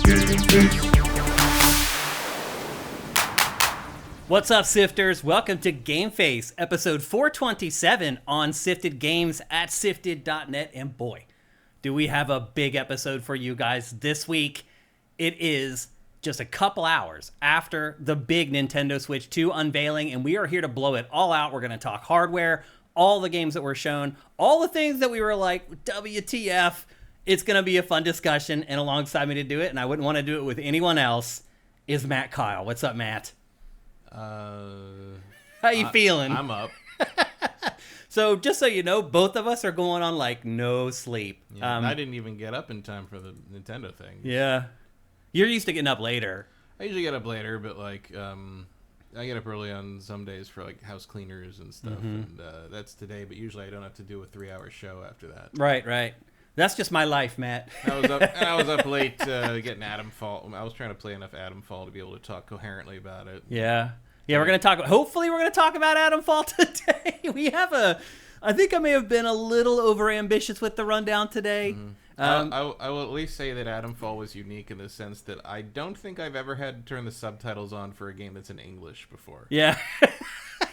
GameFace. What's up, Sifters? Welcome to GameFace, episode 427 on Sifted Games at sifted.net. And boy, do we have a big episode for you guys this week. It is just a couple hours after the big Nintendo Switch 2 unveiling, and we are here to blow it all out. We're going to talk hardware, all the games that were shown, all the things that we were like, WTF. It's going to be a fun discussion, and alongside me to do it, and I wouldn't want to do it with anyone else, is Matt Keil. What's up, Matt? How you feeling? I'm up. So just so you know, both of us are going on like no sleep. Yeah, I didn't even get up in time for the Nintendo thing. Yeah. You're used to getting up later. I usually get up later, but like I get up early on some days for like house cleaners and stuff, and that's today, but usually I don't have to do a 3-hour show after that. Right. That's just my life, Matt. I was up late getting Atomfall. I was trying to play enough Atomfall to be able to talk coherently about it. Yeah, we're going to talk. Hopefully, we're going to talk about Atomfall today. I think I may have been a little over ambitious with the rundown today. I will at least say that Atomfall was unique in the sense that I don't think I've ever had to turn the subtitles on for a game that's in English before. Yeah.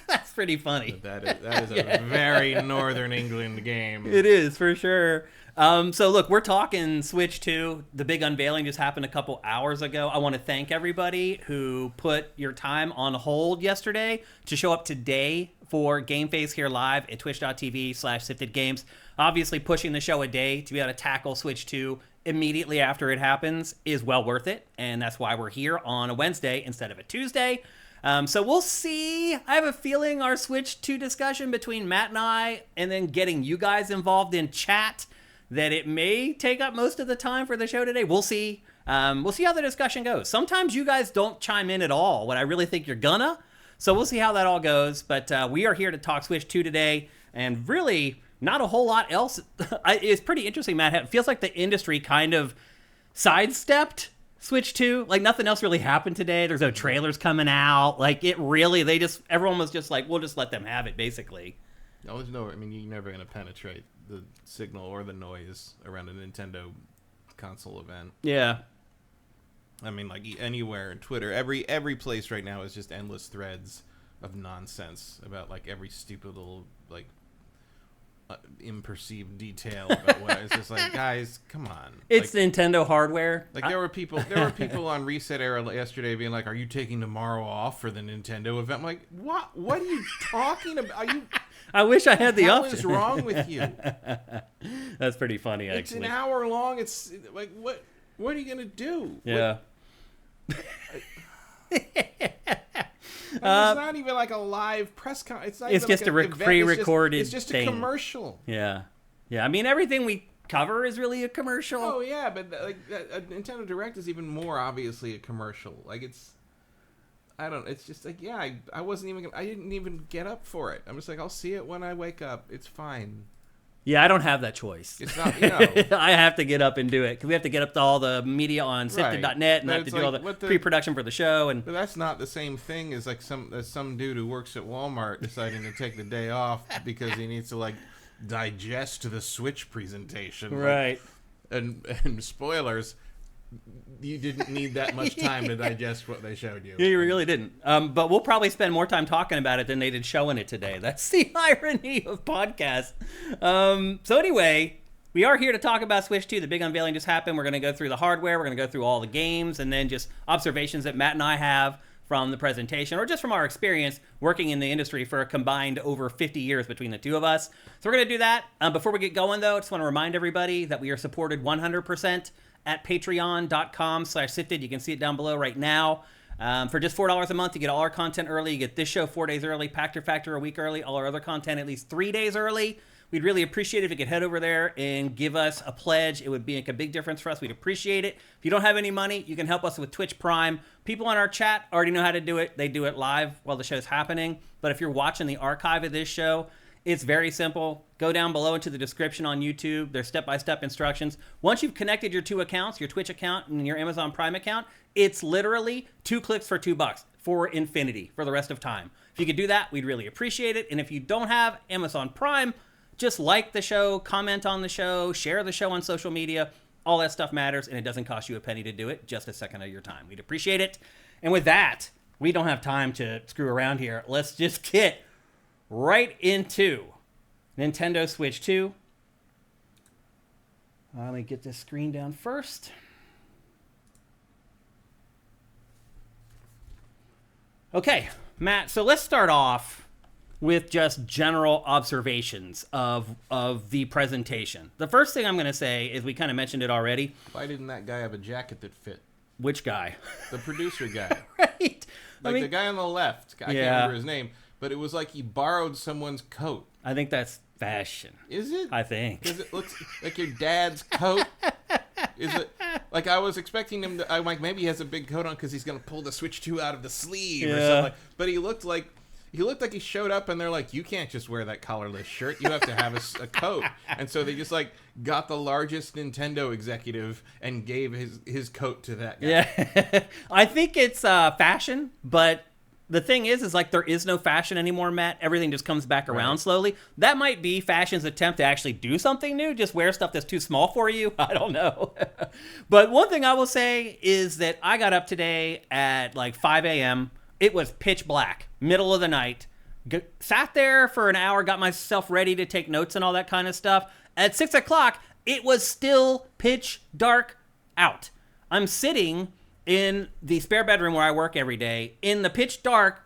That's pretty funny. That is a very Northern England game. It is, for sure. So look, we're talking Switch 2. The big unveiling just happened a couple hours ago. I want to thank everybody who put your time on hold yesterday to show up today for GameFace here live at twitch.tv/siftedgames. Obviously, pushing the show a day to be able to tackle Switch 2 immediately after it happens is well worth it, and that's why we're here on a Wednesday instead of a Tuesday. So we'll see. I have a feeling our Switch 2 discussion between Matt and I, and then getting you guys involved in chat, that it may take up most of the time for the show today. We'll see. We'll see how the discussion goes. Sometimes you guys don't chime in at all when I really think you're gonna. So we'll see how that all goes. But we are here to talk Switch 2 today, and really not a whole lot else. It's pretty interesting, Matt. It feels like the industry kind of sidestepped Switch 2. Like nothing else really happened today. There's no trailers coming out. Like everyone was just like, we'll just let them have it, basically. No, you're never going to penetrate the signal or the noise around a Nintendo console event. Yeah. I mean, like anywhere in Twitter, every place right now is just endless threads of nonsense about like every stupid little like imperceived detail about what it's just like, guys, come on. It's like, Nintendo hardware. Like there were people on Reset Era yesterday being like, "Are you taking tomorrow off for the Nintendo event?" I'm like, "What? What are you talking about? Are you?" I wish I had the option. What is wrong with you? That's pretty funny, actually. It's an hour long. It's like, what are you gonna do? Yeah. It's not even like a live press conference. It's just a pre-recorded It's just thing. A commercial. Yeah. I mean, everything we cover is really a commercial. Oh yeah, but like a Nintendo Direct is even more obviously a commercial. Like it's just like, yeah, I didn't even get up for it. I'm just like, I'll see it when I wake up. It's fine. Yeah, I don't have that choice. It's not, I have to get up and do it, because we have to get up to all the media on sifted.net, and I have to do all the pre-production for the show. But that's not the same thing as like some dude who works at Walmart deciding to take the day off because he needs to like digest the Switch presentation. Right. Like, and spoilers, you didn't need that much time to digest what they showed you. Yeah, you really didn't. But we'll probably spend more time talking about it than they did showing it today. That's the irony of podcasts. So anyway, we are here to talk about Switch 2. The big unveiling just happened. We're going to go through the hardware. We're going to go through all the games, and then just observations that Matt and I have from the presentation, or just from our experience working in the industry for a combined over 50 years between the two of us. So we're going to do that. Before we get going, though, I just want to remind everybody that we are supported 100% at patreon.com/sifted. You can see it down below right now. For just $4 a month, you get all our content early. You get this show 4 days early, Packed or Factor a week early, all our other content at least 3 days early. We'd really appreciate it if you could head over there and give us a pledge. It would make a big difference for us. We'd appreciate it. If you don't have any money, you can help us with Twitch Prime. People on our chat already know how to do it. They do it live while the show's happening. But if you're watching the archive of this show, it's very simple. Go down below into the description on YouTube. There's step-by-step instructions. Once you've connected your two accounts, your Twitch account and your Amazon Prime account, it's literally 2 clicks for $2 for infinity for the rest of time. If you could do that, we'd really appreciate it. And if you don't have Amazon Prime, just like the show, comment on the show, share the show on social media. All that stuff matters, and it doesn't cost you a penny to do it, just a second of your time. We'd appreciate it. And with that, we don't have time to screw around here. Let's just get right into Nintendo Switch 2. Let me get this screen down first. Okay, Matt, so let's start off with just general observations of the presentation. The first thing I'm going to say is we kind of mentioned it already. Why didn't that guy have a jacket that fit? Which guy? The producer guy. Right. The guy on the left. I can't remember his name, but it was like he borrowed someone's coat. I think that's fashion. Is it? I think. Because it looks like your dad's coat. Is it? Like, I was expecting him to... I'm like, maybe he has a big coat on because he's going to pull the Switch 2 out of the sleeve or something. But he looked like he showed up and they're like, you can't just wear that collarless shirt. You have to have a coat. And so they just, like, got the largest Nintendo executive and gave his coat to that guy. Yeah. I think it's fashion, but... The thing is like there is no fashion anymore, Matt. Everything just comes back around slowly. That might be fashion's attempt to actually do something new, just wear stuff that's too small for you. I don't know. But one thing I will say is that I got up today at like 5 a.m. It was pitch black, middle of the night. Sat there for an hour, got myself ready to take notes and all that kind of stuff. At 6 o'clock, it was still pitch dark out. I'm sitting in the spare bedroom where I work every day, in the pitch dark,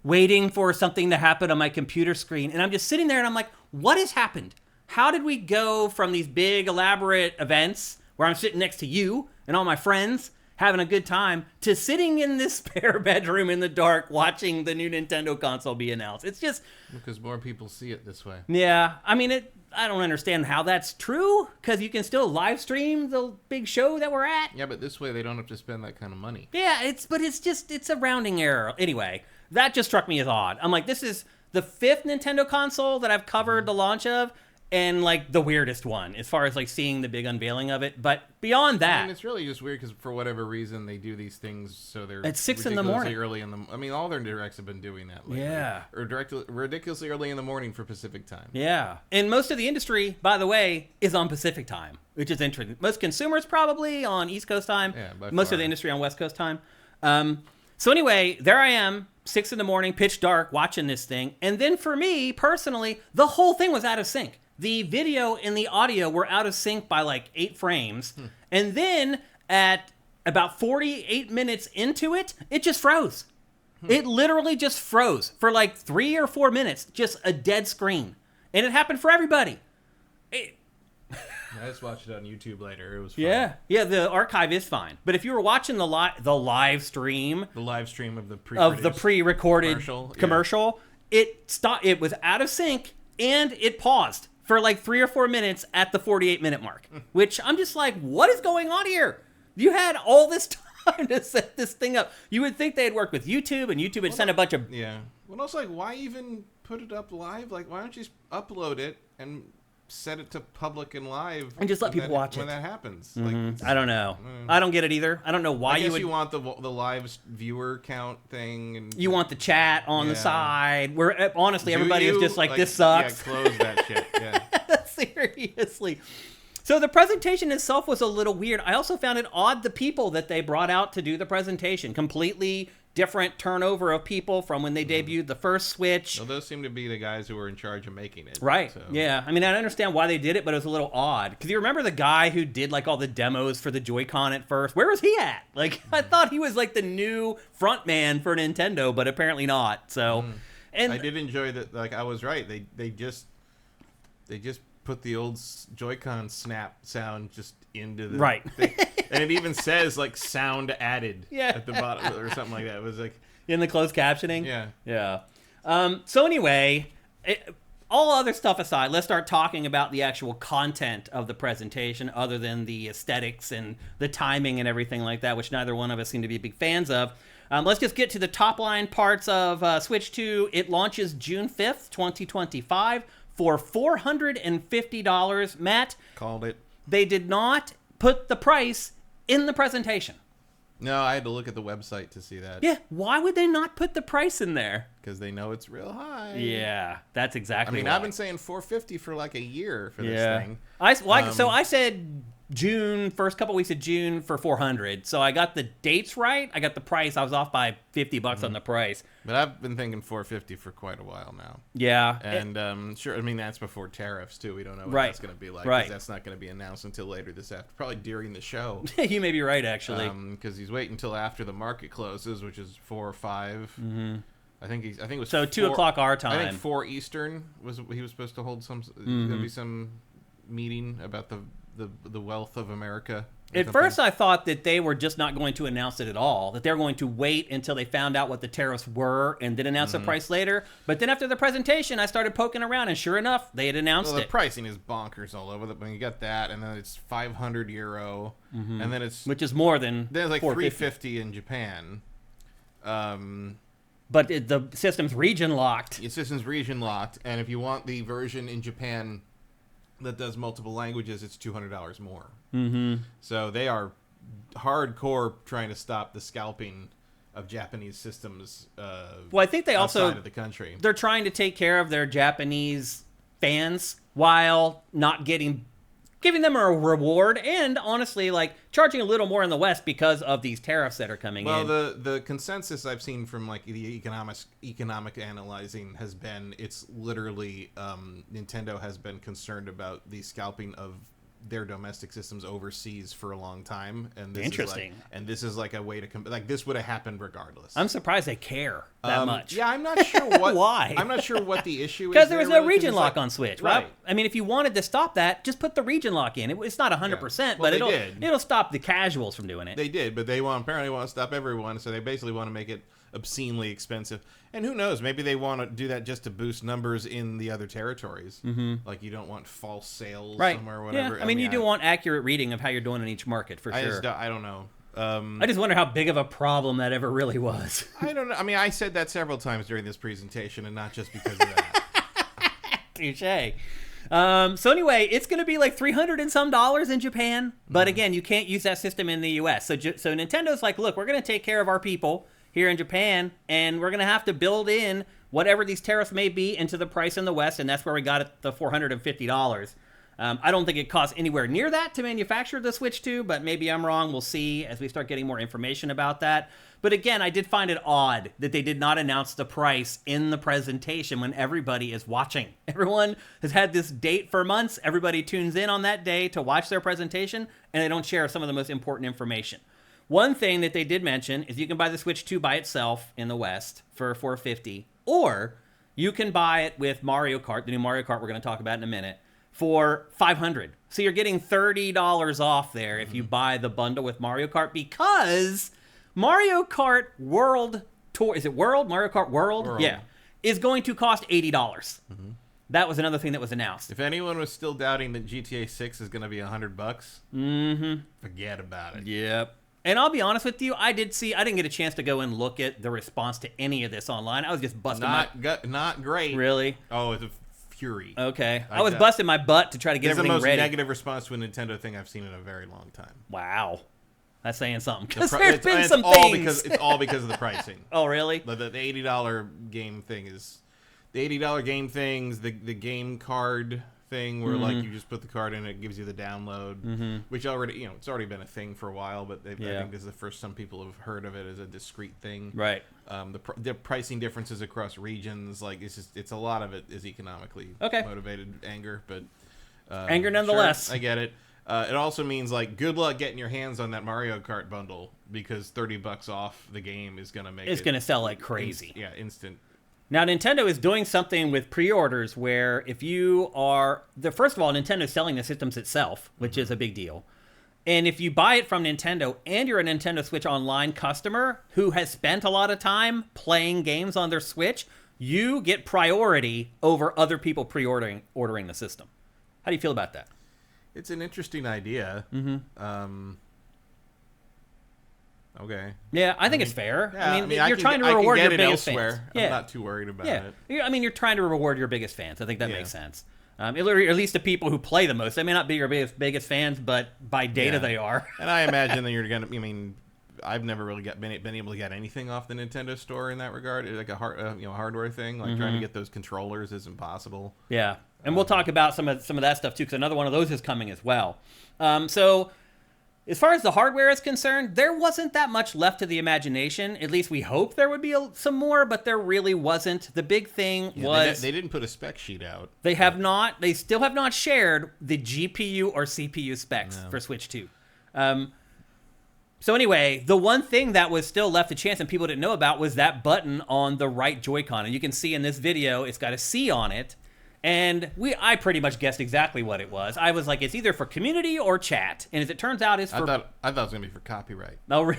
waiting for something to happen on my computer screen. And I'm just sitting there and I'm like, what has happened? How did we go from these big, elaborate events where I'm sitting next to you and all my friends having a good time to sitting in this spare bedroom in the dark watching the new Nintendo console be announced? It's just... Because more people see it this way. Yeah. I mean, I don't understand how that's true, because you can still live stream the big show that we're at. Yeah, but this way they don't have to spend that kind of money. Yeah, it's a rounding error. Anyway, that just struck me as odd. I'm like, this is the 5th Nintendo console that I've covered the launch of, and like the weirdest one as far as like seeing the big unveiling of it. But beyond that, I mean, it's really just weird because for whatever reason they do these things so they're at 6 in the morning. Early in the. I mean, all their directs have been doing that lately. Yeah, or ridiculously early in the morning for Pacific time. Yeah, and most of the industry, by the way, is on Pacific time, which is interesting. Most consumers probably on East Coast time. Yeah, most of the industry on West Coast time. So anyway, there I am, 6 in the morning, pitch dark, watching this thing, and then for me personally, the whole thing was out of sync. The video and the audio were out of sync by like 8 frames. And then at about 48 minutes into it, it just froze. It literally just froze for like 3 or 4 minutes, just a dead screen. And it happened for everybody. I just watched it on YouTube later. It was fine. Yeah, the archive is fine. But if you were watching the live stream... The live stream of the pre-recorded commercial, it stopped. It was out of sync, and it paused for like 3 or 4 minutes at the 48-minute mark, which I'm just like, what is going on here? You had all this time to set this thing up. You would think they had worked with YouTube, and YouTube had sent a bunch of... Yeah. Well, also, like, why even put it up live? Like, why don't you just upload it and set it to public and live and just let people watch it when that happens? Like, I don't know. I don't get it either. I don't know why you want the live viewer count thing, and you want the chat on the side. Where honestly, everybody is just like, this sucks. Yeah, close that shit. Yeah. Seriously. So the presentation itself was a little weird. I also found it odd the people that they brought out to do the presentation. Completely different turnover of people from when they debuted the first Switch. Well, those seem to be the guys who were in charge of making it. Right. So. Yeah. I mean, I understand why they did it, but it was a little odd. Because you remember the guy who did like all the demos for the Joy-Con at first? Where was he at? Like, I thought he was like the new front man for Nintendo, but apparently not. So, and I did enjoy that. Like, I was right. They just put the old Joy-Con snap sound just into the thing. And it even says like sound added at the bottom or something like that. It was like in the closed captioning. Yeah. So anyway, all other stuff aside, let's start talking about the actual content of the presentation, other than the aesthetics and the timing and everything like that, which neither one of us seem to be big fans of. Let's just get to the top line parts of Switch 2. It launches June 5th, 2025 for $450. Matt? Called it. They did not put the price in the presentation. No, I had to look at the website to see that. Yeah, why would they not put the price in there? Because they know it's real high. Yeah, that's exactly why. I've been saying $450 for like a year for this thing. So I said first couple weeks of June for $400. So I got the dates right. I got the price. I was off by $50 on the price. But I've been thinking $450 for quite a while now. Yeah. And sure, I mean, that's before tariffs, too. We don't know what that's going to be like. Right. 'Cause that's not going to be announced until later this afternoon. Probably during the show. You may be right, actually. Because he's waiting until after the market closes, which is 4 or 5. Mm-hmm. I think it was so 2 o'clock our time. I think 4 Eastern he was supposed to hold some. There's going to be some meeting about the wealth of America. At first, I thought that they were just not going to announce it at all, that they were going to wait until they found out what the tariffs were and then announce the price later. But then after the presentation, I started poking around, and sure enough, they had announced it. The pricing is bonkers all over. When you got that, and then it's €500, and then it's which is more than then it's like $350 in Japan. But the system's region locked. The system's region locked, and if you want the version in Japan that does multiple languages, it's $200 more. Mm-hmm. So they are hardcore trying to stop the scalping of Japanese systems. Well, I think they also outside of the country. They're trying to take care of their Japanese fans while not giving them a reward, and honestly, like charging a little more in the West because of these tariffs that are coming in. Well, the consensus I've seen from like the economic analyzing has been it's literally Nintendo has been concerned about the scalping of their domestic systems overseas for a long time, and this Interesting. This is like a way to like this would have happened regardless. I'm surprised they care that much. Yeah, I'm not sure what why. I'm not sure what the issue is. Because there was no really, region lock on Switch, right? I mean, if you wanted to stop that, just put the region lock in. It's not 100%, but it'll stop the casuals from doing it. They did, but they apparently want to stop everyone, so they basically want to make it obscenely expensive. And who knows, maybe they want to do that just to boost numbers in the other territories. Mm-hmm. Like you don't want false sales somewhere or whatever. Yeah, I mean you do want accurate reading of how you're doing in each market, for sure. I don't know. I just wonder how big of a problem that ever really was. I don't know. I mean, I said that several times during this presentation, and not just because of that. Touche. So anyway, it's going to be like $300 and some in Japan. But again, you can't use that system in the U.S. So Nintendo's like, look, we're going to take care of our people here in Japan, and we're going to have to build in whatever these tariffs may be into the price in the West, and that's where we got it, the $450. I don't think it costs anywhere near that to manufacture the Switch 2, but maybe I'm wrong. We'll see as we start getting more information about that. But again, I did find it odd that they did not announce the price in the presentation when everybody is watching. Everyone has had this date for months. Everybody tunes in on that day to watch their presentation, and they don't share some of the most important information. One thing that they did mention is you can buy the Switch 2 by itself in the West for $450, or you can buy it with Mario Kart, the new Mario Kart we're going to talk about in a minute, for $500. So you're getting $30 off there if you buy the bundle with Mario Kart, because Mario Kart World Tour, is it World? Mario Kart World? Yeah. Is going to cost $80. Mm-hmm. That was another thing that was announced. If anyone was still doubting that GTA 6 is going to be $100, forget about it. Yep. And I'll be honest with you, I didn't get a chance to go and look at the response to any of this online. I was just busting not great. Really? Oh, it's a fury. Okay. I was busting my butt to try to get everything ready. It's the most negative response to a Nintendo thing I've seen in a very long time. Wow. That's saying something. Because there's been some things. It's all because of the pricing. Oh, really? The $80 game thing is... The $80 game things, the game card thing where like you just put the card in, it gives you the download, which already it's already been a thing for a while, but I think this is the first some people have heard of it as a discrete thing. Right. The pricing differences across regions, like it's a lot of it is economically motivated anger, but anger nonetheless. Sure, I get it. It also means like good luck getting your hands on that Mario Kart bundle, because $30 off the game is gonna make it's gonna sell like crazy. Instant. Now, Nintendo is doing something with pre-orders where if you are... First of all, Nintendo's selling the systems itself, which is a big deal. And if you buy it from Nintendo and you're a Nintendo Switch Online customer who has spent a lot of time playing games on their Switch, you get priority over other people ordering the system. How do you feel about that? It's an interesting idea. Okay. Yeah, I think it's fair. Yeah, I mean you're trying to reward your biggest fans. I'm not too worried about it. I mean, you're trying to reward your biggest fans. I think that makes sense. At least the people who play the most. They may not be your biggest fans, but by data they are. And I imagine that you're going to... I mean, I've never really been able to get anything off the Nintendo store in that regard. It's like a hardware thing. Like trying to get those controllers is impossible. Yeah. And we'll talk about some of that stuff too, because another one of those is coming as well. So as far as the hardware is concerned, there wasn't that much left to the imagination. At least we hoped there would be some more, but there really wasn't. The big thing was... They didn't put a spec sheet out. They have not. They still have not shared the GPU or CPU specs for Switch 2. So anyway, the one thing that was still left to chance and people didn't know about was that button on the right Joy-Con. And you can see in this video, it's got a C on it. And I pretty much guessed exactly what it was. I was like, it's either for community or chat. And as it turns out, it's for... I thought it was going to be for copyright. No,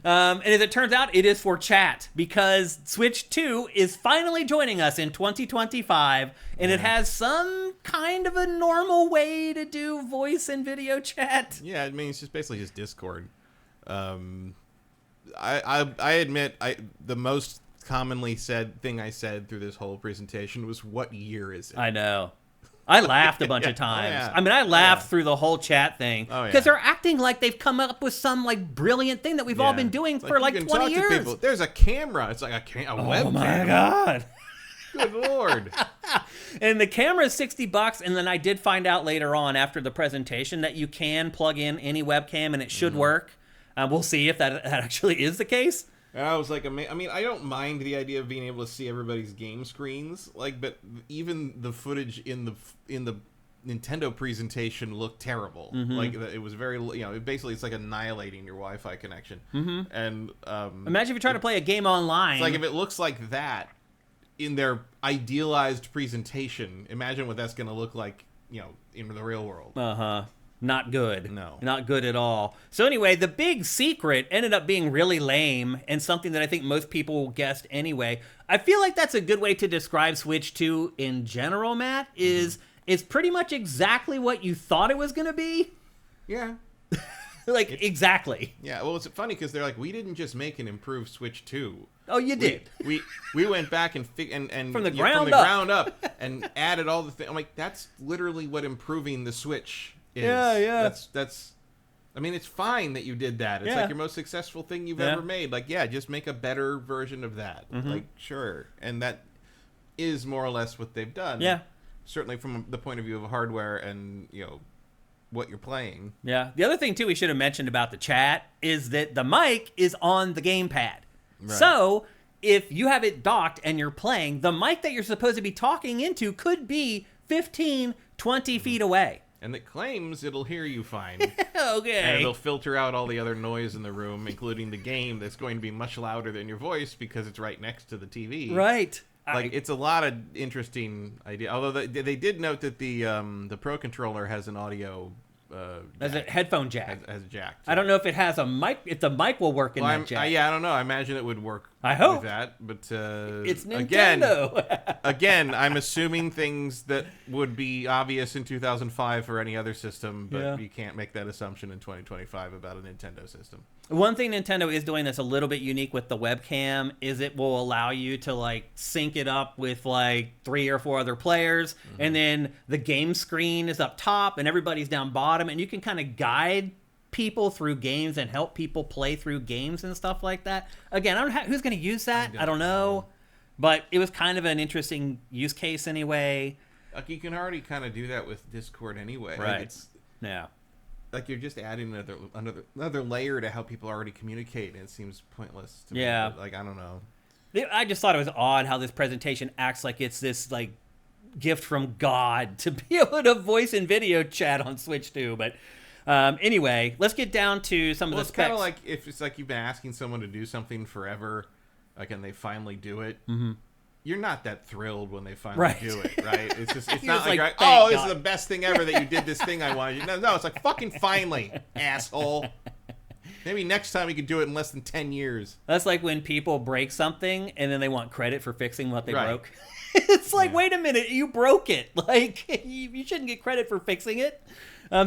and as it turns out, it is for chat, because Switch 2 is finally joining us in 2025, and it has some kind of a normal way to do voice and video chat. Yeah, I mean, it's just basically just Discord. I admit, the most commonly said thing I said through this whole presentation was, "What year is it?" I know. I laughed a bunch of times. Yeah. I mean, I laughed through the whole chat thing because they're acting like they've come up with some like brilliant thing that we've all been doing for like 20 years. There's a camera. It's like a webcam. Oh my god. Good lord. And the camera is $60, and then I did find out later on after the presentation that you can plug in any webcam and it should work. We'll see if that actually is the case. And I was like, I mean, I don't mind the idea of being able to see everybody's game screens, like, but even the footage in the Nintendo presentation looked terrible. Like, it was very, basically it's like annihilating your Wi-Fi connection. And imagine if you try to play a game online. It's like if it looks like that in their idealized presentation, imagine what that's going to look like, in the real world. Not good. No. Not good at all. So anyway, the big secret ended up being really lame and something that I think most people guessed anyway. I feel like that's a good way to describe Switch 2 in general, Matt, is it's pretty much exactly what you thought it was going to be. Yeah. Exactly. Yeah, well, it's funny because they're like, we didn't just make an improved Switch 2. Oh, you did. We went back and from the ground up and added all the things. I'm like, that's literally what improving the Switch is. Yeah. That's I mean, it's fine that you did that. It's like your most successful thing you've ever made. Like, just make a better version of that. Like, sure. And that is more or less what they've done. Yeah. Certainly from the point of view of hardware and, what you're playing. Yeah. The other thing, too, we should have mentioned about the chat is that the mic is on the gamepad. Right. So if you have it docked and you're playing, the mic that you're supposed to be talking into could be 15, 20 feet away. And it claims it'll hear you fine. Okay. And it'll filter out all the other noise in the room, including the game that's going to be much louder than your voice because it's right next to the TV. Right. It's a lot of interesting idea. Although they did note that the Pro Controller has an audio as a headphone jack. Has a jack. I don't know if it has a mic. If the mic will work in that jack. I don't know. I imagine it would work. I hope with that. But it's Nintendo. Again, I'm assuming things that would be obvious in 2005 for any other system, but you can't make that assumption in 2025 about a Nintendo system. One thing Nintendo is doing that's a little bit unique with the webcam is it will allow you to sync it up with 3 or 4 other players, and then the game screen is up top and everybody's down bottom, and you can kind of guide people through games and help people play through games and stuff like that. Again, I don't know who's going to use that. I don't know, but it was kind of an interesting use case anyway. You can already kind of do that with Discord anyway. Right. You're just adding another layer to how people already communicate, and it seems pointless to me. Yeah. I don't know. I just thought it was odd how this presentation acts like it's this gift from God to be able to voice and video chat on Switch 2. But anyway, let's get down to some of the specs. It's kind of like if it's like you've been asking someone to do something forever, and they finally do it. You're not that thrilled when they finally do it, right? It's just, it's not like this is the best thing ever that you did this thing I wanted. No, it's like fucking finally, asshole. Maybe next time you could do it in less than 10 years. That's like when people break something and then they want credit for fixing what they broke. It's like, wait a minute, you broke it. You shouldn't get credit for fixing it.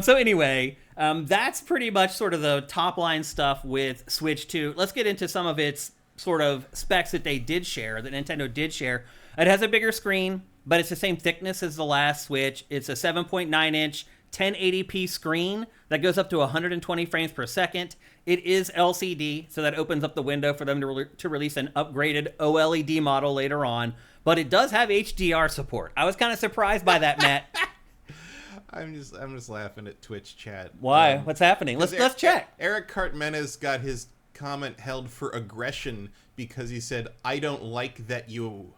So anyway, that's pretty much sort of the top line stuff with Switch 2. Let's get into some of its sort of specs that they did share, that Nintendo did share. It has a bigger screen, but it's the same thickness as the last Switch. It's a 7.9-inch 1080p screen that goes up to 120 frames per second. It is LCD, so that opens up the window for them to release an upgraded OLED model later on. but it does have HDR support. I was kind of surprised by that, Matt. I'm just laughing at Twitch chat. Why? What's happening? Let's check. Eric Cartmenes got his comment held for aggression because he said, "I don't like that you."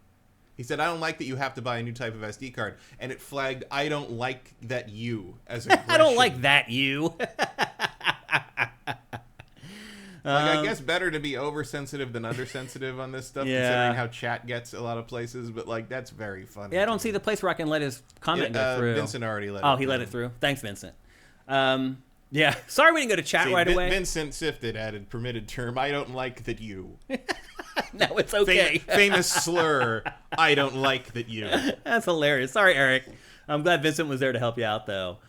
He said, "I don't like that you have to buy a new type of SD card," and it flagged, "I don't like that you" as aggression. I don't like that you. I guess better to be oversensitive than undersensitive on this stuff, considering how chat gets a lot of places. But like, that's very funny. Yeah, I don't see the place where I can let his comment go through. Vincent already let it. Oh, he let it through. Thanks, Vincent. Yeah, sorry we didn't go to chat right away. Vincent SIFTD added permitted term. "I don't like that you." No, it's okay. Famous slur. "I don't like that you." That's hilarious. Sorry, Eric. I'm glad Vincent was there to help you out, though.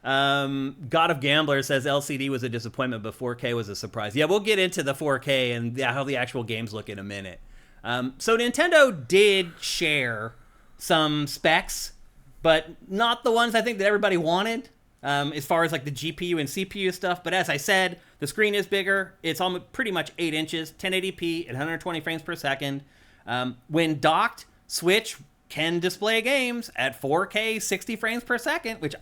God of Gambler says LCD was a disappointment, but 4K was a surprise. Yeah, we'll get into the 4K and how the actual games look in a minute. So Nintendo did share some specs, but not the ones I think that everybody wanted, as far as like the GPU and CPU stuff. But as I said, the screen is bigger. It's almost pretty much 8 inches, 1080p at 120 frames per second. When docked, Switch can display games at 4K 60 frames per second, which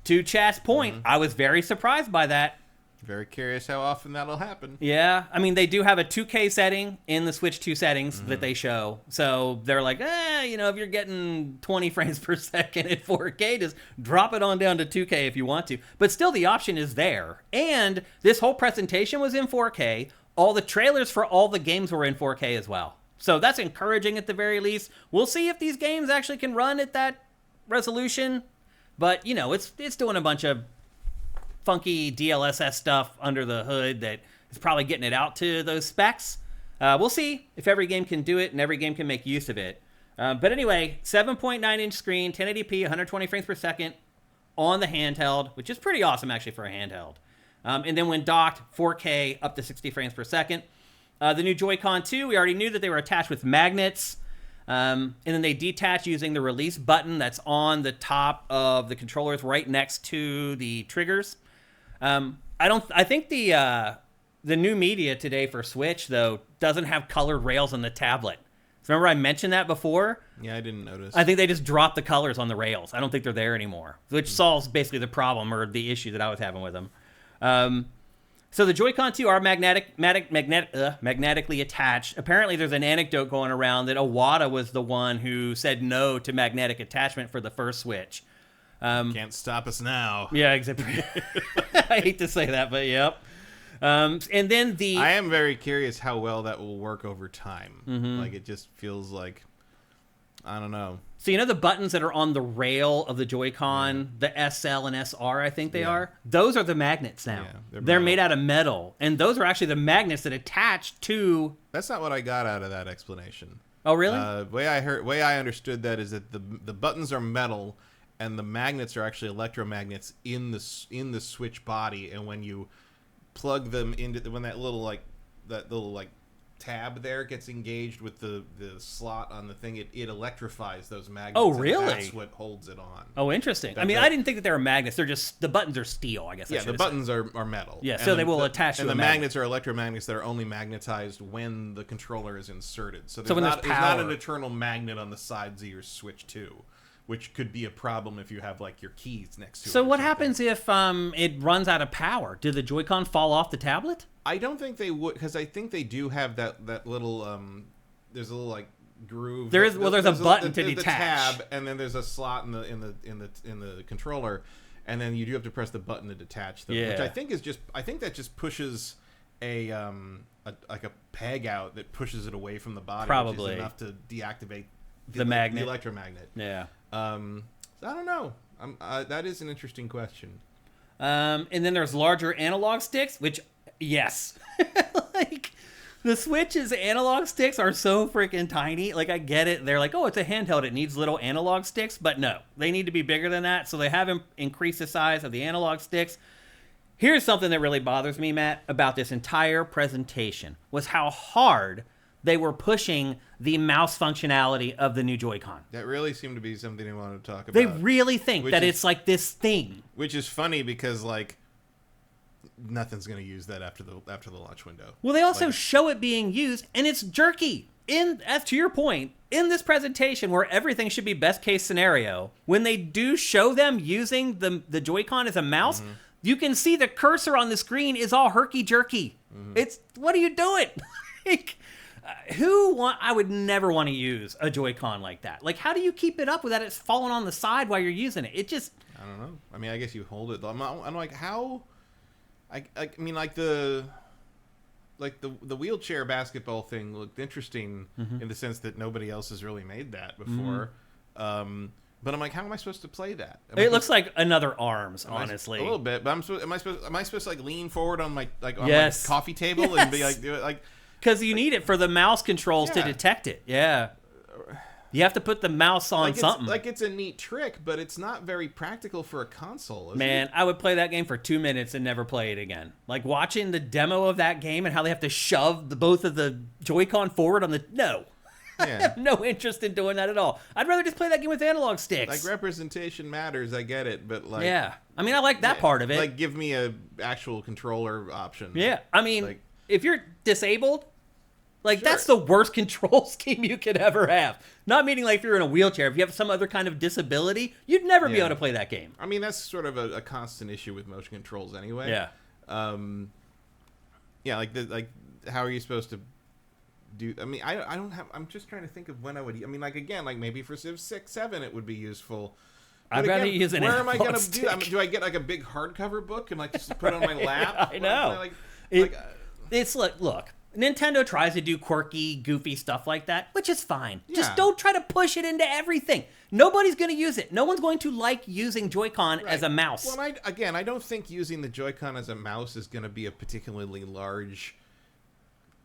to chat's point, I was very surprised by that. Very curious how often that'll happen. Yeah, I mean, they do have a 2K setting in the Switch 2 settings that they show. So they're like, if you're getting 20 frames per second at 4K, just drop it on down to 2K if you want to. But still, the option is there. And this whole presentation was in 4K. All the trailers for all the games were in 4K as well. So that's encouraging at the very least. We'll see if these games actually can run at that resolution. But, it's doing a bunch of funky DLSS stuff under the hood that is probably getting it out to those specs. We'll see if every game can do it and every game can make use of it. But anyway, 7.9-inch screen, 1080p, 120 frames per second on the handheld, which is pretty awesome, actually, for a handheld. And then when docked, 4K up to 60 frames per second. The new Joy-Con 2, we already knew that they were attached with magnets. And then they detach using the release button that's on the top of the controllers right next to the triggers. I think the new media today for Switch, though, doesn't have colored rails on the tablet. So remember I mentioned that before? Yeah, I didn't notice. I think they just dropped the colors on the rails. I don't think they're there anymore, which solves basically the problem or the issue that I was having with them. So the Joy-Con 2 are magnetically attached. Apparently there's an anecdote going around that Iwata was the one who said no to magnetic attachment for the first Switch. Can't stop us now. Yeah, exactly. I hate to say that, but yep. And then I am very curious how well that will work over time. Like, it just feels like, I don't know. So the buttons that are on the rail of the Joy-Con, the SL and SR, I think they are? Those are the magnets now. Yeah, they're made out of metal. And those are actually the magnets that attach to... That's not what I got out of that explanation. Oh, really? Way I understood that is that the buttons are metal and the magnets are actually electromagnets in the Switch body, and when you plug them into when that little tab there gets engaged with the slot on the thing, it electrifies those magnets. Oh, really? That's what holds it on. Oh, interesting. I didn't think that they were magnets. They're just, the buttons are steel, I guess. Yeah, the buttons are metal. Yeah, so they will attach to and the magnets are electromagnets that are only magnetized when the controller is inserted. So there's when not an eternal magnet on the sides of your Switch 2, which could be a problem if you have like your keys next to it. So what happens if it runs out of power? Do the Joy-Con fall off the tablet? I don't think they would, because I think they do have that little there's a little like groove. There's a button to detach. The tab, and then there's a slot in the controller, and then you do have to press the button to detach them. Yeah. Which I think that just pushes a peg out that pushes it away from the body. Probably. Which is enough to deactivate the magnet, the electromagnet. Yeah. I don't know. That is an interesting question. And then there's larger analog sticks, which, yes. Like, the Switch's analog sticks are so freaking tiny. Like, I get it. They're like, oh, it's a handheld. It needs little analog sticks. But no, they need to be bigger than that. So they have increased the size of the analog sticks. Here's something that really bothers me, Matt, about this entire presentation, was how hard they were pushing the mouse functionality of the new Joy-Con. That really seemed to be something they wanted to talk about. They really think that it's like this thing. Which is funny because, like, nothing's going to use that after the launch window. Well, they also show it being used, and it's jerky. As to your point, in this presentation where everything should be best case scenario, when they do show them using the Joy-Con as a mouse, you can see the cursor on the screen is all herky-jerky. It's, what are you doing? Like, I would never want to use a Joy-Con like that. Like, how do you keep it up without it falling on the side while you're using it? It just... I don't know. I mean, I guess you hold it. I'm like, how... I mean, like the wheelchair basketball thing looked interesting in the sense that nobody else has really made that before. But I'm like, how am I supposed to play that? It looks like another arms, honestly. A little bit, but am I supposed to like lean forward on my my coffee table and be like, do it like? Because you need it for the mouse controls to detect it. Yeah. You have to put the mouse on something. It's a neat trick, but it's not very practical for a console. Man, I would play that game for 2 minutes and never play it again. Like, watching the demo of that game and how they have to shove both of the Joy-Con forward on the... No. Yeah. I have no interest in doing that at all. I'd rather just play that game with analog sticks. Like, representation matters, I get it, but like... Yeah. I mean, I like that part of it. Like, give me a actual controller option. Yeah. I mean, if you're disabled... Like, that's the worst control scheme you could ever have. Not meaning like if you're in a wheelchair. If you have some other kind of disability, you'd never be able to play that game. I mean, that's sort of a constant issue with motion controls anyway. Yeah. Like how are you supposed to do... I mean, I don't have... I'm just trying to think of when I would... I mean, like, again, like maybe for Civ 6, 7 it would be useful. I'd rather use an analog stick. Where am I going to do that? Do I get like a big hardcover book and like just put it on my lap? I know. It's like, look... Nintendo tries to do quirky, goofy stuff like that, which is fine. Yeah. Just don't try to push it into everything. Nobody's going to use it. No one's going to like using Joy-Con as a mouse. Well, I don't think using the Joy-Con as a mouse is going to be a particularly large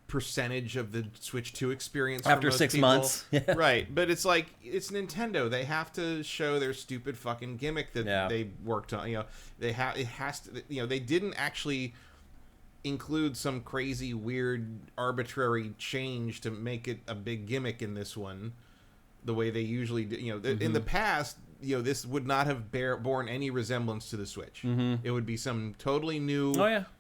percentage of the Switch 2 experience after for most 6 people. months. Yeah. Right, but it's like, it's Nintendo. They have to show their stupid fucking gimmick that they worked on. You know, it has to, you know, they didn't actually include some crazy, weird, arbitrary change to make it a big gimmick in this one, the way they usually do. You know, in the past, you know, this would not have borne any resemblance to the Switch. It would be some totally new,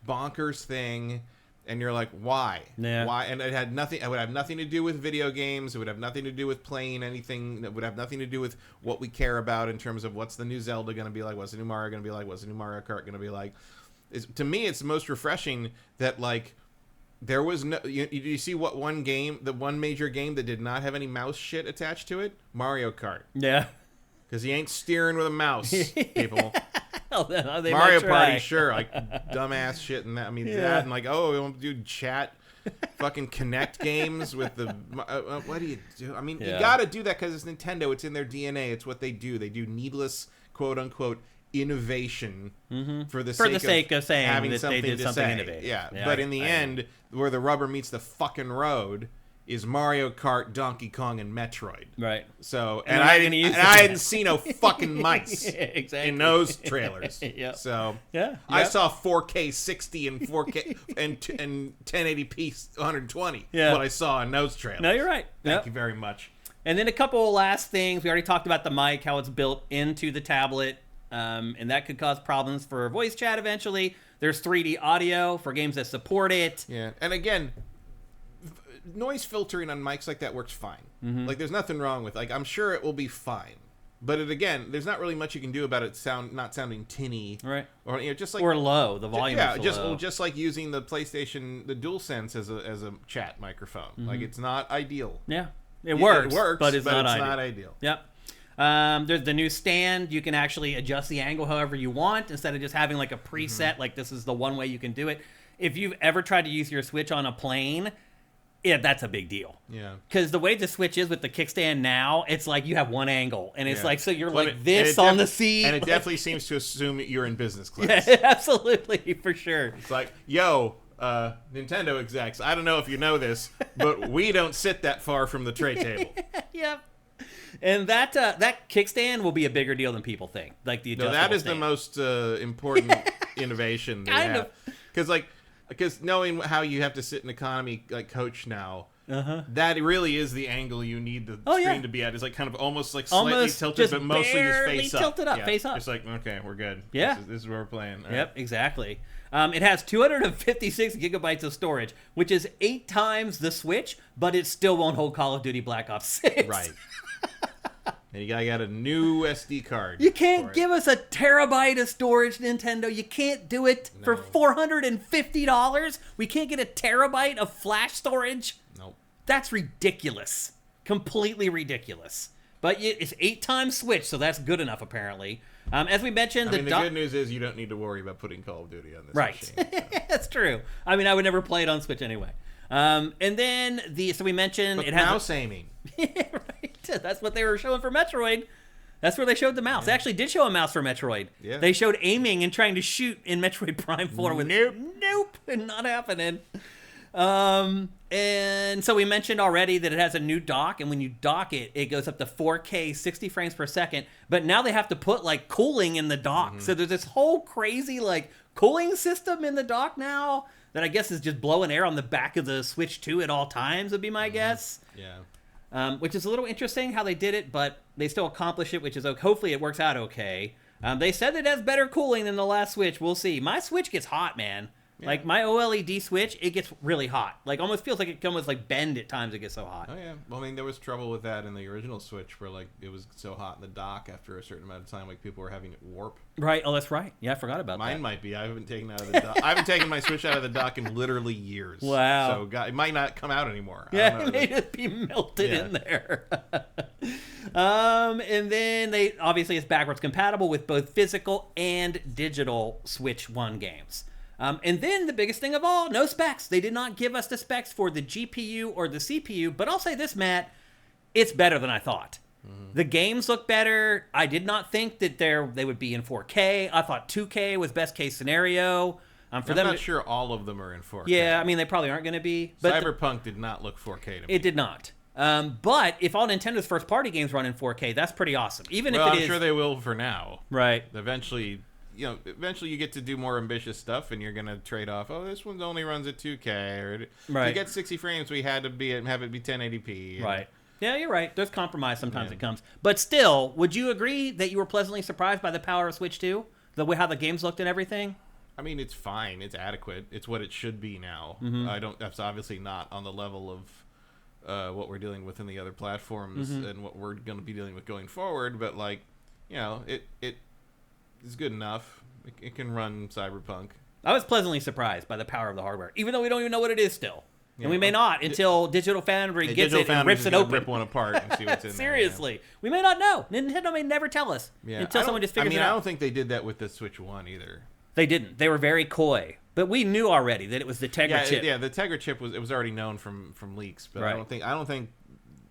bonkers thing, and you're like, why? Yeah. Why? And it had nothing. It would have nothing to do with video games. It would have nothing to do with playing anything. It would have nothing to do with what we care about in terms of what's the new Zelda going to be like, what's the new Mario going to be like, what's the new Mario Kart going to be like. To me, it's most refreshing that, like, there was no... You see what one major game that did not have any mouse shit attached to it? Mario Kart. Yeah. Because he ain't steering with a mouse, people. They Mario Party, sure, like, dumbass shit and that. I mean, that and, like, we want to do chat, fucking Connect games with the... what do you do? I mean, you gotta do that because it's Nintendo. It's in their DNA. It's what they do. They do needless, quote-unquote, innovation for the sake of saying having that they did something innovative. Yeah, but in the end, where the rubber meets the fucking road is Mario Kart, Donkey Kong, and Metroid. Right. So, and I hadn't seen no fucking mice in those trailers. So, I saw 4K 60 and 4K and 1080p 120. What I saw in those trailers. No, you're right. Thank you very much. And then a couple of last things. We already talked about the mic, how it's built into the tablet. And that could cause problems for voice chat eventually. There's 3D audio for games that support it. Yeah, and again, noise filtering on mics like that works fine. Like, there's nothing wrong with, like, I'm sure it will be fine. But again, there's not really much you can do about it not sounding tinny, right? Or just like or low. The volume. Is low. Just like using the PlayStation, the DualSense as a chat microphone. Like, it's not ideal. Yeah, it works, but it's not ideal. Yep. There's the new stand. You can actually adjust the angle however you want instead of just having like a preset. Like, this is the one way you can do it. If you've ever tried to use your Switch on a plane, that's a big deal. Yeah. Because the way the Switch is with the kickstand now, it's like you have one angle, and it's like, so you're like this on the seat. And it definitely seems to assume you're in business class. Yeah, absolutely, for sure. It's like, Nintendo execs, I don't know if you know this, but we don't sit that far from the tray table. Yep. And that kickstand will be a bigger deal than people think. Like the adjustable that is stand. the most important innovation they have. Because knowing how you have to sit in economy like coach now, that really is the angle you need the screen to be at. Is like kind of almost like slightly Almost tilted, just but mostly just face up. tilted up, Yeah, face up. Just like, okay, we're good. Yeah. This is where we're playing. All Yep, exactly. It has 256 gigabytes of storage, which is 8 times the Switch, but it still won't hold Call of Duty Black Ops 6. Right. And you got a new SD card. You can't give us a terabyte of storage, Nintendo. You can't do it for $450. We can't get a terabyte of flash storage. Nope. That's ridiculous. Completely ridiculous. But it's 8 times Switch, so that's good enough, apparently. As we mentioned, the good news is you don't need to worry about putting Call of Duty on this machine. Right. That's true. I mean, I would never play it on Switch anyway. And then so we mentioned but it has mouse aiming. Yeah, right. That's what they were showing for Metroid. That's where they showed the mouse. They actually did show a mouse for Metroid. Yeah. They showed aiming and trying to shoot in Metroid Prime 4 with nope, not happening. And so we mentioned already that it has a new dock, and when you dock it, it goes up to 4K 60 frames per second. But now they have to put like cooling in the dock. So there's this whole crazy like cooling system in the dock now that I guess is just blowing air on the back of the Switch 2 at all times, would be my guess. Yeah. Which is a little interesting how they did it, but they still accomplish it, which is hopefully it works out okay. They said it has better cooling than the last Switch. We'll see. My Switch gets hot, man. Yeah. Like my OLED Switch, it gets really hot. Like almost feels like it can almost like bend at times. It gets so hot. Oh yeah. Well, I mean, there was trouble with that in the original Switch, where like it was so hot in the dock after a certain amount of time, like people were having it warp. Right. Oh, that's right. Yeah, I forgot about that. Mine might be. I haven't taken out of the dock. I haven't taken my Switch out of the dock in literally years. Wow. So it might not come out anymore. Yeah, it may just be melted in there. And then obviously it's backwards compatible with both physical and digital Switch 1 games. And then the biggest thing of all, no specs. They did not give us the specs for the GPU or the CPU, but I'll say this, Matt, it's better than I thought. The games look better. I did not think that they would be in 4K. I thought 2K was best case scenario. I'm not sure all of them are in 4K. Yeah, I mean, they probably aren't going to be. But Cyberpunk did not look 4K to me. It did not. But if all Nintendo's first-party games run in 4K, that's pretty awesome. If I'm sure they will for now. Right. Eventually you get to do more ambitious stuff, and you're going to trade off, this one only runs at 2K. Or to get 60 frames, we had to have it be 1080p. Right. Yeah, you're right. There's compromise sometimes it comes. But still, would you agree that you were pleasantly surprised by the power of Switch 2? The way how the games looked and everything? I mean, it's fine. It's adequate. It's what it should be now. That's obviously not on the level of what we're dealing with in the other platforms and what we're going to be dealing with going forward. But it is good enough. It can run Cyberpunk. I was pleasantly surprised by the power of the hardware, even though we don't even know what it is still. And we may not until Digital Foundry gets it and rips it open. Rip one apart and see what's in there. Seriously. We may not know. Nintendo may never tell us until someone just figures it out. I don't think they did that with the Switch 1 either. They didn't. They were very coy. But we knew already that it was the Tegra chip. Yeah, the Tegra chip was already known from leaks. But I don't think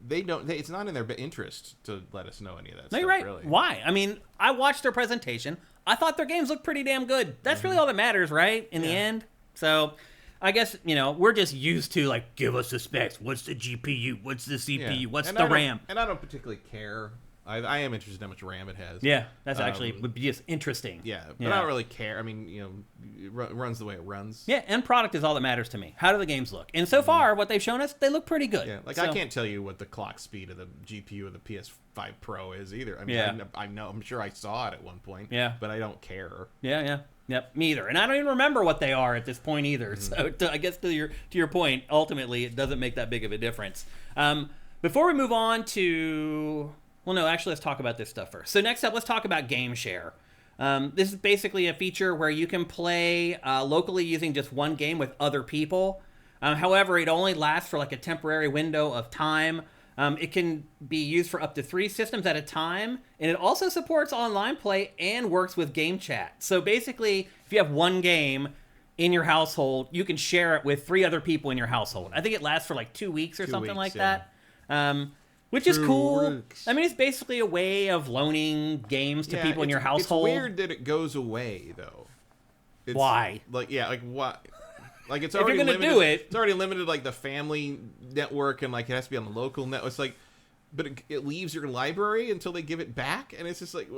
it's not in their interest to let us know any of that stuff. You're right. Really. Why? I mean, I watched their presentation. I thought their games looked pretty damn good. That's really all that matters, right? In the end. So I guess, we're just used to, give us the specs. What's the GPU? What's the CPU? Yeah. What's the RAM? And I don't particularly care. I am interested in how much RAM it has. Yeah, that's actually would be just interesting. Yeah, but I don't really care. I mean, it runs the way it runs. Yeah, end product is all that matters to me. How do the games look? And so far, what they've shown us, they look pretty good. Yeah, I can't tell you what the clock speed of the GPU of the PS5 Pro is either. I mean, I know, I'm sure I saw it at one point. Yeah, but I don't care. Yeah. Yep, me either. And I don't even remember what they are at this point either. So I guess to your point, ultimately, it doesn't make that big of a difference. Before we move on to... Well, no, actually, let's talk about this stuff first. So next up, let's talk about Game Share. This is basically a feature where you can play locally using just one game with other people. However, it only lasts for a temporary window of time. It can be used for up to 3 systems at a time, and it also supports online play and works with game chat. So basically, if you have one game in your household, you can share it with 3 other people in your household. I think it lasts for 2 weeks or something like that. Which is cool. Works. I mean, it's basically a way of loaning games to people in your household. It's weird that it goes away, though. Why? What? It's already if you're gonna limited. Do it, it's already limited, the family network, and it has to be on the local network. It's but it leaves your library until they give it back, and it's just like,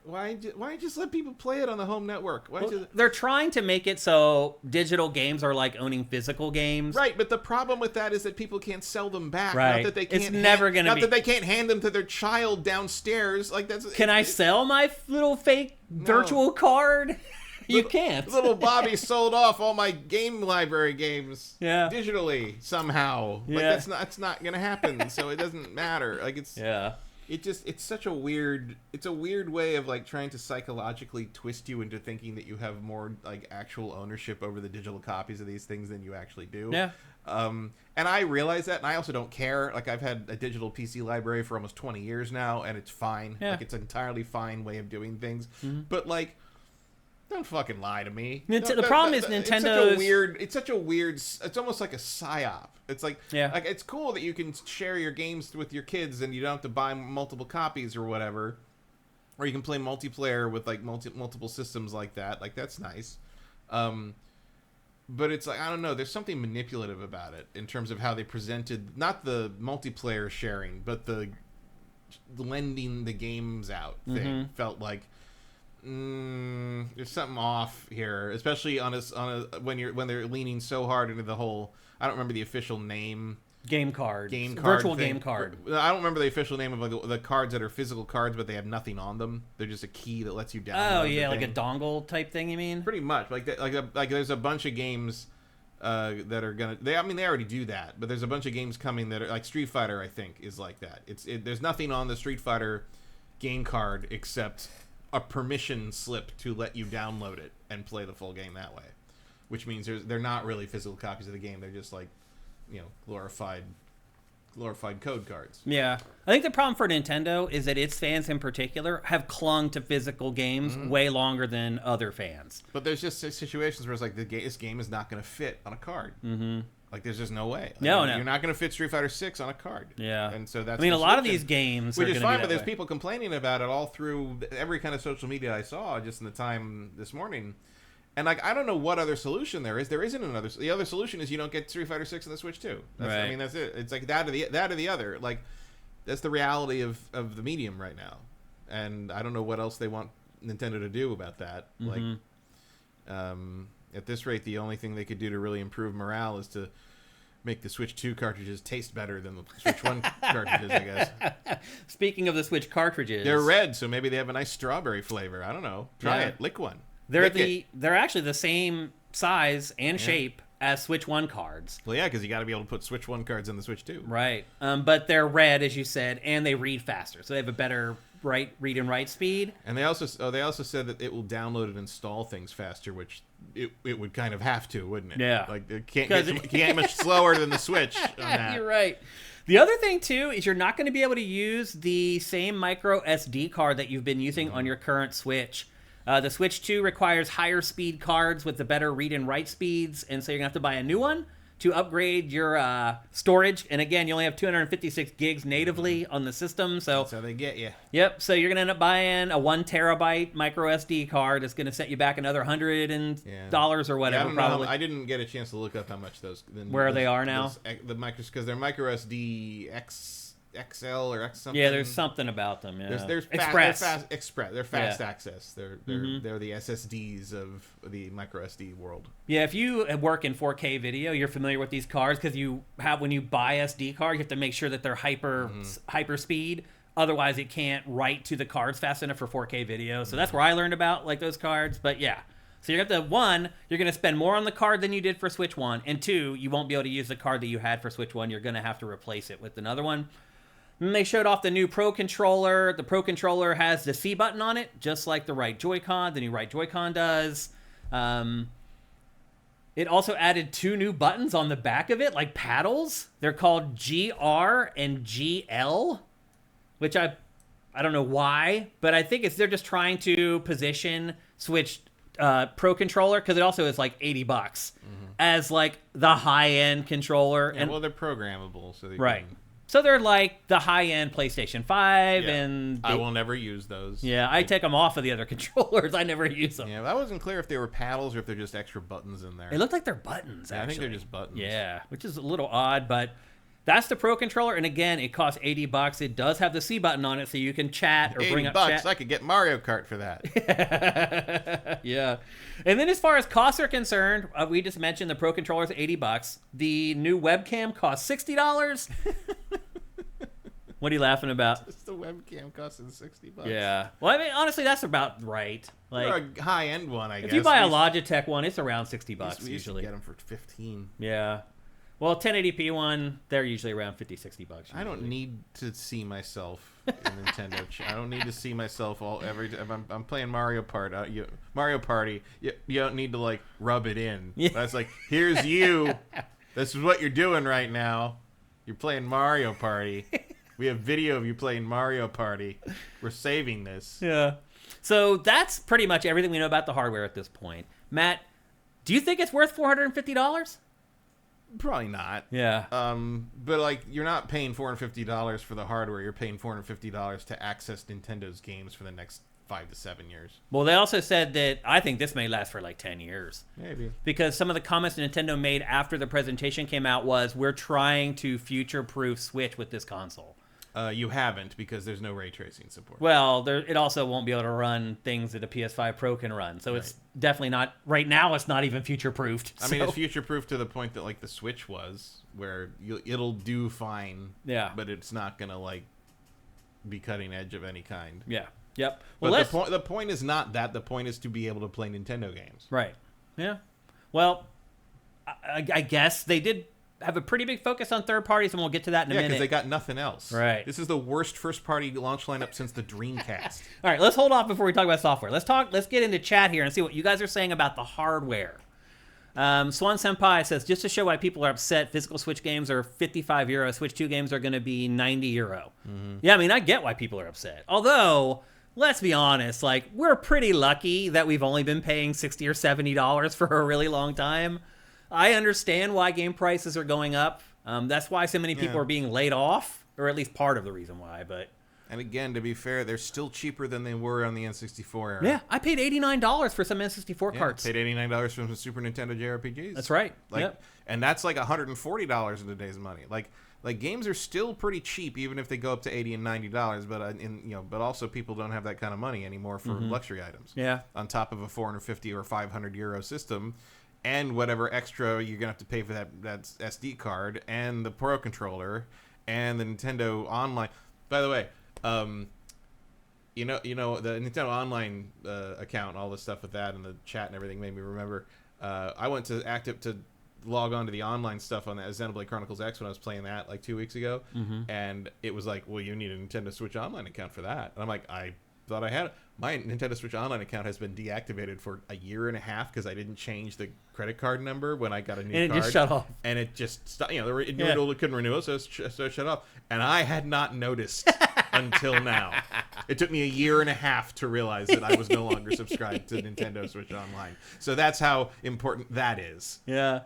why just let people play it on the home network? They're trying to make it so digital games are like owning physical games, right? But the problem with that is that people can't sell them back. Right. Not that they can't. It's never gonna be. Not that they can't hand them to their child downstairs. Like that's. Can I sell my little fake virtual card? You can't. Little Bobby sold off all my game library games digitally somehow. Yeah. Like that's not gonna happen. So it doesn't matter. Like it's such a weird way of like trying to psychologically twist you into thinking that you have more like actual ownership over the digital copies of these things than you actually do. Yeah. And I realize that, and I also don't care. Like I've had a digital PC library for almost 20 years now, and it's fine. Yeah. Like it's an entirely fine way of doing things. Mm-hmm. But like, don't fucking lie to me. The problem is Nintendo's... It's such a weird... It's almost like a psyop. It's like it's cool that you can share your games with your kids and you don't have to buy multiple copies or whatever. Or you can play multiplayer with like multiple systems like that. Like that's nice. But it's like, I don't know, there's something manipulative about it in terms of how they presented, not the multiplayer sharing, but the lending the games out thing. Felt like there's something off here, especially on a when they're leaning so hard into the whole, I don't remember the official name. Game card virtual thing. Game card. I don't remember the official name of like the cards that are physical cards, but they have nothing on them. They're just a key that lets you download. Oh yeah, like a dongle type thing. You mean? Pretty much like there's a bunch of games that are gonna. They already do that, but there's a bunch of games coming that are like Street Fighter. I think is like that. There's nothing on the Street Fighter game card except a permission slip to let you download it and play the full game that way, which means they're not really physical copies of the game. They're just like, glorified code cards. Yeah. I think the problem for Nintendo is that its fans in particular have clung to physical games way longer than other fans. But there's just situations where it's like this game is not going to fit on a card. Like there's just no way. Like, no. You're not going to fit Street Fighter 6 on a card. Yeah. And so that's. I mean, a lot of these games, which is fine, but there's way. people complaining about it all through every kind of social media I saw just in the time this morning. And like, I don't know what other solution there is. There isn't another. The other solution is you don't get Street Fighter 6 on the Switch 2. Right. I mean, that's it. It's like that or the other. Like, that's the reality of the medium right now. And I don't know what else they want Nintendo to do about that. Like, at this rate, the only thing they could do to really improve morale is to make the Switch 2 cartridges taste better than the Switch 1 cartridges, I guess. Speaking of the Switch cartridges, they're red, so maybe they have a nice strawberry flavor. I don't know. Try it. Lick one. They're actually the same size and shape as Switch 1 cards. Well, yeah, because you got to be able to put Switch 1 cards in the Switch 2. Right. But they're red, as you said, and they read faster, so they have a better read and write speed. And they also said that it will download and install things faster, which it would kind of have to, wouldn't it? Yeah. Like it can't get much slower than the Switch on that. You're right. The other thing, too, is you're not going to be able to use the same micro SD card that you've been using on your current Switch. The Switch 2 requires higher speed cards with the better read and write speeds, and so you're going to have to buy a new one to upgrade your storage. And again, you only have 256 gigs natively on the system. So that's how they get you. Yep. So you're going to end up buying a 1 terabyte micro SD card. It's going to set you back another $100 or whatever. Probably. I didn't get a chance to look up how much those. Where they are now? Because they're micro SD XL or X something. Yeah, there's something about them. Yeah, there's Express. They're fast access. They're the SSDs of the micro SD world. Yeah, if you work in 4K video, you're familiar with these cards because when you buy SD card, you have to make sure that they're hyper speed. Otherwise, it can't write to the cards fast enough for 4K video. So that's where I learned about like those cards. But yeah. So you're going to, one, you're going to spend more on the card than you did for Switch 1. And two, you won't be able to use the card that you had for Switch 1. You're going to have to replace it with another one. And they showed off the new Pro Controller. The Pro Controller has the C button on it, just like the right Joy-Con. The new right Joy-Con does. It also added 2 new buttons on the back of it, like paddles. They're called GR and GL, which I don't know why, but I think they're just trying to position Switch Pro Controller, because it also is like $80 as like the high-end controller. Yeah, well, they're programmable, so they right. can... So they're like the high-end PlayStation 5, and I will never use those. Yeah, I take them off of the other controllers. I never use them. Yeah, I wasn't clear if they were paddles or if they're just extra buttons in there. They look like they're buttons, actually. I think they're just buttons. Yeah, which is a little odd, but That's the Pro Controller, and again, it costs $80. It does have the C button on it, so you can chat or bring up chat. I could get Mario Kart for that. Yeah. And then as far as costs are concerned, we just mentioned the Pro Controller is $80. The new webcam costs $60. What are you laughing about? Just the webcam costing $60. Yeah. Well, I mean, honestly, that's about right. Like for a high-end one, I guess. If you buy a Logitech one, it's around $60 we usually. Get them for $15. Yeah. Well, 1080p one, they're usually around $50-$60 usually. I don't need to see myself in Nintendo. I don't need to see myself every time I'm playing Mario Party. Mario Party. You don't need to like rub it in. Yeah. That's like, here's you. This is what you're doing right now. You're playing Mario Party. We have video of you playing Mario Party. We're saving this. Yeah. So that's pretty much everything we know about the hardware at this point. Matt, do you think it's worth $450? Probably not. Yeah. But like, you're not paying $450 for the hardware. You're paying $450 to access Nintendo's games for the next 5 to 7 years. Well, they also said that I think this may last for like 10 years. Maybe. Because some of the comments Nintendo made after the presentation came out was, we're trying to future-proof Switch with this console. You haven't, because there's no ray tracing support. Well, it also won't be able to run things that a PS5 Pro can run. So it's definitely not, right now it's not even future-proofed. I mean, it's future-proof to the point that like the Switch was, where it'll do fine. Yeah. But it's not going to like be cutting edge of any kind. Yeah. Yep. Well, but the point is not that. The point is to be able to play Nintendo games. Right. Yeah. Well, I guess they did have a pretty big focus on third parties, and we'll get to that in a minute. Yeah, because they got nothing else. Right. This is the worst first-party launch lineup since the Dreamcast. All right, let's hold off before we talk about software. Let's get into chat here and see what you guys are saying about the hardware. Swan Senpai says, just to show why people are upset, physical Switch games are €55. Switch 2 games are going to be €90. Mm-hmm. Yeah, I mean, I get why people are upset. Although, let's be honest, like, we're pretty lucky that we've only been paying $60 or $70 for a really long time. I understand why game prices are going up. That's why so many people are being laid off, or at least part of the reason why. But and again, to be fair, they're still cheaper than they were on the N64 era. Yeah, I paid $89 for some N64 carts. I paid $89 for some Super Nintendo JRPGs. That's right. Like, and that's like $140 in today's money. Like games are still pretty cheap, even if they go up to $80 and $90. But but also people don't have that kind of money anymore for luxury items. Yeah. On top of a 450 or 500 euro system. And whatever extra you're gonna have to pay for that SD card and the Pro Controller and the Nintendo Online. By the way, you know the Nintendo Online account, all the stuff with that and the chat and everything made me remember. I went to log on to the online stuff on that Xenoblade Chronicles X when I was playing that like 2 weeks ago, and it was like, well, you need a Nintendo Switch Online account for that. And I'm like, I thought I had it. My Nintendo Switch Online account has been deactivated for a year and a half because I didn't change the credit card number when I got a new card. And it just shut off. And it just stopped. It couldn't renew it, so it shut off. And I had not noticed until now. It took me a year and a half to realize that I was no longer subscribed to Nintendo Switch Online. So that's how important that is. Yeah.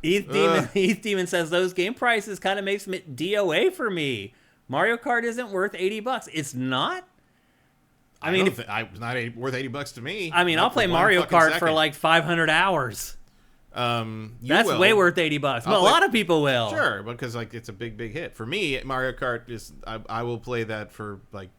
Heath Demon says, those game prices kind of makes it DOA for me. Mario Kart isn't worth $80. It's not? I mean, it's not worth $80 to me. I mean, I'll play Mario Kart for like 500 hours. That's way worth $80. Well, a lot of people will. Sure, because like it's a big hit. For me, Mario Kart is I will play that for like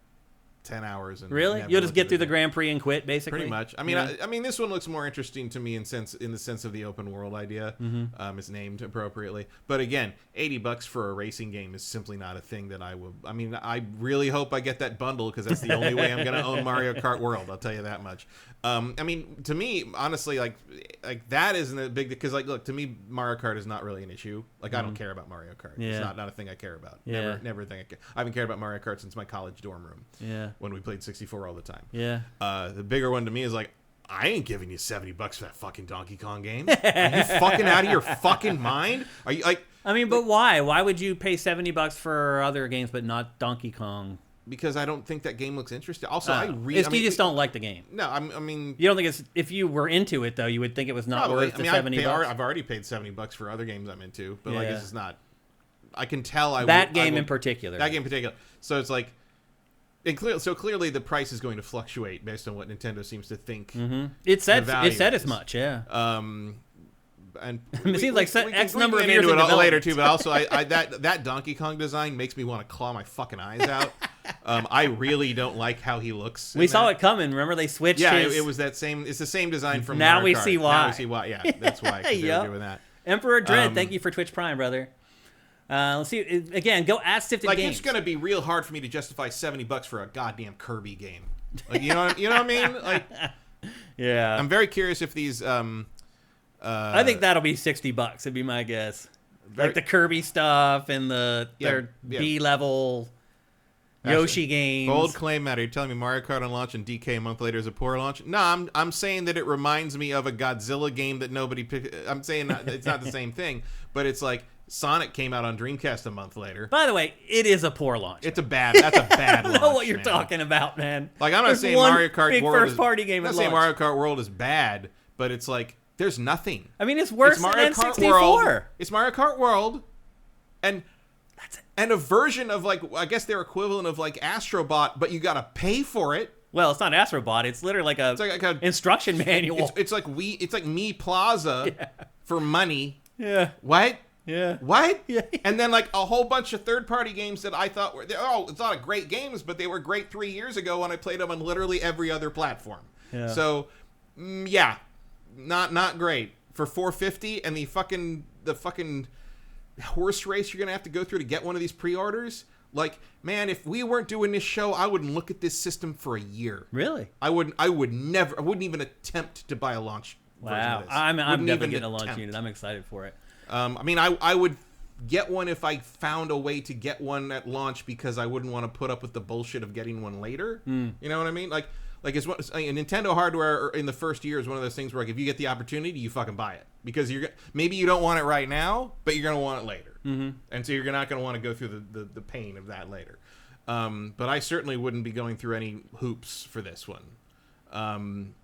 10 hours. And really? You'll just get through the Grand Prix and quit, basically? Pretty much. I mean, I mean, this one looks more interesting to me in the sense of the open world idea. It's named appropriately. But again, $80 for a racing game is simply not a thing that I will. I mean, I really hope I get that bundle because that's the only way I'm going to own Mario Kart World. I'll tell you that much. I mean, to me, honestly, like that isn't a big, because like, look, to me, Mario Kart is not really an issue. Like, I don't care about Mario Kart. Yeah. It's not a thing I care about. Yeah. Never a thing I care. I haven't cared about Mario Kart since my college dorm room. Yeah. When we played 64 all the time. Yeah. The bigger one to me is like, I ain't giving you $70 for that fucking Donkey Kong game. Are you fucking out of your fucking mind? Are you like? I mean, but why? Why would you pay $70 for other games but not Donkey Kong? Because I don't think that game looks interesting. Also, you just don't like the game. No, I mean, you don't think it's. If you were into it though, you would think it was not worth the $70. I've already paid $70 for other games I'm into, but like this is not. I can tell in particular. That game in particular. So it's like. Clearly the price is going to fluctuate based on what Nintendo seems to think. It said as much, yeah. and It seems like X number of get years into in it later development. too. But also, that Donkey Kong design makes me want to claw my fucking eyes out. I really don't like how he looks. We saw it coming. Remember they switched. Yeah, his... it was that same. It's the same design from Now Mario we Kart. see why. Now we see why. Yeah, that's why. 'Cause they were doing that. Emperor Dread, thank you for Twitch Prime, brother. Let's see. Again, go at SIFTD Like Games. it's gonna be real hard for me to justify $70 for a goddamn Kirby game. Like you know what I mean? Like, yeah. I'm very curious if these. I think that'll be $60. It'd be my guess. Like the Kirby stuff and their B level Yoshi games. Bold claim, Matt. Are you telling me Mario Kart on launch and DK a month later is a poor launch? No, I'm saying that it reminds me of a Godzilla game that nobody picked. I'm saying it's not the same thing, but it's like Sonic came out on Dreamcast a month later. By the way, it is a poor launch. That's a bad launch. I don't know what you're talking about, man. Like I'm not There's saying one Mario Kart big World first-party game. I'm not saying Mario Kart World is bad, but it's like there's nothing. I mean, it's worse It's Mario than Kart N64. World. It's Mario Kart World, and a version of like I guess their equivalent of like Astrobot, but you gotta pay for it. Well, it's not Astrobot. It's literally like a instruction manual. It's like Me Plaza for money. Yeah. What? Yeah. What? Yeah. And then like a whole bunch of third-party games that I thought were it's not great games, but they were great 3 years ago when I played them on literally every other platform. Yeah. So, not great for $450 and the fucking horse race you're gonna have to go through to get one of these pre-orders. Like, man, if we weren't doing this show, I wouldn't look at this system for a year. Really? I wouldn't even attempt to buy a launch version of this. I'm definitely even getting a launch attempt. unit. I'm excited for it. I mean, I would get one if I found a way to get one at launch because I wouldn't want to put up with the bullshit of getting one later. You know what I mean? Like Nintendo hardware in the first year is one of those things where like if you get the opportunity, you fucking buy it because maybe you don't want it right now, but you're gonna want it later, and so you're not gonna want to go through the pain of that later. But I certainly wouldn't be going through any hoops for this one.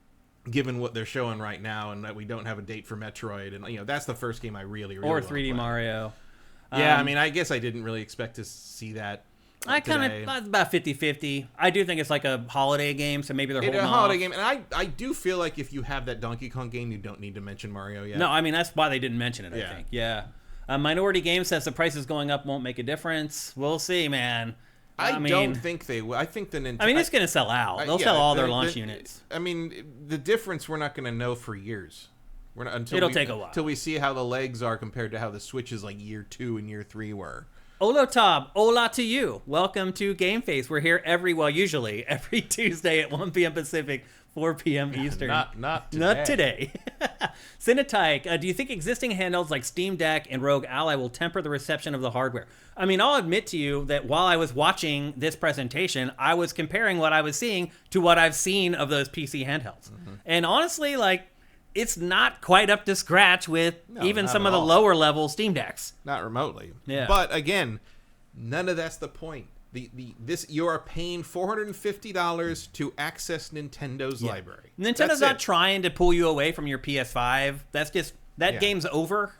Given what they're showing right now, and that we don't have a date for Metroid, and that's the first game I really or 3D Mario. Yeah, I mean, I guess I didn't really expect to see that. I kind of about 50-50. I do think it's like a holiday game, so maybe they're holding off. It's a holiday game, and I do feel like if you have that Donkey Kong game, you don't need to mention Mario yet. No, I mean that's why they didn't mention it. I think. Yeah. Minority Game says the prices going up won't make a difference. We'll see, man. I don't think they will. I think the Nintendo. I mean, it's going to sell out. They'll sell all their launch units. I mean, the difference we're not going to know for years. We're not It'll take a while until we see how the legs are compared to how the Switches like year 2 and year 3 were. Olotab, hola to you. Welcome to GameFace. We're here usually every Tuesday at 1 p.m. Pacific, 4 p.m. Eastern. Not today. Not today. Cinetike, do you think existing handhelds like Steam Deck and Rogue Ally will temper the reception of the hardware? I mean, I'll admit to you that while I was watching this presentation, I was comparing what I was seeing to what I've seen of those PC handhelds. And honestly, like, it's not quite up to scratch with even some of the lower level Steam Decks. Not remotely. Yeah. But again, none of that's the point. This you are paying $450 to access Nintendo's library. Nintendo's not trying to pull you away from your PS5. That's just game's over.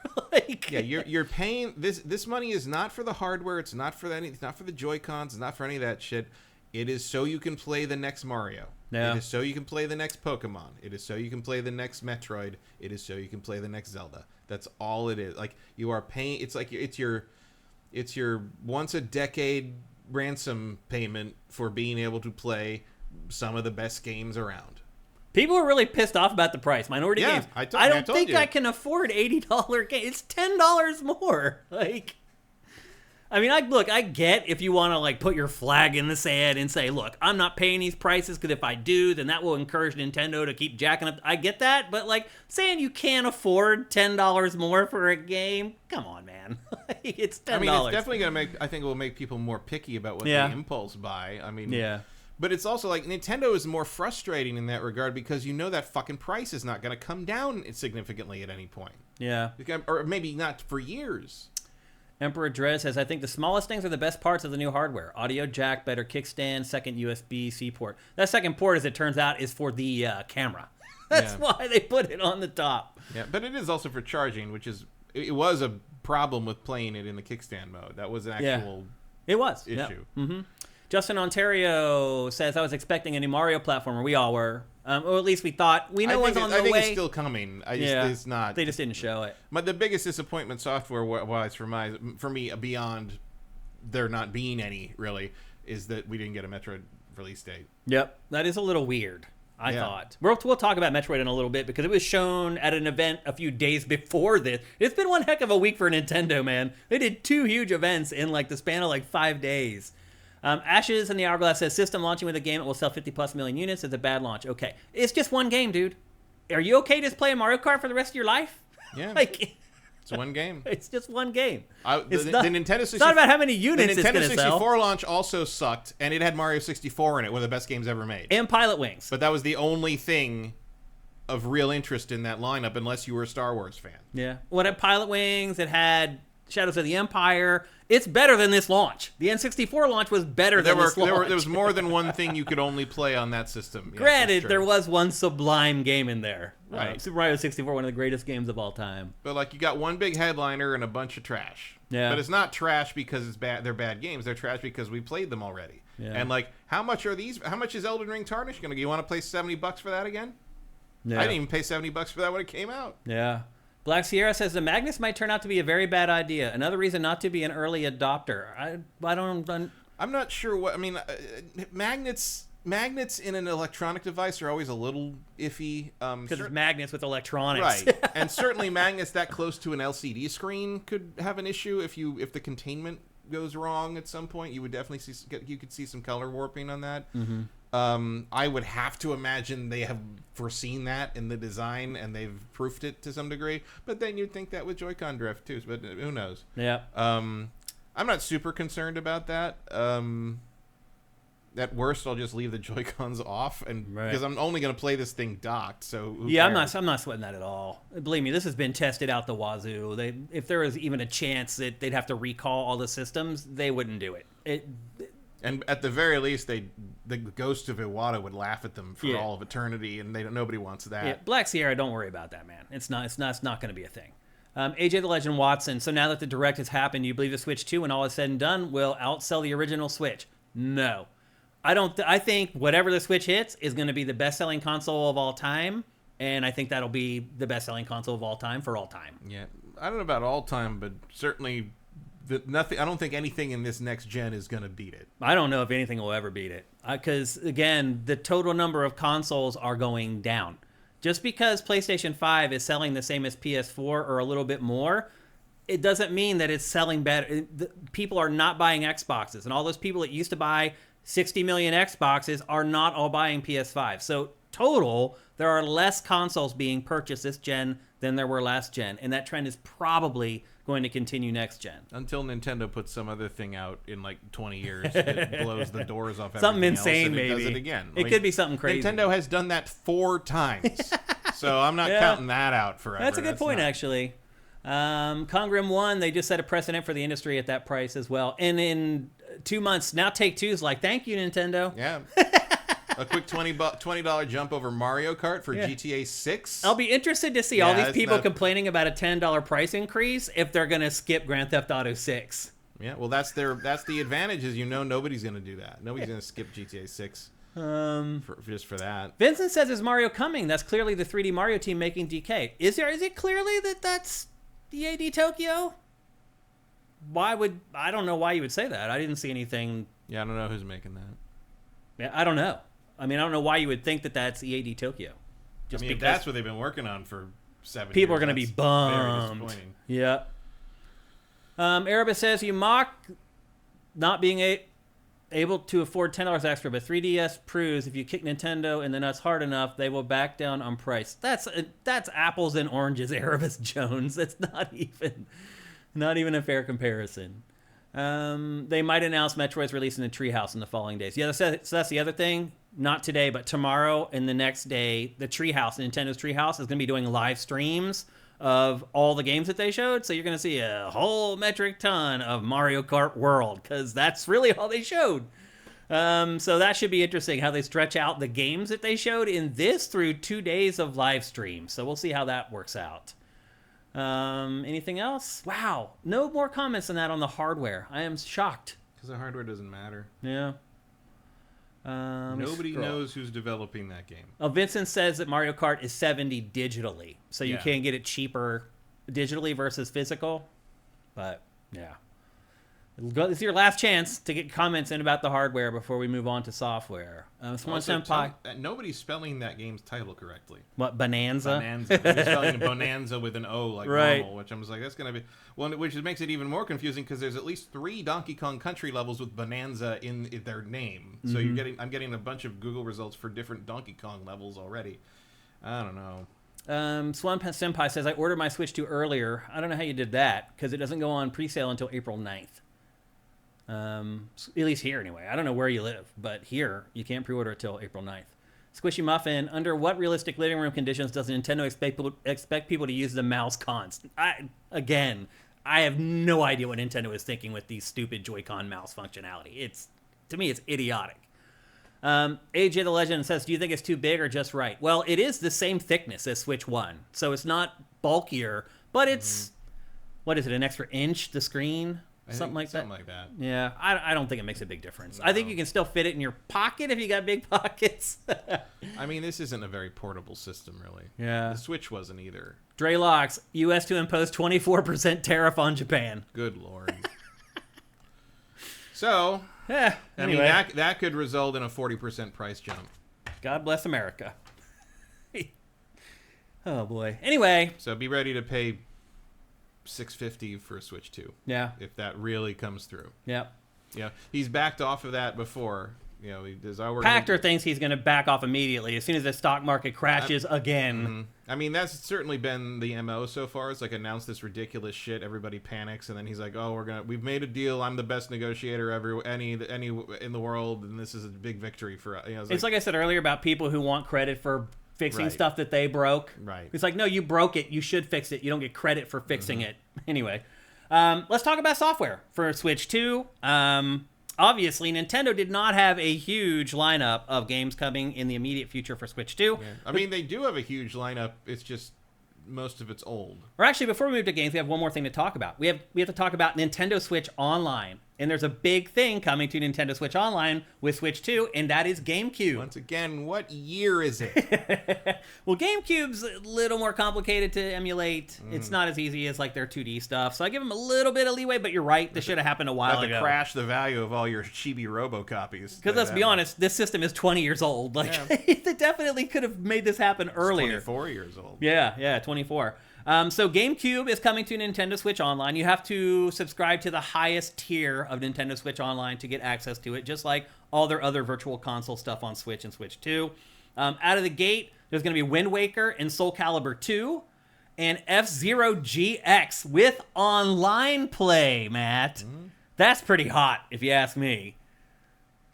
You're paying this money is not for the hardware. It's not for it's not for the Joy-Cons. It's not for any of that shit. It is so you can play the next Mario. Yeah. It is so you can play the next Pokemon. It is so you can play the next Metroid. It is so you can play the next Zelda. That's all it is. Like you are paying. It's like it's your once a decade ransom payment for being able to play some of the best games around. People are really pissed off about the price. Minority Games. I don't think I can afford $80 game. It's $10 more. Like, I mean, I get if you want to like put your flag in the sand and say, look, I'm not paying these prices because if I do, then that will encourage Nintendo to keep jacking up. I get that, but like saying you can't afford $10 more for a game, come on, man. It's $10. I mean, it's definitely gonna I think it will make people more picky about what they impulse buy. I mean, but it's also like Nintendo is more frustrating in that regard because you know that fucking price is not going to come down significantly at any point. Yeah. Or maybe not for years. Emperor Dread says, I think the smallest things are the best parts of the new hardware. Audio jack, better kickstand, second USB-C port. That second port, as it turns out, is for the camera. That's why they put it on the top. Yeah, but it is also for charging, which is... It was a problem with playing it in the kickstand mode. That was an actual issue. Yep. Mm-hmm. Justin Ontario says, I was expecting a new Mario platformer. We all were. Or at least we thought. We know one's on the way. I think it's still coming. It's not. They just didn't show it. The biggest disappointment software-wise for me, beyond there not being any, really, is that we didn't get a Metroid release date. Yep. That is a little weird, I thought. We'll talk about Metroid in a little bit because it was shown at an event a few days before this. It's been one heck of a week for Nintendo, man. They did 2 huge events in like the span of 5 days. Ashes in the Hourglass says, system launching with a game that will sell 50+ million units is a bad launch. Okay. It's just one game, dude. Are you okay just playing Mario Kart for the rest of your life? Yeah. It's one game. It's just one game. The Nintendo 64, it's not about how many units it's going to sell. The Nintendo 64 launch also sucked, and it had Mario 64 in it, one of the best games ever made. And Pilot Wings. But that was the only thing of real interest in that lineup, unless you were a Star Wars fan. Yeah. Well, it had Pilot Wings. It had Shadows of the Empire. It's better than this launch. The N64 launch was better than this launch. There was more than one thing you could only play on that system. Granted, there was one sublime game in there. Right. Super Mario 64, one of the greatest games of all time. But you got one big headliner and a bunch of trash. Yeah. But it's not trash because it's bad. They're bad games. They're trash because we played them already. Yeah. And how much are these? How much is Elden Ring Tarnished going to? You want to pay $70 for that again? Yeah. I didn't even pay $70 for that when it came out. Yeah. Black Sierra says the Magnus might turn out to be a very bad idea. Another reason not to be an early adopter. I'm not sure what. I mean, magnets in an electronic device are always a little iffy. Because it's magnets with electronics. Right. And certainly magnets that close to an LCD screen could have an issue if the containment goes wrong at some point. You would definitely see some color warping on that. Mm-hmm. I would have to imagine they have foreseen that in the design and they've proofed it to some degree. But then you'd think that with Joy-Con drift too. But who knows? Yeah. I'm not super concerned about that. At worst, I'll just leave the Joy-Cons off, because I'm only going to play this thing docked. So who cares? I'm not sweating that at all. Believe me, this has been tested out the wazoo. If there was even a chance that they'd have to recall all the systems, they wouldn't do it. And at the very least, the ghost of Iwata would laugh at them for all of eternity, and nobody wants that. Yeah, Black Sierra, don't worry about that, man. It's not going to be a thing. AJ the Legend Watson. So now that the Direct has happened, you believe the Switch 2, when all is said and done, will outsell the original Switch? No. I think whatever the Switch hits is going to be the best-selling console of all time, and I think that'll be the best-selling console of all time for all time. Yeah, I don't know about all time, but certainly nothing. I don't think anything in this next gen is going to beat it. I don't know if anything will ever beat it, because again, the total number of consoles are going down. Just because PlayStation 5 is selling the same as PS4 or a little bit more, it doesn't mean that it's selling better. People are not buying Xboxes, and all those people that used to buy 60 million Xboxes are not all buying PS5. So total, there are less consoles being purchased this gen than there were last gen, and that trend is probably going to continue next gen. Until Nintendo puts some other thing out in 20 years that blows the doors off something insane, maybe. It does it again. It could be something crazy. Nintendo has done that 4 times, so I'm not counting that out forever. That's a good point, actually. Congrim 1, they just set a precedent for the industry at that price as well. And in 2 months, now Take-Two's like, thank you, Nintendo. Yeah. A quick $20 jump over Mario Kart for GTA 6. I'll be interested to see all these people complaining about a $10 price increase if they're going to skip Grand Theft Auto 6. Yeah, well, that's the advantage is nobody's going to do that. Nobody's going to skip GTA 6 just for that. Vincent says, is Mario coming? That's clearly the 3D Mario team making DK. Is it clearly that's EAD Tokyo? I don't know why you would say that. I didn't see anything. Yeah, I don't know who's making that. Yeah, I don't know. I mean, I don't know why you would think that that's EAD Tokyo. Just because that's what they've been working on for 7 years. People are going to be bummed. Very disappointing. Yeah. Erebus says, you mock not being able to afford $10 extra, but 3DS proves if you kick Nintendo in the nuts hard enough, they will back down on price. That's apples and oranges, Erebus Jones. That's not even a fair comparison. They might announce Metroid's release in the Treehouse in the following days. Yeah, so that's the other thing. Not today, but tomorrow and the next day, the Treehouse, Nintendo's Treehouse, is going to be doing live streams of all the games that they showed. So you're going to see a whole metric ton of Mario Kart World, because that's really all they showed. So that should be interesting, how they stretch out the games that they showed in this through 2 days of live stream. So we'll see how that works out. Anything else? Wow. No more comments on that on the hardware. I am shocked. Because the hardware doesn't matter. Yeah. Nobody knows who's developing that game. Oh, Vincent says that Mario Kart is $70 digitally, so you Yeah. can get it cheaper digitally versus physical. But yeah, it's your last chance to get comments in about the hardware before we move on to software. Swan Also, Senpai, nobody's spelling that game's title correctly. what, Bonanza? Bonanza. They're spelling Bonanza with an O like Right. normal, which I'm just like, that's going to be... Well, which makes it even more confusing because there's at least 3 Donkey Kong Country levels with Bonanza in their name. So I'm getting a bunch of Google results for different Donkey Kong levels already. I don't know. Swan Senpai says, I ordered my Switch 2 earlier. I don't know how you did that because it doesn't go on pre-sale until April 9th. At least here anyway. I don't know where you live, but here you can't pre-order it till April 9th. Squishy Muffin, under what realistic living room conditions does Nintendo expect people to use the mouse const? I have no idea what Nintendo is thinking with these stupid Joy-Con mouse functionality. To me, it's idiotic. AJ the Legend says, do you think it's too big or just right? Well, it is the same thickness as Switch 1, so it's not bulkier, but it's, what is it, an extra inch, the screen? Something like that. Yeah, I don't think it makes a big difference. No. I think you can still fit it in your pocket if you got big pockets. I mean, this isn't a very portable system, really. Yeah. The Switch wasn't either. Dreylocks, U.S. to impose 24% tariff on Japan. Good Lord. So, anyway. I mean, that could result in a 40% price jump. God bless America. Oh, boy. Anyway. So be ready to pay $650 for a Switch 2. Yeah. If that really comes through. Yeah. Yeah. He's backed off of that before. You know, Pachter thinks he's going to back off immediately as soon as the stock market crashes again. Mm-hmm. I mean, that's certainly been the MO so far. It's like announce this ridiculous shit, everybody panics, and then he's like, "Oh, we've made a deal. I'm the best negotiator any in the world, and this is a big victory for us." You know, it's like I said earlier about people who want credit for fixing stuff that they broke. Right. It's like, no, you broke it. You should fix it. You don't get credit for fixing it. Anyway, let's talk about software for Switch 2. Obviously, Nintendo did not have a huge lineup of games coming in the immediate future for Switch 2. Yeah. I mean, they do have a huge lineup. It's just most of it's old. Or actually, before we move to games, we have one more thing to talk about. We have to talk about Nintendo Switch Online. And there's a big thing coming to Nintendo Switch Online with Switch 2, and that is GameCube. Once again, what year is it? Well, GameCube's a little more complicated to emulate. It's not as easy as like their 2D stuff. So I give them a little bit of leeway, but you're right. This should have happened a while ago. Crash the value of all your Chibi Robo copies. Because let's be honest, this system is 20 years old. Like, they definitely could have made this happen earlier. It's 24 years old. Yeah, 24. So GameCube is coming to Nintendo Switch Online. You have to subscribe to the highest tier of Nintendo Switch Online to get access to it, just like all their other virtual console stuff on Switch and Switch 2. Out of the gate, there's going to be Wind Waker and Soul Calibur 2 and F-Zero GX with online play, Matt. That's pretty hot, if you ask me.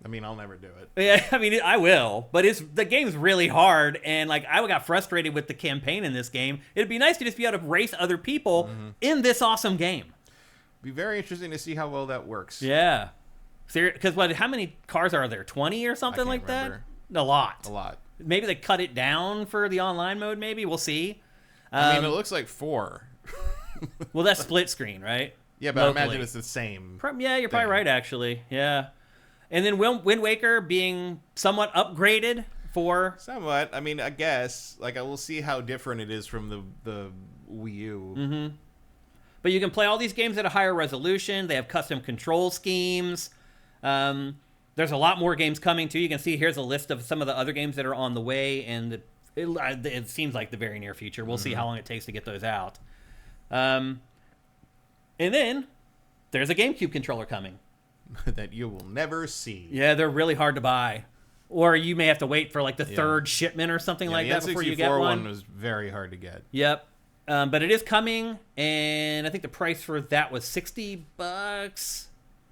I mean, I'll never do it. Yeah, I mean, I will, but the game's really hard, and like I got frustrated with the campaign in this game. It'd be nice to just be able to race other people in this awesome game. Be very interesting to see how well that works. Yeah, because how many cars are there? 20 or something like remember. that? A lot. A lot. Maybe they cut it down for the online mode. Maybe we'll see. I mean, it looks like 4. Well, that's split screen, right? Yeah, but I imagine it's the same. Yeah, you're probably right, actually. Yeah. And then Wind Waker being somewhat upgraded for... Somewhat. I mean, I guess. Like, I will see how different it is from the Wii U. Mm-hmm. But you can play all these games at a higher resolution. They have custom control schemes. There's a lot more games coming, too. You can see here's a list of some of the other games that are on the way, and it seems like the very near future. We'll see how long it takes to get those out. And then there's a GameCube controller coming. That you will never see. Yeah, they're really hard to buy. Or you may have to wait for like the third shipment or something like that before you get one. The N64 one was very hard to get. Yep. But it is coming, and I think the price for that was $60.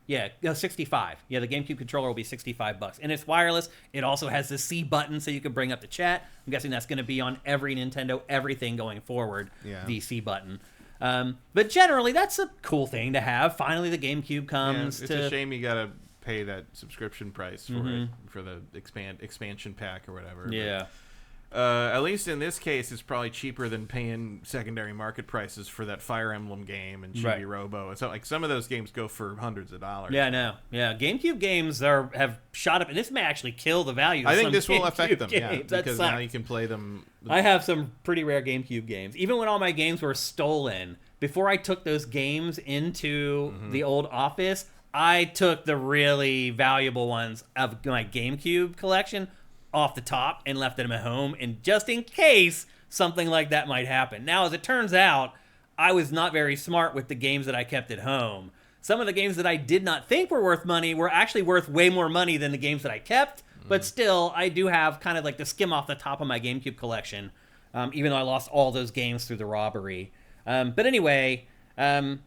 Yeah, no, 65. Yeah, the GameCube controller will be $65. And it's wireless. It also has the C button so you can bring up the chat. I'm guessing that's going to be on every Nintendo everything going forward, the C button. But generally, that's a cool thing to have. Finally, the GameCube comes. It's a shame you gotta pay that subscription price for it, for the expansion pack or whatever. Yeah. At least in this case, it's probably cheaper than paying secondary market prices for that Fire Emblem game and Chibi Right. Robo. So, like, some of those games go for hundreds of dollars. Yeah, I know. Yeah, GameCube games have shot up, and this may actually kill the value of I think some this will GameCube affect them, yeah, games. That because sucks. now you can play them. I have some pretty rare GameCube games. Even when all my games were stolen, before I took those games into the old office, I took the really valuable ones of my GameCube collection off the top and left them at home, and just in case something like that might happen. Now, as it turns out, I was not very smart with the games that I kept at home. Some of the games that I did not think were worth money were actually worth way more money than the games that I kept, but still, I do have kind of like the skim off the top of my GameCube collection, even though I lost all those games through the robbery. But anyway, GameCube...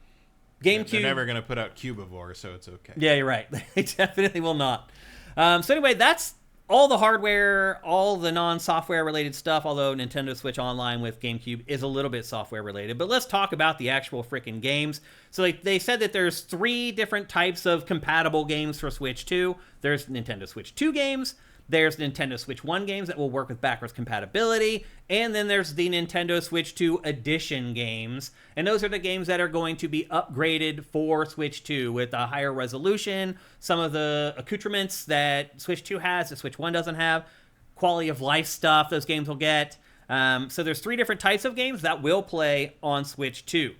They're never going to put out Cubivore, so it's okay. Yeah, you're right. They definitely will not. So anyway, that's all the hardware, all the non-software related stuff, although Nintendo Switch Online with GameCube is a little bit software related. But let's talk about the actual freaking games. So they said that there's 3 different types of compatible games for Switch 2. There's Nintendo Switch 2 games, there's Nintendo Switch 1 games that will work with backwards compatibility, and then there's the Nintendo Switch 2 Edition games. And those are the games that are going to be upgraded for Switch 2 with a higher resolution, some of the accoutrements that Switch 2 has that Switch 1 doesn't have, quality of life stuff those games will get. So there's 3 different types of games that will play on Switch 2.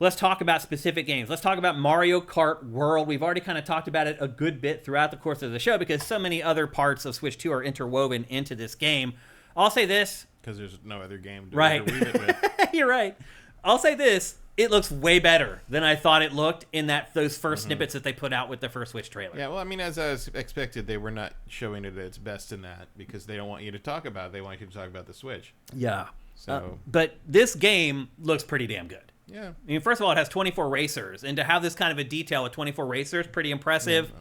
Let's talk about specific games. Let's talk about Mario Kart World. We've already kind of talked about it a good bit throughout the course of the show because so many other parts of Switch 2 are interwoven into this game. I'll say this. Because there's no other game to Right. weave it with. You're right. I'll say this. It looks way better than I thought it looked in those first snippets that they put out with the first Switch trailer. Yeah, well, I mean, as I was expected, they were not showing it at its best in that because they don't want you to talk about it. They want you to talk about the Switch. Yeah. So, But this game looks pretty damn good. yeah. I mean, first of all, it has 24 racers, and to have this kind of a detail with 24 racers, pretty impressive.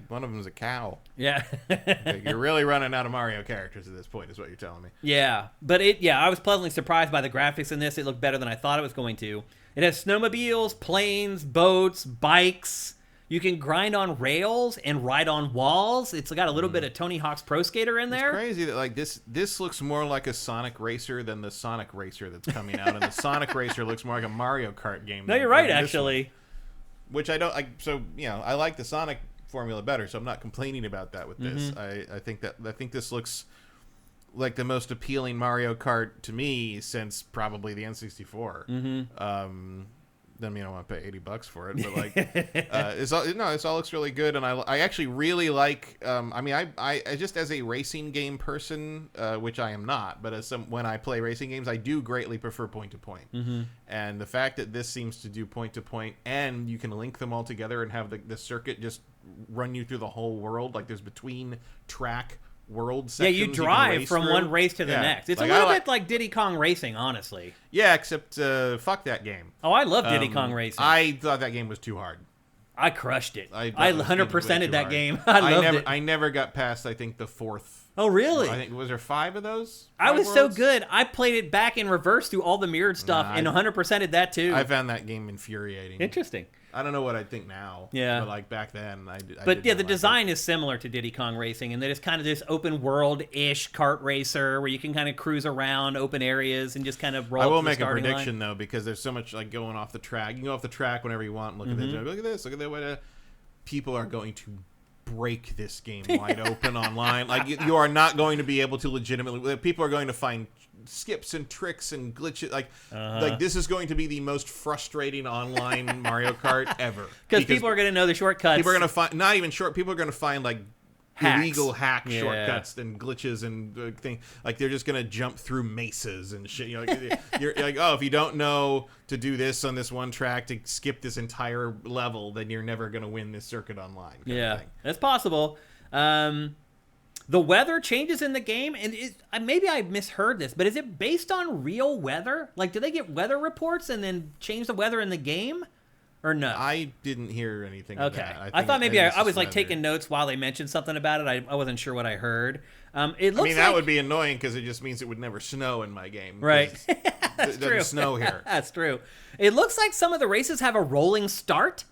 One of them's a cow. Yeah. Like, you're really running out of Mario characters at this point, is what you're telling me. Yeah, but I was pleasantly surprised by the graphics in this. It looked better than I thought it was going to. It has snowmobiles, planes, boats, bikes. You can grind on rails and ride on walls. It's got a little bit of Tony Hawk's Pro Skater in there. It's crazy that like this looks more like a Sonic Racer than the Sonic Racer that's coming out, and the Sonic Racer looks more like a Mario Kart game. No, than- you're right, than this actually. one. Which I don't. So I like the Sonic formula better, so I'm not complaining about that with this. I think this looks like the most appealing Mario Kart to me since probably the N64. I mean, I want to pay $80 for it, but like, this all looks really good, and I actually really like. I just as a racing game person, which I am not, but when I play racing games, I do greatly prefer point to point. And the fact that this seems to do point to point, and you can link them all together and have the circuit just run you through the whole world, like there's between track world sections. Yeah, you drive from one race to the next. It's a little bit like Diddy Kong Racing, honestly. Yeah, except fuck that game. Oh, I love Diddy Kong Racing. I thought that game was too hard. I crushed it. I 100%ed that game. I loved it. I never got past, I think, the 4th. Oh, really? I think, was there 5 of those? I was 5 so worlds? good. I played it back in reverse through all the mirrored stuff and 100%ed that too. I found that game infuriating. Interesting. I don't know what I think now. Yeah. But like back then, I did But yeah, not the like design is similar to Diddy Kong Racing, and that it's kind of this open world-ish kart racer where you can kind of cruise around open areas and just kind of roll. I will to the make a starting prediction line. though, because there's so much like going off the track. You can go off the track whenever you want and look at this. Look at this. Look at that. People are going to break this game wide open online. Like you are not going to be able to legitimately. People are going to find skips and tricks and glitches. Like this is going to be the most frustrating online Mario Kart ever. Because people are going to know the shortcuts. People are going to find not even short. People are going to find like Hacks. illegal hack shortcuts and glitches and things. Like they're just going to jump through mesas and shit. You know, you're like, oh, if you don't know to do this on this one track to skip this entire level, then you're never going to win this circuit online. kind of thing. That's possible. The weather changes in the game, and maybe I misheard this, but is it based on real weather? Like, do they get weather reports and then change the weather in the game, or no? I didn't hear anything. Okay, Of that. I thought maybe I was like weather. taking notes while they mentioned something about it. I wasn't sure what I heard. It looks. I mean, that would be annoying because it just means it would never snow in my game. Right. It doesn't snow here. That's true. It looks like some of the races have a rolling start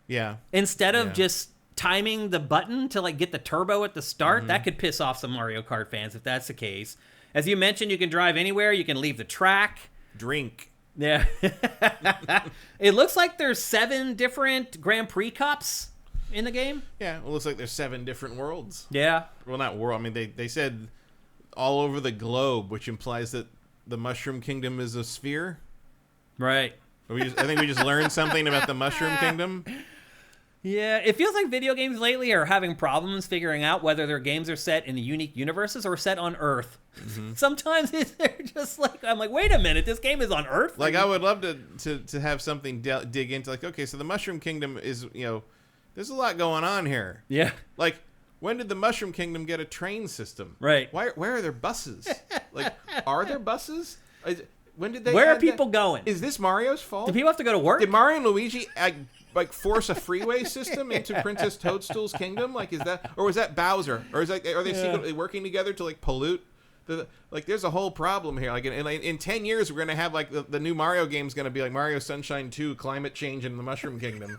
Yeah. instead of just timing the button to like get the turbo at the start. That could piss off some Mario Kart fans if that's the case. As you mentioned, you can drive anywhere. You can leave the track. Drink. Yeah. It looks like there's 7 different Grand Prix Cups in the game. Yeah, it looks like there's 7 different worlds. Yeah. Well, not world. I mean, they said all over the globe, which implies that the Mushroom Kingdom is a sphere. Right. I think we just learned something about the Mushroom Kingdom. Yeah, it feels like video games lately are having problems figuring out whether their games are set in unique universes or set on Earth. Sometimes they're just like, I'm like, wait a minute, this game is on Earth? Like, I would love to have something dig into, like, okay, so the Mushroom Kingdom is, there's a lot going on here. Yeah. Like, when did the Mushroom Kingdom get a train system? Right. Where are there buses? Like, are there buses? When did they? Where are people going? Is this Mario's fault? Do people have to go to work? Did Mario and Luigi force a freeway system into Princess Toadstool's kingdom? Like, is that, or was that Bowser? Or are they secretly working together to like pollute? There's a whole problem here. Like in 10 years, we're gonna have like the new Mario game's gonna be like Mario Sunshine 2, climate change in the Mushroom Kingdom.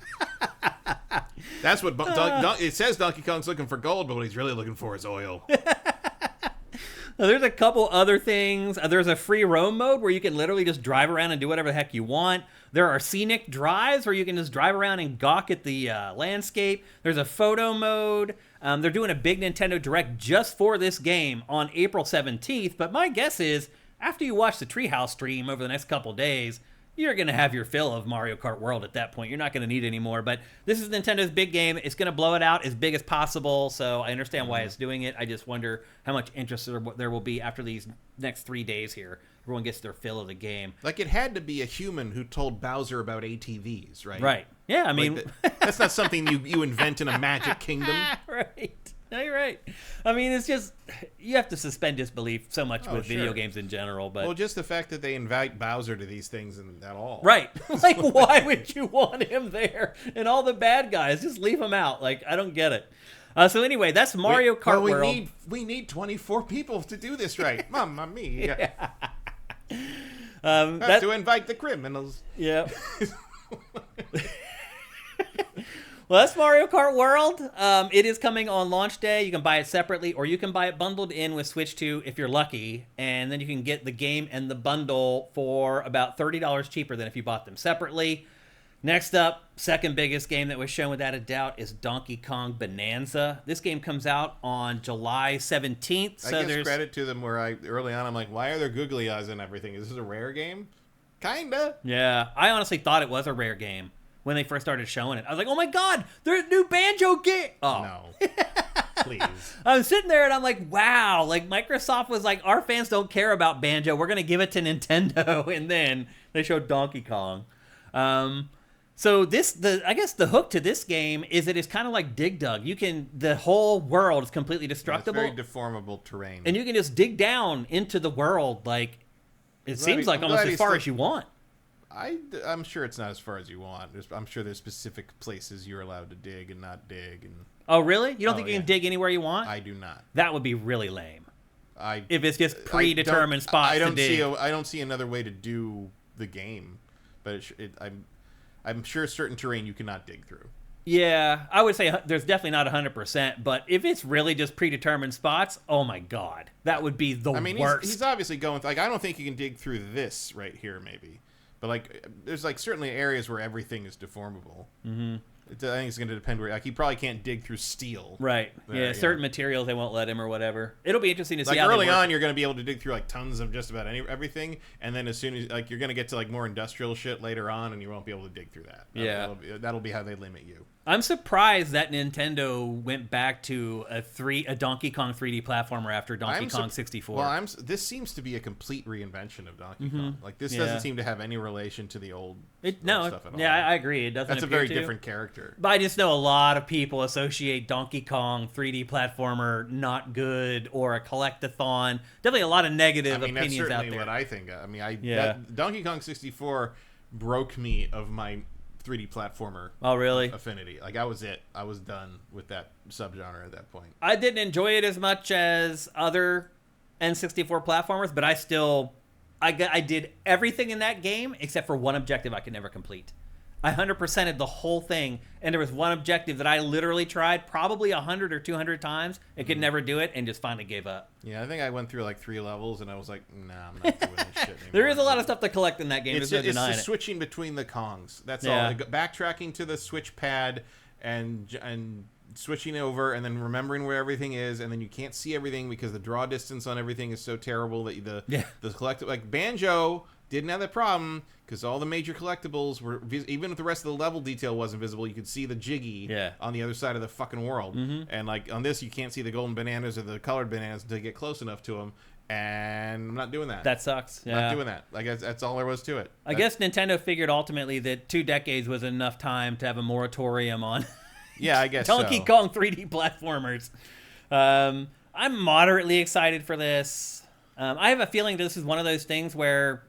That's what it says. Donkey Kong's looking for gold, but what he's really looking for is oil. There's a couple other things. There's a free roam mode where you can literally just drive around and do whatever the heck you want. There are scenic drives where you can just drive around and gawk at the landscape. There's a photo mode. They're doing a big Nintendo Direct just for this game on April 17th. But my guess is after you watch the Treehouse stream over the next couple days, you're going to have your fill of Mario Kart World at that point. You're not going to need any more. But this is Nintendo's big game. It's going to blow it out as big as possible. So I understand why it's doing it. I just wonder how much interest there will be after these next 3 days here. Everyone gets their fill of the game. Like, it had to be a human who told Bowser about ATVs, right? Right. Yeah, I mean... that's not something you invent in a Magic Kingdom. Right. No, you're right. I mean, it's just... You have to suspend disbelief so much with video games in general, but... Well, just the fact that they invite Bowser to these things at all. Right. Like, why would you want him there? And all the bad guys, just leave him out. Like, I don't get it. So anyway, that's Mario Kart World. We need 24 people to do this right. Mamma mia. Yeah. Have to invite the criminals. Yeah. Well, that's Mario Kart World. It is coming on launch day. You can buy it separately, or you can buy it bundled in with Switch 2 if you're lucky. And then you can get the game and the bundle for about $30 cheaper than if you bought them separately. Next up, second biggest game that was shown without a doubt is Donkey Kong Bonanza. This game comes out on July 17th. So I guess credit to them where early on I'm like, why are there googly eyes and everything? Is this a rare game? Kinda. Yeah, I honestly thought it was a rare game when they first started showing it. I was like, oh my god, there's a new Banjo game! Oh. No. Please. I'm sitting there and I'm like, wow, like Microsoft was like, our fans don't care about Banjo, we're gonna give it to Nintendo, and then they showed Donkey Kong. So I guess the hook to this game is it is kind of like Dig Dug. The whole world is completely destructible. It's very deformable terrain. And you can just dig down into the world, like, it seems like almost as far as you want. I'm sure it's not as far as you want. I'm sure there's specific places you're allowed to dig and not dig. And oh, really? You don't think you can dig anywhere you want? I do not. That would be really lame. If it's just predetermined spots to dig. I don't see another way to do the game, but I'm sure certain terrain you cannot dig through. Yeah, I would say there's definitely not 100%, but if it's really just predetermined spots, oh my god, that would be the worst. He's obviously going, like, I don't think you can dig through this right here, maybe. But, like, there's, like, certainly areas where everything is deformable. Mm-hmm. I think it's going to depend where, like, he probably can't dig through steel. Right. Yeah, certain materials they won't let him or whatever. It'll be interesting to see how early on, you're going to be able to dig through, like, tons of just about everything, and then as soon as, like, you're going to get to, like, more industrial shit later on, and you won't be able to dig through that. That'll be how they limit you. I'm surprised that Nintendo went back to a Donkey Kong 3D platformer after Donkey Kong 64. Well, this seems to be a complete reinvention of Donkey Kong. Like, this doesn't seem to have any relation to the old stuff at all. Yeah, I agree. It doesn't. That's a very different character. But I just know a lot of people associate Donkey Kong 3D platformer not good or a collectathon. Definitely a lot of negative opinions out there. That's certainly what I think. I mean, Donkey Kong 64 broke me of my 3D platformer affinity. Like, I was done with that subgenre at that point. I didn't enjoy it as much as other N64 platformers, but I did everything in that game except for one objective I could never complete. I 100%ed the whole thing, and there was one objective that I literally tried probably 100 or 200 times and could never do it, and just finally gave up. Yeah, I think I went through like 3 levels, and I was like, nah, I'm not doing this shit anymore. There is a lot of stuff to collect in that game. It's There's no denying the it. switching between the Kongs. That's Yeah. all. Backtracking to the switch pad and switching over, and then remembering where everything is, and then you can't see everything because the draw distance on everything is so terrible that the collectible, like Banjo didn't have that problem because all the major collectibles were even if the rest of the level detail wasn't visible, you could see the Jiggy on the other side of the fucking world. And like on this, you can't see the golden bananas or the colored bananas until you get close enough to them. And I'm not doing that. That sucks. Yeah. Not doing that. Like that's all there was to it. I guess Nintendo figured ultimately that 2 decades was enough time to have a moratorium on yeah, I guess Donkey so. Kong 3D platformers. I'm moderately excited for this. I have a feeling this is one of those things where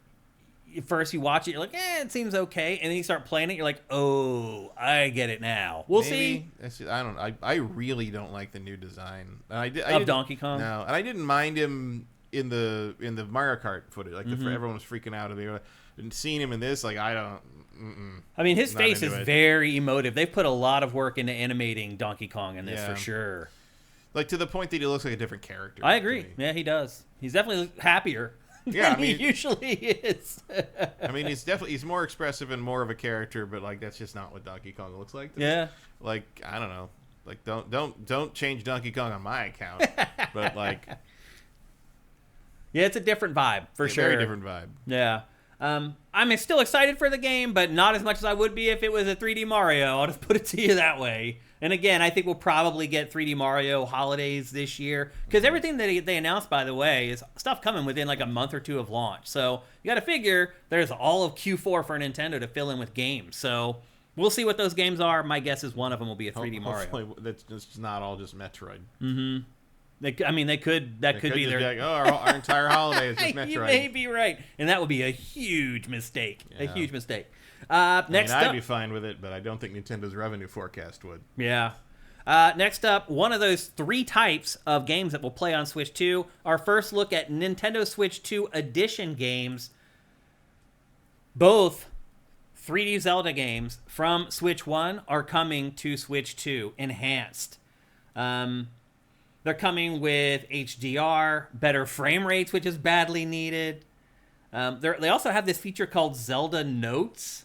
first you watch it, you're like, it seems okay, and then you start playing it, you're like, oh, I get it now. We'll see. I don't. I really don't like the new design. Of Donkey Kong. No, and I didn't mind him in the Mario Kart footage. Like everyone was freaking out, and seeing him in this, like I don't. I mean, his Not face into is it. very emotive. They've put a lot of work into animating Donkey Kong in this Yeah. for sure. Like to the point that he looks like a different character. I to agree. me. Yeah, he does. He's definitely happier Yeah, than I mean- he usually is. I mean, he's more expressive and more of a character, but like that's just not what Donkey Kong looks like. To me. Yeah. Like I don't know. Like don't change Donkey Kong on my account. But like Yeah, it's a different vibe for sure. very different vibe. Yeah. I'm still excited for the game, but not as much as I would be if it was a 3D Mario. I'll just put it to you that way. And again, I think we'll probably get 3D Mario holidays this year because everything that they announced, by the way, is stuff coming within like a month or 2 of launch. So you got to figure there's all of Q4 for Nintendo to fill in with games. So we'll see what those games are. My guess is one of them will be a 3D Mario. Hopefully that's just not all just Metroid. They could. That could be just their. like, our entire holiday is just Metroid. You may be right, and that would be a huge mistake. Yeah. A huge mistake. I'd Next up, be fine with it, but I don't think Nintendo's revenue forecast would. yeah. Next up, one of those 3 types of games that will play on Switch 2. Our first look at Nintendo Switch 2 Edition games. Both 3D Zelda games from Switch 1 are coming to Switch 2 enhanced. They're coming with HDR, better frame rates, which is badly needed. They also have this feature called Zelda Notes.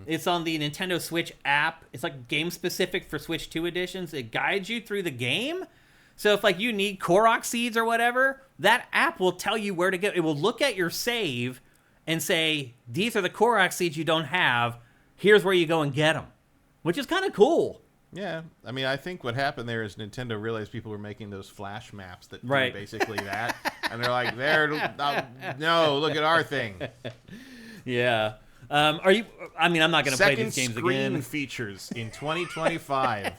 It's on the Nintendo Switch app. It's like game specific for Switch 2 editions. It guides you through the game. So if like you need Korok seeds or whatever, that app will tell you where to go. It will look at your save and say, these are the Korok seeds you don't have. Here's where you go and get them, which is kind of cool. Yeah, I mean, I think what happened there is Nintendo realized people were making those flash maps that do Right. basically that, and they're like, no, look at our thing. Yeah. Are you? I mean, I'm not going to play Second these games screen again. features in 2025.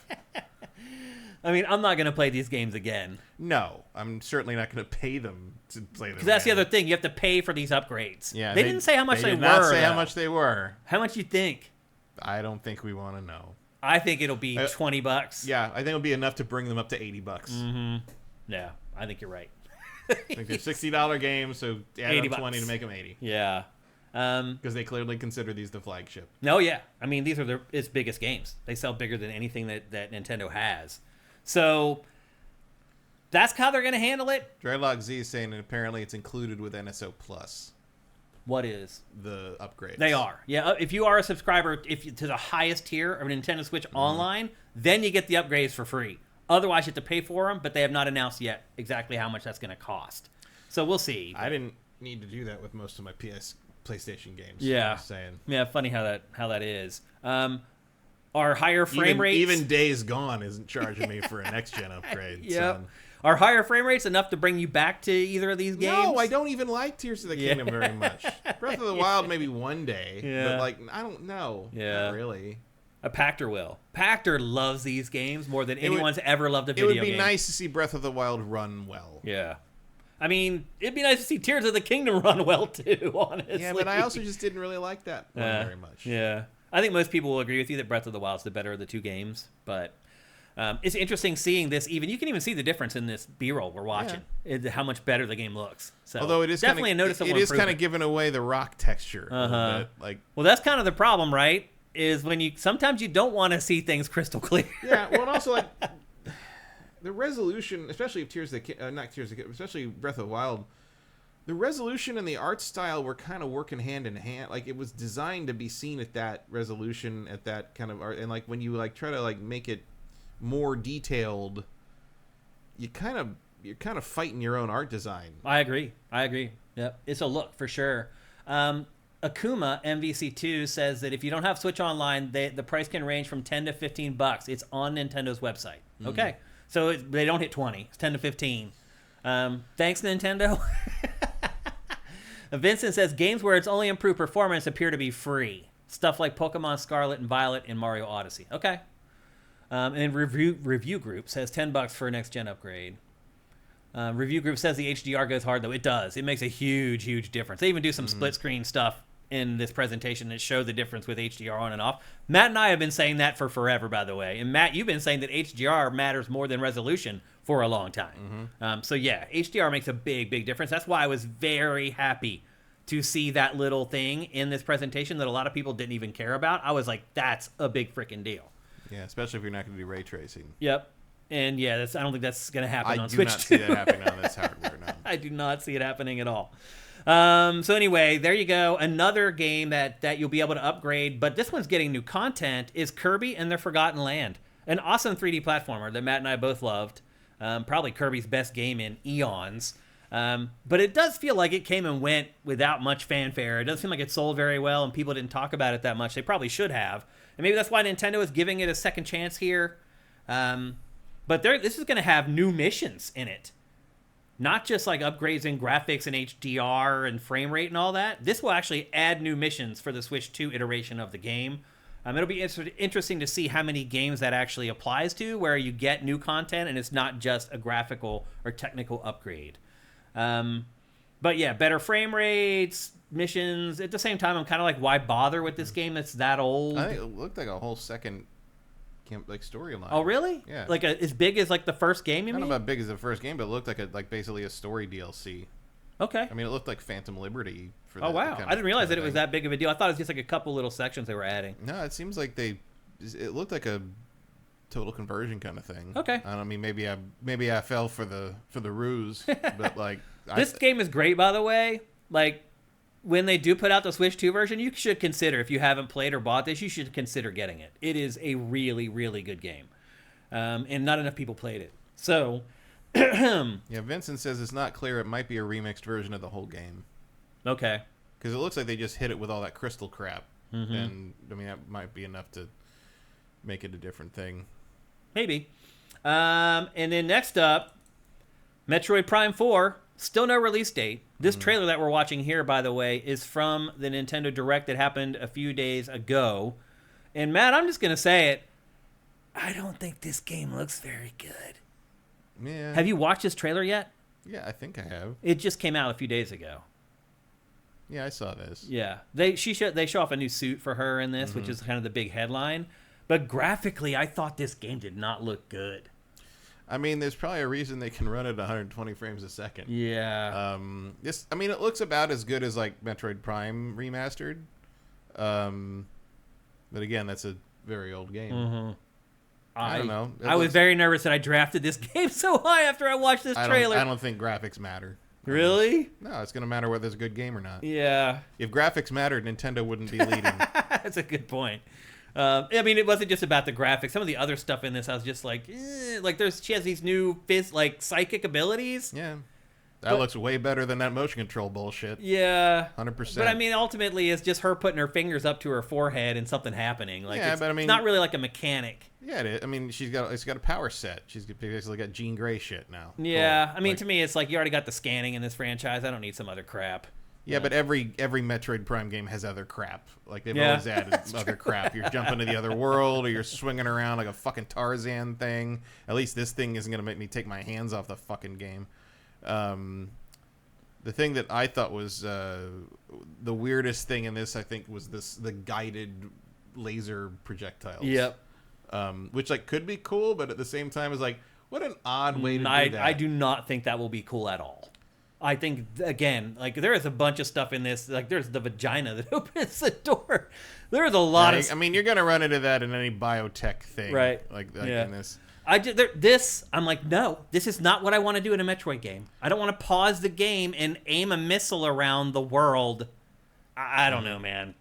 I mean, I'm not going to play these games again. No, I'm certainly not going to pay them to play them. Because that's the again. other thing. You have to pay for these upgrades. Yeah, They didn't say how much they did were. not say how though. much they were. How much you think? I don't think we want to know. I think it'll be $20. Yeah, I think it'll be enough to bring them up to $80. Yeah, I think you're right. I think they're $60 games, so add $80 on 20 to make them 80. Yeah. Because they clearly consider these the flagship. No, yeah. I mean, these are its biggest games. They sell bigger than anything that Nintendo has. So that's how they're going to handle it. Dreadlock Z is saying that apparently it's included with NSO Plus, What is? the upgrades. They are. Yeah, if you are a subscriber to the highest tier of Nintendo Switch Online, then you get the upgrades for free. Otherwise, you have to pay for them, but they have not announced yet exactly how much that's going to cost. So we'll see. I didn't need to do that with most of my PlayStation games. Yeah. I'm just saying. Yeah, funny how that is. Our higher frame rates. Even Days Gone isn't charging me for a next gen upgrade. Yep. son. Are higher frame rates enough to bring you back to either of these games? No, I don't even like Tears of the Kingdom very much. Breath of the Wild maybe one day, Yeah. but like I don't know. Yeah. Not really. A Pactor will. Pactor loves these games more than It would- anyone's ever loved a It video would be game. nice to see Breath of the Wild run well. Yeah. I mean, it'd be nice to see Tears of the Kingdom run well too, honestly. Yeah, but I also just didn't really like that one very much. Yeah. I think most people will agree with you that Breath of the Wild is the better of the 2 games, but it's interesting seeing this. You can even see the difference in this B-roll we're watching, how much better the game looks. So Although it is definitely a noticeable it is kind of improvement. giving away the rock texture a little bit. Like Well, that's kind of the problem, right? is when sometimes you don't want to see things crystal clear. Yeah, well, and also like the resolution, especially of especially Breath of the Wild, the resolution and the art style were kind of working hand in hand. Like it was designed to be seen at that resolution, at that kind of art, and like when you like try to like make it more detailed, you're kind of fighting your own art design. I agree. Yep, it's a look for sure. Akuma MVC2 says that if you don't have Switch Online, the price can range from $10 to $15. It's on Nintendo's website. Okay, so they don't hit 20. It's 10 to 15. Thanks, Nintendo. Vincent says games where it's only improved performance appear to be free. Stuff like Pokemon Scarlet and Violet and Mario Odyssey. Okay. And Review Group says $10 for a next gen upgrade. Review Group says the HDR goes hard, though. It does. It makes a huge, huge difference. They even do some split screen stuff in this presentation that show the difference with HDR on and off. Matt and I have been saying that for forever, by the way. And Matt, you've been saying that HDR matters more than resolution for a long time. So yeah, HDR makes a big, big difference. That's why I was very happy to see that little thing in this presentation that a lot of people didn't even care about. I was like, that's a big freaking deal. Yeah, especially if you're not going to do ray tracing. Yep. And yeah, I don't think that's going to happen on do Switch. not see that happening on this hardware, no. I do not see it happening at all. So anyway, there you go. Another game that you'll be able to upgrade, but this one's getting new content, is Kirby and the Forgotten Land. An awesome 3D platformer that Matt and I both loved. Probably Kirby's best game in eons. But it does feel like it came and went without much fanfare. It doesn't seem like it sold very well, and people didn't talk about it that much. They probably should have. And maybe that's why Nintendo is giving it a second chance here. But this is going to have new missions in it. Not just like upgrades in graphics and HDR and frame rate and all that. This will actually add new missions for the Switch 2 iteration of the game. It'll be interesting to see how many games that actually applies to, where you get new content and it's not just a graphical or technical upgrade. But yeah, better frame rates, missions. At the same time, I'm kind of like, why bother with this game that's that old? I think it looked like a whole second storyline. Oh, really? Yeah. Like as big as like the first game, you mean? I don't know about big as the first game, but it looked like basically a story DLC. Okay. I mean, it looked like Phantom Liberty. For oh, wow. I didn't realize that it was that big of a deal. I thought it was just like a couple little sections they were adding. No, it seems like it looked like a total conversion kind of thing. Okay. I don't mean, maybe I fell for the ruse, but like this game is great, by the way. Like when they do put out the Switch 2 version, you should consider, if you haven't played or bought this, you should consider getting it. It is a really, really good game. And not enough people played it. So yeah, Vincent says it's not clear. It might be a remixed version of the whole game. Okay. Because it looks like they just hit it with all that crystal crap. And I mean, that might be enough to make it a different thing. Maybe. And then next up, Metroid Prime 4. Still no release date. This trailer that we're watching here, by the way, is from the Nintendo Direct that happened a few days ago. And Matt, I'm just going to say it. I don't think this game looks very good. Yeah. Have you watched this trailer yet? Yeah, I think I have. It just came out a few days ago. Yeah, I saw this. Yeah. They show off a new suit for her in this, which is kind of the big headline. But graphically, I thought this game did not look good. I mean, there's probably a reason they can run it 120 frames a second. Yeah. I mean, it looks about as good as like Metroid Prime remastered. But again, that's a very old game. I don't know. I was very nervous that I drafted this game so high after I watched this trailer. I don't think graphics matter. Really? No, it's going to matter whether it's a good game or not. Yeah. If graphics mattered, Nintendo wouldn't be leading. That's a good point. I mean, it wasn't just about the graphics. Some of the other stuff in this, I was just like, like she has these new psychic abilities. Yeah. That looks way better than that motion control bullshit. Yeah. 100%. But I mean, ultimately, it's just her putting her fingers up to her forehead and something happening. Like, yeah, but I mean, it's not really like a mechanic. Yeah, it is. I mean, it's got a power set. She's basically got Jean Grey shit now. Yeah. Cool. I mean, to me, it's like you already got the scanning in this franchise. I don't need some other crap. Yeah, but every Metroid Prime game has other crap. Like, they've always added other crap. You're jumping to the other world, or you're swinging around like a fucking Tarzan thing. At least this thing isn't going to make me take my hands off the fucking game. The thing that I thought was the weirdest thing in this, I think, was the guided laser projectiles. Yep. Which, like, could be cool, but at the same time is like, what an odd way to do that. I do not think that will be cool at all. I think, again, like, there is a bunch of stuff in this. Like, there's the vagina that opens the door. There's a lot of... I mean, you're going to run into that in any biotech thing. Right. Like Yeah. in this. I'm like, no, this is not what I want to do in a Metroid game. I don't want to pause the game and aim a missile around the world. I don't know, man.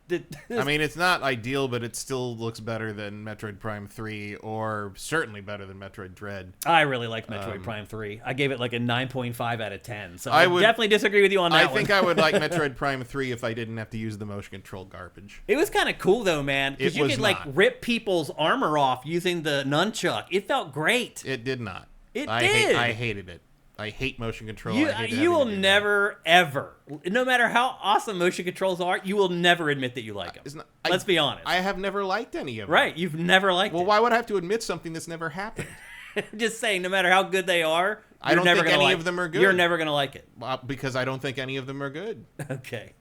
I mean, it's not ideal, but it still looks better than Metroid Prime 3, or certainly better than Metroid Dread. I really like Metroid Prime 3. I gave it like a 9.5 out of 10. So I I would definitely disagree with you on that one. I think I would like Metroid Prime 3 if I didn't have to use the motion control garbage. It was kind of cool, though, man. Because It you was could, like, not. rip people's armor off using the nunchuck. It felt great. It did not. It I did. I hated it. I hate motion control. I hate You will having to do never, ever, no matter how awesome motion controls are, you will never admit that you like them. It's Let's be honest. I have never liked any of them. Right, you've never liked Well, it. why would I have to admit something that's never happened? Just saying, no matter how good they are, I you're don't never think gonna any like of them are good. You're never going to like it. Because I don't think any of them are good. Okay.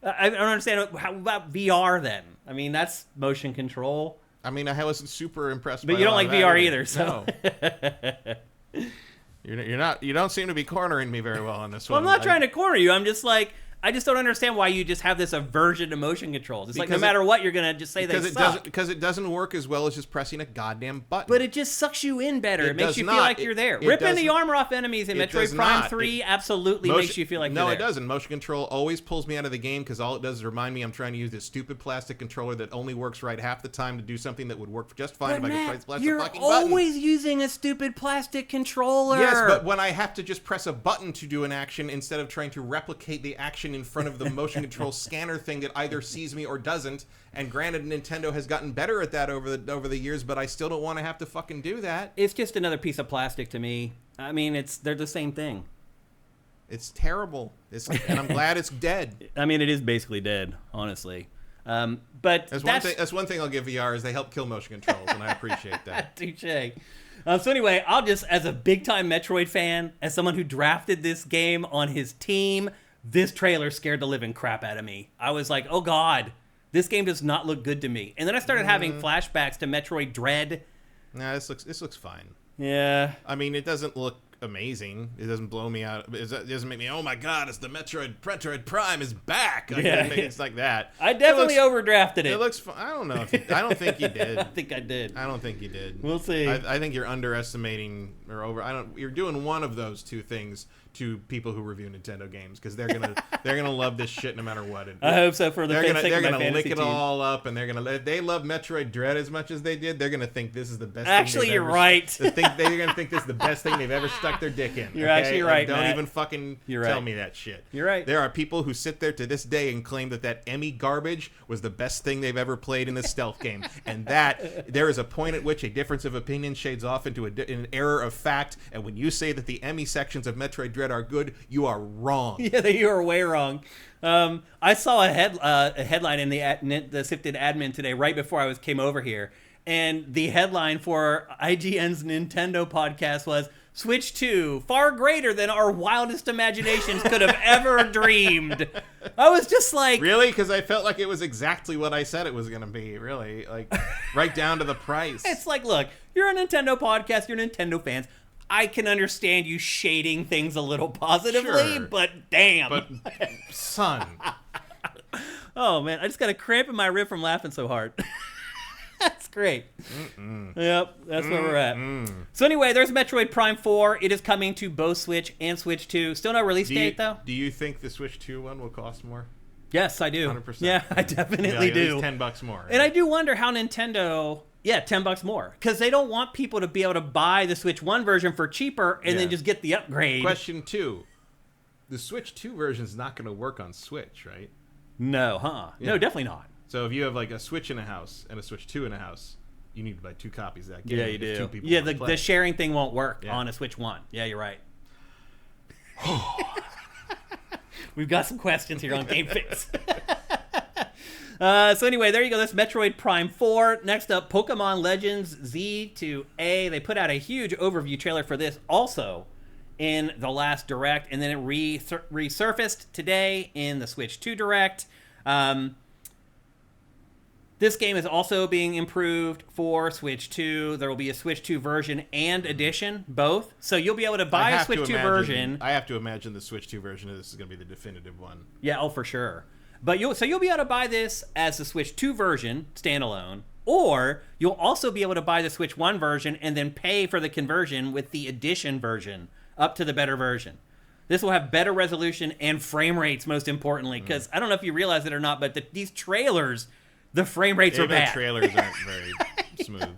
I don't understand. How about VR then? I mean, that's motion control. I mean, I wasn't super impressed. But by you don't a lot like of that VR either, so. No. You're not. You don't seem to be cornering me very well on this Well, one. I'm not trying to corner you. I'm just like, I just don't understand why you just have this aversion to motion controls. It's like no matter what, you're gonna just say they suck. Because it doesn't work as well as just pressing a goddamn button. But it just sucks you in better. It makes does you feel not. like you're there. It Ripping the doesn't- armor off enemies in it Metroid does Prime not. 3 absolutely makes you feel like you're No, there. it doesn't. Motion control always pulls me out of the game because all it does is remind me I'm trying to use this stupid plastic controller that only works right half the time to do something that would work just fine But if I could Matt, press you're the fucking button. always using a stupid plastic controller. Yes, but when I have to just press a button to do an action instead of trying to replicate the action in front of the motion control scanner thing that either sees me or doesn't, and granted Nintendo has gotten better at that over the years, but I still don't want to have to fucking do that. It's just another piece of plastic to me. I mean, they're the same thing. It's terrible. And I'm glad it's dead. I mean, it is basically dead, honestly. But That's one thing I'll give VR is they help kill motion controls, and I appreciate that. touche. So anyway, I'll just, as a big-time Metroid fan, as someone who drafted this game on his team, this trailer scared the living crap out of me. I was like, oh god, this game does not look good to me. And then I started having flashbacks to Metroid Dread. Nah, this looks fine. Yeah. I mean, it doesn't look amazing. It doesn't blow me out. It doesn't make me, oh my god, it's the Metroid Prime is back. It's like that. I definitely overdrafted it. It looks fun. I don't know. I don't think you did. I think I did. I don't think you did. We'll see. I think you're underestimating or over. You're doing one of those two things to people who review Nintendo games because they're gonna love this shit no matter what. I hope so for the they're sake of my gonna lick fantasy it team. all up, and they love Metroid Dread as much as they did. They're gonna think this is the best. Actually, thing you're right. They're gonna think this is the best thing they've ever stuck their dick in. You're actually right, Don't Matt. even fucking You're tell right. me that shit. You're right. There are people who sit there to this day and claim that Emmy garbage was the best thing they've ever played in a stealth game, and that there is a point at which a difference of opinion shades off into an error of fact. And when you say that the Emmy sections of Metroid Dread are good, you are wrong. Yeah, you are way wrong. I saw a headline in the SIFTD admin today right before I came over here, and the headline for IGN's Nintendo podcast was Switch 2, far greater than our wildest imaginations could have ever dreamed. I was just like... Really? Because I felt like it was exactly what I said it was going to be, really. Like, right down to the price. It's like, look, you're a Nintendo podcast, you're Nintendo fans. I can understand you shading things a little positively, Sure. but damn. But, son. Oh, man, I just got a cramp in my rib from laughing so hard. That's great. Yep, that's where we're at. So anyway, there's Metroid Prime 4. It is coming to both Switch and Switch 2. Still no release date, though? Do you think the Switch 2 one will cost more? Yes, I do. 100%. Yeah, I definitely At do. least $10 more. And I do wonder how Nintendo... Yeah, $10 more. Because they don't want people to be able to buy the Switch 1 version for cheaper and then just get the upgrade. Question 2. The Switch 2 version is not going to work on Switch, right? No, huh? Yeah. No, definitely not. So if you have like a Switch in a house and a Switch 2 in a house, you need to buy 2 copies of that game. Yeah, you if do. 2 people Yeah, wanna play. the sharing thing won't work Yeah. on a Switch 1. Yeah, you're right. We've got some questions here on GameFace. So anyway, there you go. That's Metroid Prime 4. Next up, Pokemon Legends Z to A. They put out a huge overview trailer for this also in the last Direct, and then it resurfaced today in the Switch 2 Direct. This game is also being improved for Switch 2. There will be a Switch 2 version and edition, both. So you'll be able to buy a Switch 2 version. I have to imagine the Switch 2 version of this is going to be the definitive one. Yeah, oh, for sure. But you'll be able to buy this as the Switch 2 version, standalone, or you'll also be able to buy the Switch 1 version and then pay for the conversion with the edition version up to the better version. This will have better resolution and frame rates, most importantly, because I don't know if you realize it or not, but these trailers, the frame rates are bad. The trailers aren't very smooth.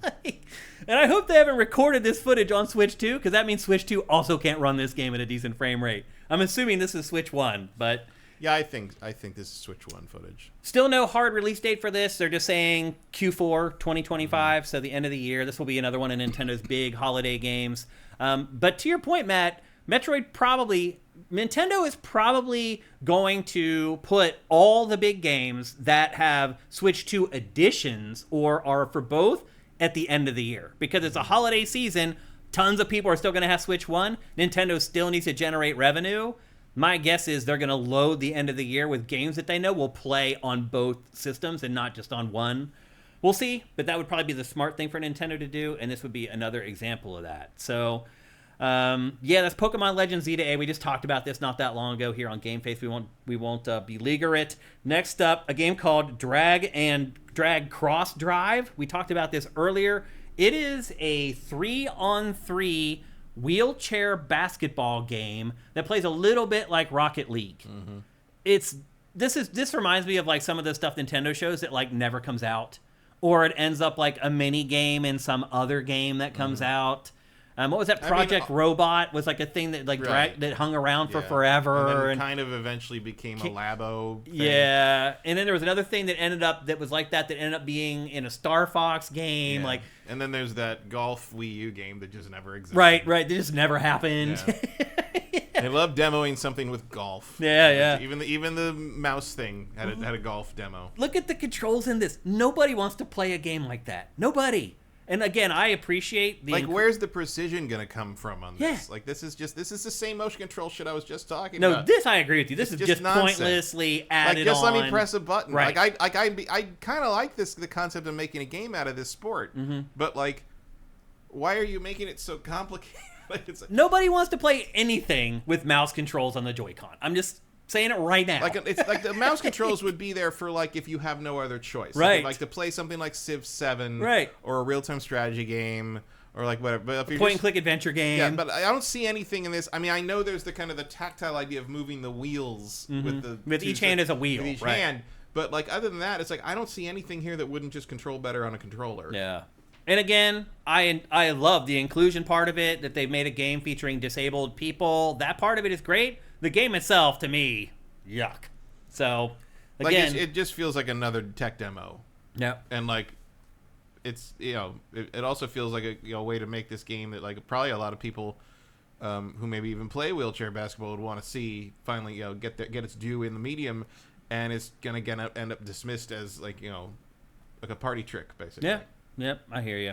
And I hope they haven't recorded this footage on Switch 2, because that means Switch 2 also can't run this game at a decent frame rate. I'm assuming this is Switch 1, but... Yeah, I think this is Switch 1 footage. Still no hard release date for this. They're just saying Q4 2025, so the end of the year. This will be another one of Nintendo's big holiday games. But to your point, Matt, Nintendo is probably going to put all the big games that have Switch 2 editions or are for both at the end of the year. Because it's a holiday season, tons of people are still going to have Switch 1. Nintendo still needs to generate revenue. My guess is they're going to load the end of the year with games that they know will play on both systems and not just on one. We'll see, but that would probably be the smart thing for Nintendo to do, and this would be another example of that. So... that's Pokemon Legends Z-A. We just talked about this not that long ago here on GameFace. We won't beleaguer it. Next up, a game called Drag Cross Drive. We talked about this earlier. It is a 3-on-3 wheelchair basketball game that plays a little bit like Rocket League. This reminds me of like some of the stuff Nintendo shows that like never comes out, or it ends up like a mini game in some other game that comes out. What was that? Project Robot was like a thing that like that hung around for forever, and kind of eventually became a Labo thing. Yeah, and then there was another thing that ended up being in a Star Fox game, like. And then there's that golf Wii U game that just never existed. Right, they just never happened. Yeah. They love demoing something with golf. Yeah. Even the mouse thing had a golf demo. Look at the controls in this. Nobody wants to play a game like that. Nobody. And again, I appreciate the... where's the precision going to come from on this? Yeah. Like, this is the same motion control shit I was just talking about. No, this I agree with you. This is just pointlessly added on. Let me press a button. Right. I kind of like the concept of making a game out of this sport. But, like, why are you making it so complicated? Nobody wants to play anything with mouse controls on the Joy-Con. I'm just... saying it right now. It's like the mouse controls would be there for like if you have no other choice. Right. Like to play something like Civ 7 right. or a real-time strategy game or like whatever. But if point-and-click adventure game. Yeah, but I don't see anything in this. I mean, I know there's the kind of the tactile idea of moving the wheels with each hand as a wheel. With each hand. But like other than that, it's like I don't see anything here that wouldn't just control better on a controller. Yeah. And again, I love the inclusion part of it, that they've made a game featuring disabled people. That part of it is great. The game itself, to me... yuck. So, again... it just feels like another tech demo. Yeah. And, like, it's, it also feels like a way to make this game that, like, probably a lot of people who maybe even play wheelchair basketball would want to see finally, get its due in the medium, and it's going to end up dismissed as, like a party trick, basically. Yeah. Yep, I hear you.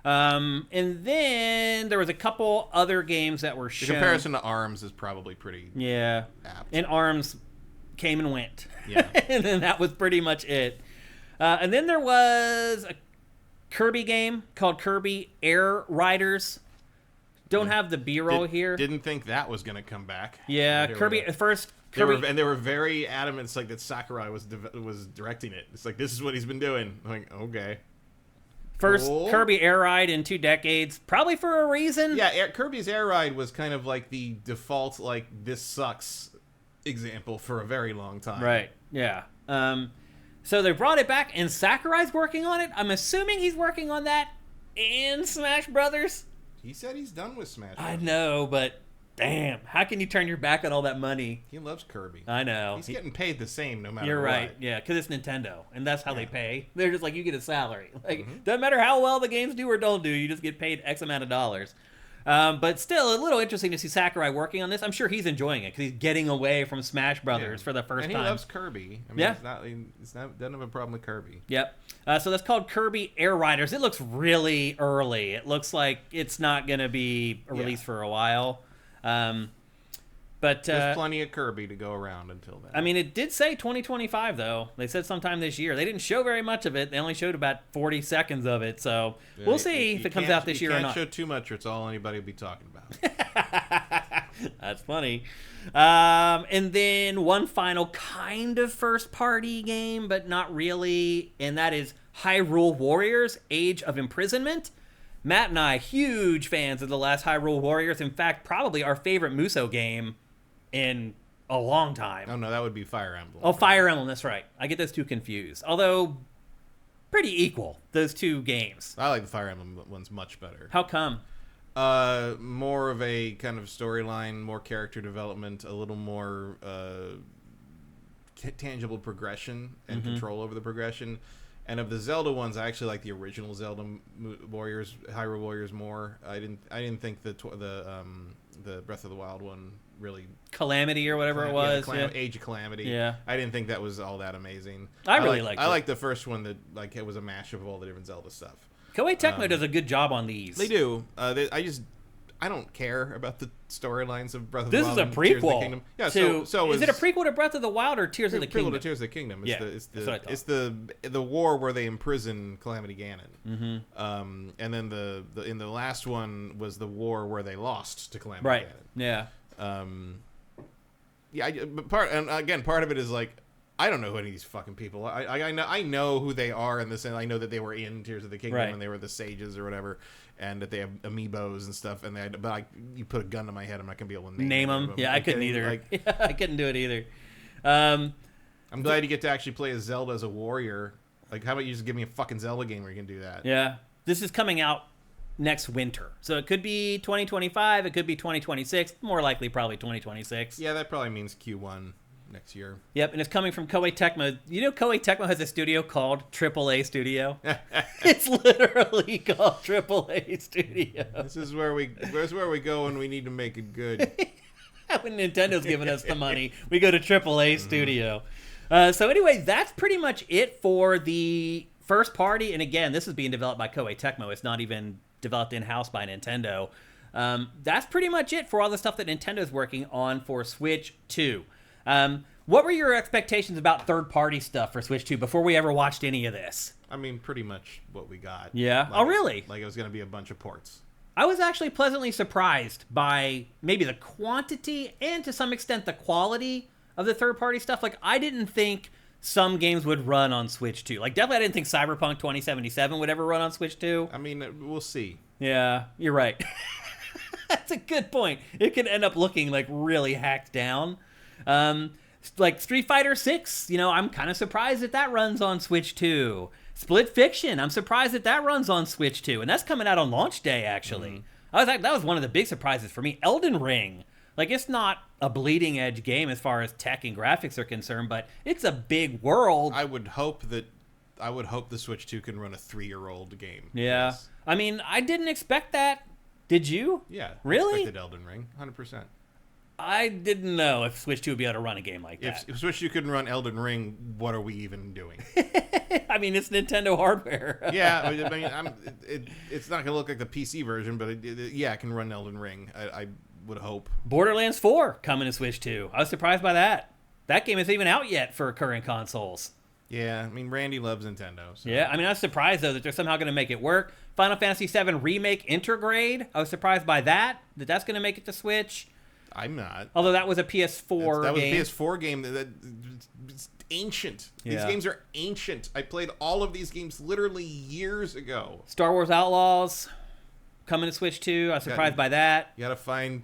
And then there was a couple other games that were shown. The comparison to ARMS is probably pretty apt. And ARMS came and went. Yeah. And then that was pretty much it. And then there was a Kirby game called Kirby Air Riders. Don't have the B-roll here. Didn't think that was going to come back. Yeah, Kirby at first. They were very adamant. It's like that Sakurai was directing it. It's like, this is what he's been doing. I'm like, okay. First Kirby Air Ride in 2 decades, probably for a reason. Yeah, Kirby's Air Ride was kind of like the default, like, this sucks example for a very long time. Right, yeah. So they brought it back, and Sakurai's working on it. I'm assuming he's working on that and Smash Brothers. He said he's done with Smash Brothers. I know, but damn, how can you turn your back on all that money? He loves Kirby. I know. He's getting paid the same no matter what. You're right, yeah, because it's Nintendo, and that's how they pay. They're just like, you get a salary. Like, doesn't matter how well the games do or don't do, you just get paid X amount of dollars. But still, a little interesting to see Sakurai working on this. I'm sure he's enjoying it, because he's getting away from Smash Brothers for the first time. And he loves Kirby. I mean, doesn't have a problem with Kirby. Yep. So that's called Kirby Air Riders. It looks really early. It looks like it's not going to be a release for a while. But there's plenty of Kirby to go around until then. I mean, it did say 2025 though. They said sometime this year. They didn't show very much of it. They only showed about 40 seconds of it. So we'll see if it comes out this year or not. You can't show too much, or it's all anybody will be talking about. That's funny. And then one final kind of first-party game, but not really, and that is Hyrule Warriors: Age of Imprisonment. Matt and I, huge fans of the last Hyrule Warriors. In fact, probably our favorite Muso game in a long time. Oh, no, that would be Fire Emblem. Oh, Fire Emblem, that's right. I get those two confused. Although, pretty equal, those two games. I like the Fire Emblem ones much better. How come? More of a kind of storyline, more character development, a little more tangible progression and control over the progression. And of the Zelda ones, I actually like the original Zelda Hyrule Warriors more. I didn't think the Breath of the Wild one really. Calamity or whatever it was. Age of Calamity. Yeah. I didn't think that was all that amazing. I really liked it. I like the first one that like it was a mashup of all the different Zelda stuff. Koei Tecmo does a good job on these. They do. I don't care about the storylines of Breath of the This Wild. is a prequel. Yeah, is it a prequel to Breath of the Wild or Tears of the Kingdom? Prequel to Tears of the Kingdom. It's the war where they imprison Calamity Ganon. Mm-hmm. And then in the last one was the war where they lost to Calamity right. Ganon. Yeah. But part of it is like I don't know who any of these fucking people. I know who they are in this, and I know that they were in Tears of the Kingdom and they were the sages or whatever, and that they have amiibos and stuff. And you put a gun to my head, I'm not gonna be able to name them. Yeah, I couldn't either. I couldn't do it either. I'm glad you get to actually play as Zelda as a warrior. Like, how about you just give me a fucking Zelda game where you can do that? Yeah, this is coming out next winter, so it could be 2025. It could be 2026. More likely, probably 2026. Yeah, that probably means Q1. Next year. Yep, and it's coming from Koei Tecmo. You know Koei Tecmo has a studio called AAA Studio? It's literally called AAA Studio. This is where we go when we need to make it good. When Nintendo's giving us the money, we go to AAA Studio. So anyway, that's pretty much it for the first party. And again, this is being developed by Koei Tecmo. It's not even developed in-house by Nintendo. That's pretty much it for all the stuff that Nintendo's working on for Switch 2. What were your expectations about third-party stuff for Switch 2 before we ever watched any of this? I mean, pretty much what we got. Yeah. Oh, really? Like it was going to be a bunch of ports. I was actually pleasantly surprised by maybe the quantity and to some extent the quality of the third-party stuff. Like, I didn't think some games would run on Switch 2. Like, definitely I didn't think Cyberpunk 2077 would ever run on Switch 2. I mean, we'll see. Yeah, you're right. That's a good point. It could end up looking like really hacked down. Like Street Fighter 6, I'm kind of surprised that runs on Switch 2. Split Fiction, I'm surprised that runs on Switch 2, and that's coming out on launch day, actually. That was one of the big surprises for me. Elden Ring, like, it's not a bleeding edge game as far as tech and graphics are concerned, but it's a big world. I would hope the Switch 2 can run a 3-year-old game. Yeah. Yes. I mean, I didn't expect that. Did you? Yeah. Really? I expected Elden Ring, 100%. I didn't know if Switch 2 would be able to run a game like that. If Switch 2 couldn't run Elden Ring, what are we even doing? I mean, it's Nintendo hardware. Yeah, I mean, it's not going to look like the PC version, but it can run Elden Ring, I would hope. Borderlands 4 coming to Switch 2. I was surprised by that. That game isn't even out yet for current consoles. Yeah, I mean, Randy loves Nintendo. So. Yeah, I mean, I was surprised, though, that they're somehow going to make it work. Final Fantasy VII Remake Intergrade. I was surprised by that's going to make it to Switch. I'm not. Although that was a PS4 that game. was a PS4 game it's ancient. Yeah. These games are ancient. I played all of these games literally years ago. Star Wars Outlaws coming to Switch 2. I was surprised by that. You gotta find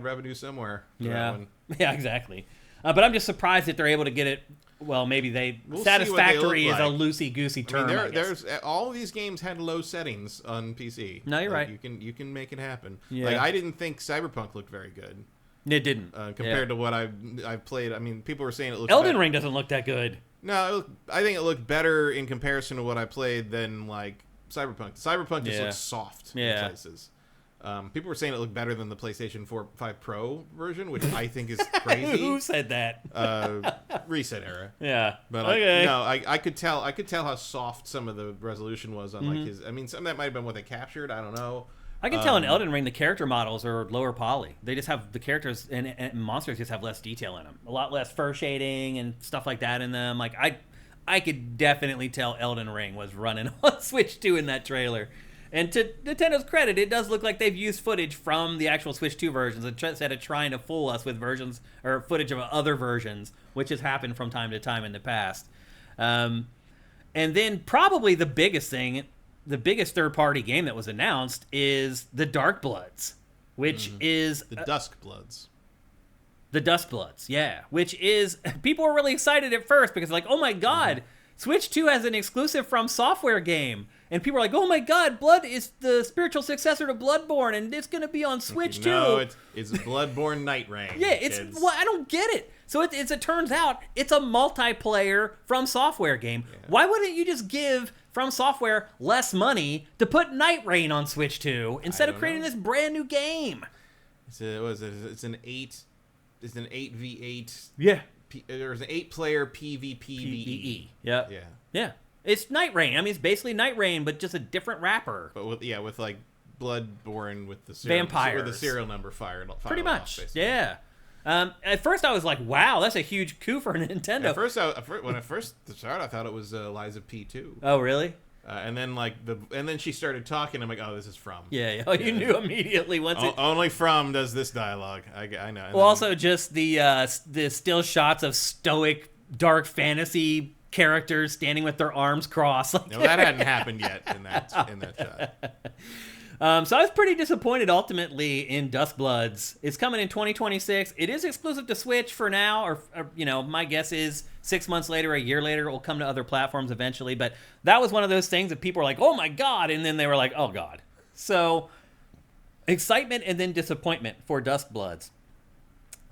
revenue somewhere. Yeah. Yeah, exactly. But I'm just surprised that they're able to get it. Well, maybe satisfactory is a loosey-goosey term. I mean, there's all of these games had low settings on PC. No, you're right. You can make it happen. Yeah. Like, I didn't think Cyberpunk looked very good. It didn't compared to what I've played. I mean, people were saying it looked. Elden Ring doesn't look that good. No, I think it looked better in comparison to what I played than like Cyberpunk. Cyberpunk just looks soft in places. People were saying it looked better than the PlayStation 5 Pro version, which I think is crazy. Who said that? Reset era. Yeah, but okay. I could tell how soft some of the resolution was on like his. I mean, some of that might have been what they captured. I don't know, I can tell in Elden Ring the character models are lower poly. They just have the characters and monsters just have less detail in them. A lot less fur shading and stuff like that in them. Like I could definitely tell Elden Ring was running on Switch 2 in that trailer. And to Nintendo's credit, it does look like they've used footage from the actual Switch 2 versions instead of trying to fool us with versions or footage of other versions, which has happened from time to time in the past. And then probably the biggest thing, the biggest third-party game that was announced is the Dark Bloods, which is... The Dusk Bloods. The Dusk Bloods, yeah. Which is... People were really excited at first because like, oh my god, Switch 2 has an exclusive From Software game. And people are like, oh my god, Blood is the spiritual successor to Bloodborne, and it's going to be on Switch too. No, it's Bloodborne Night Rain. Yeah, well, I don't get it. So it turns out it's a multiplayer From Software game. Yeah. Why wouldn't you just give From Software less money to put Night Rain on Switch 2 instead of creating this brand new game? It's an 8v8. Yeah. There's an 8-player PvPvE. Yep. Yeah. It's Night Rain. I mean, it's basically Night Rain, but just a different wrapper. But with like Bloodborne with the vampires with the serial number fired. Pretty much. Basically. Yeah. At first, I was like, "Wow, that's a huge coup for Nintendo." At first, when I first started, I thought it was Liza P2. Oh, really? And then she started talking. I'm like, "Oh, this is From." Yeah. Oh, you knew immediately once it. Only From does this dialogue. I know. And well, also just the still shots of stoic dark fantasy characters standing with their arms crossed. No, that hadn't happened yet in that shot. So I was pretty disappointed ultimately in Dusk Bloods. It's coming in 2026. It is exclusive to Switch for now, or my guess is 6 months later, a year later, it will come to other platforms eventually. But that was one of those things that people were like, oh my god, and then they were like, oh god. So excitement and then disappointment for Dusk Bloods.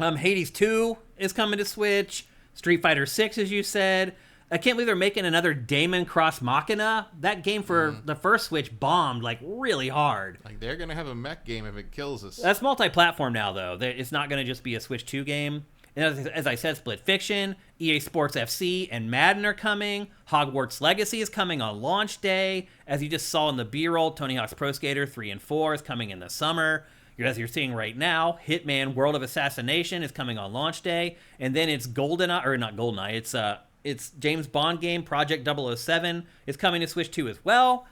Hades 2 is coming to Switch. Street Fighter 6, as you said. I can't believe they're making another Daemon Cross Machina. That game for the first Switch bombed like really hard. Like they're gonna have a mech game if it kills us. That's multi-platform now, though. It's not gonna just be a Switch 2 game. And as I said, Split Fiction, EA Sports FC, and Madden are coming. Hogwarts Legacy is coming on launch day. As you just saw in the B-roll, Tony Hawk's Pro Skater 3 and 4 is coming in the summer. As you're seeing right now, Hitman World of Assassination is coming on launch day. And then it's GoldenEye, or not GoldenEye, it's James Bond game, Project 007, is coming to Switch 2 as well.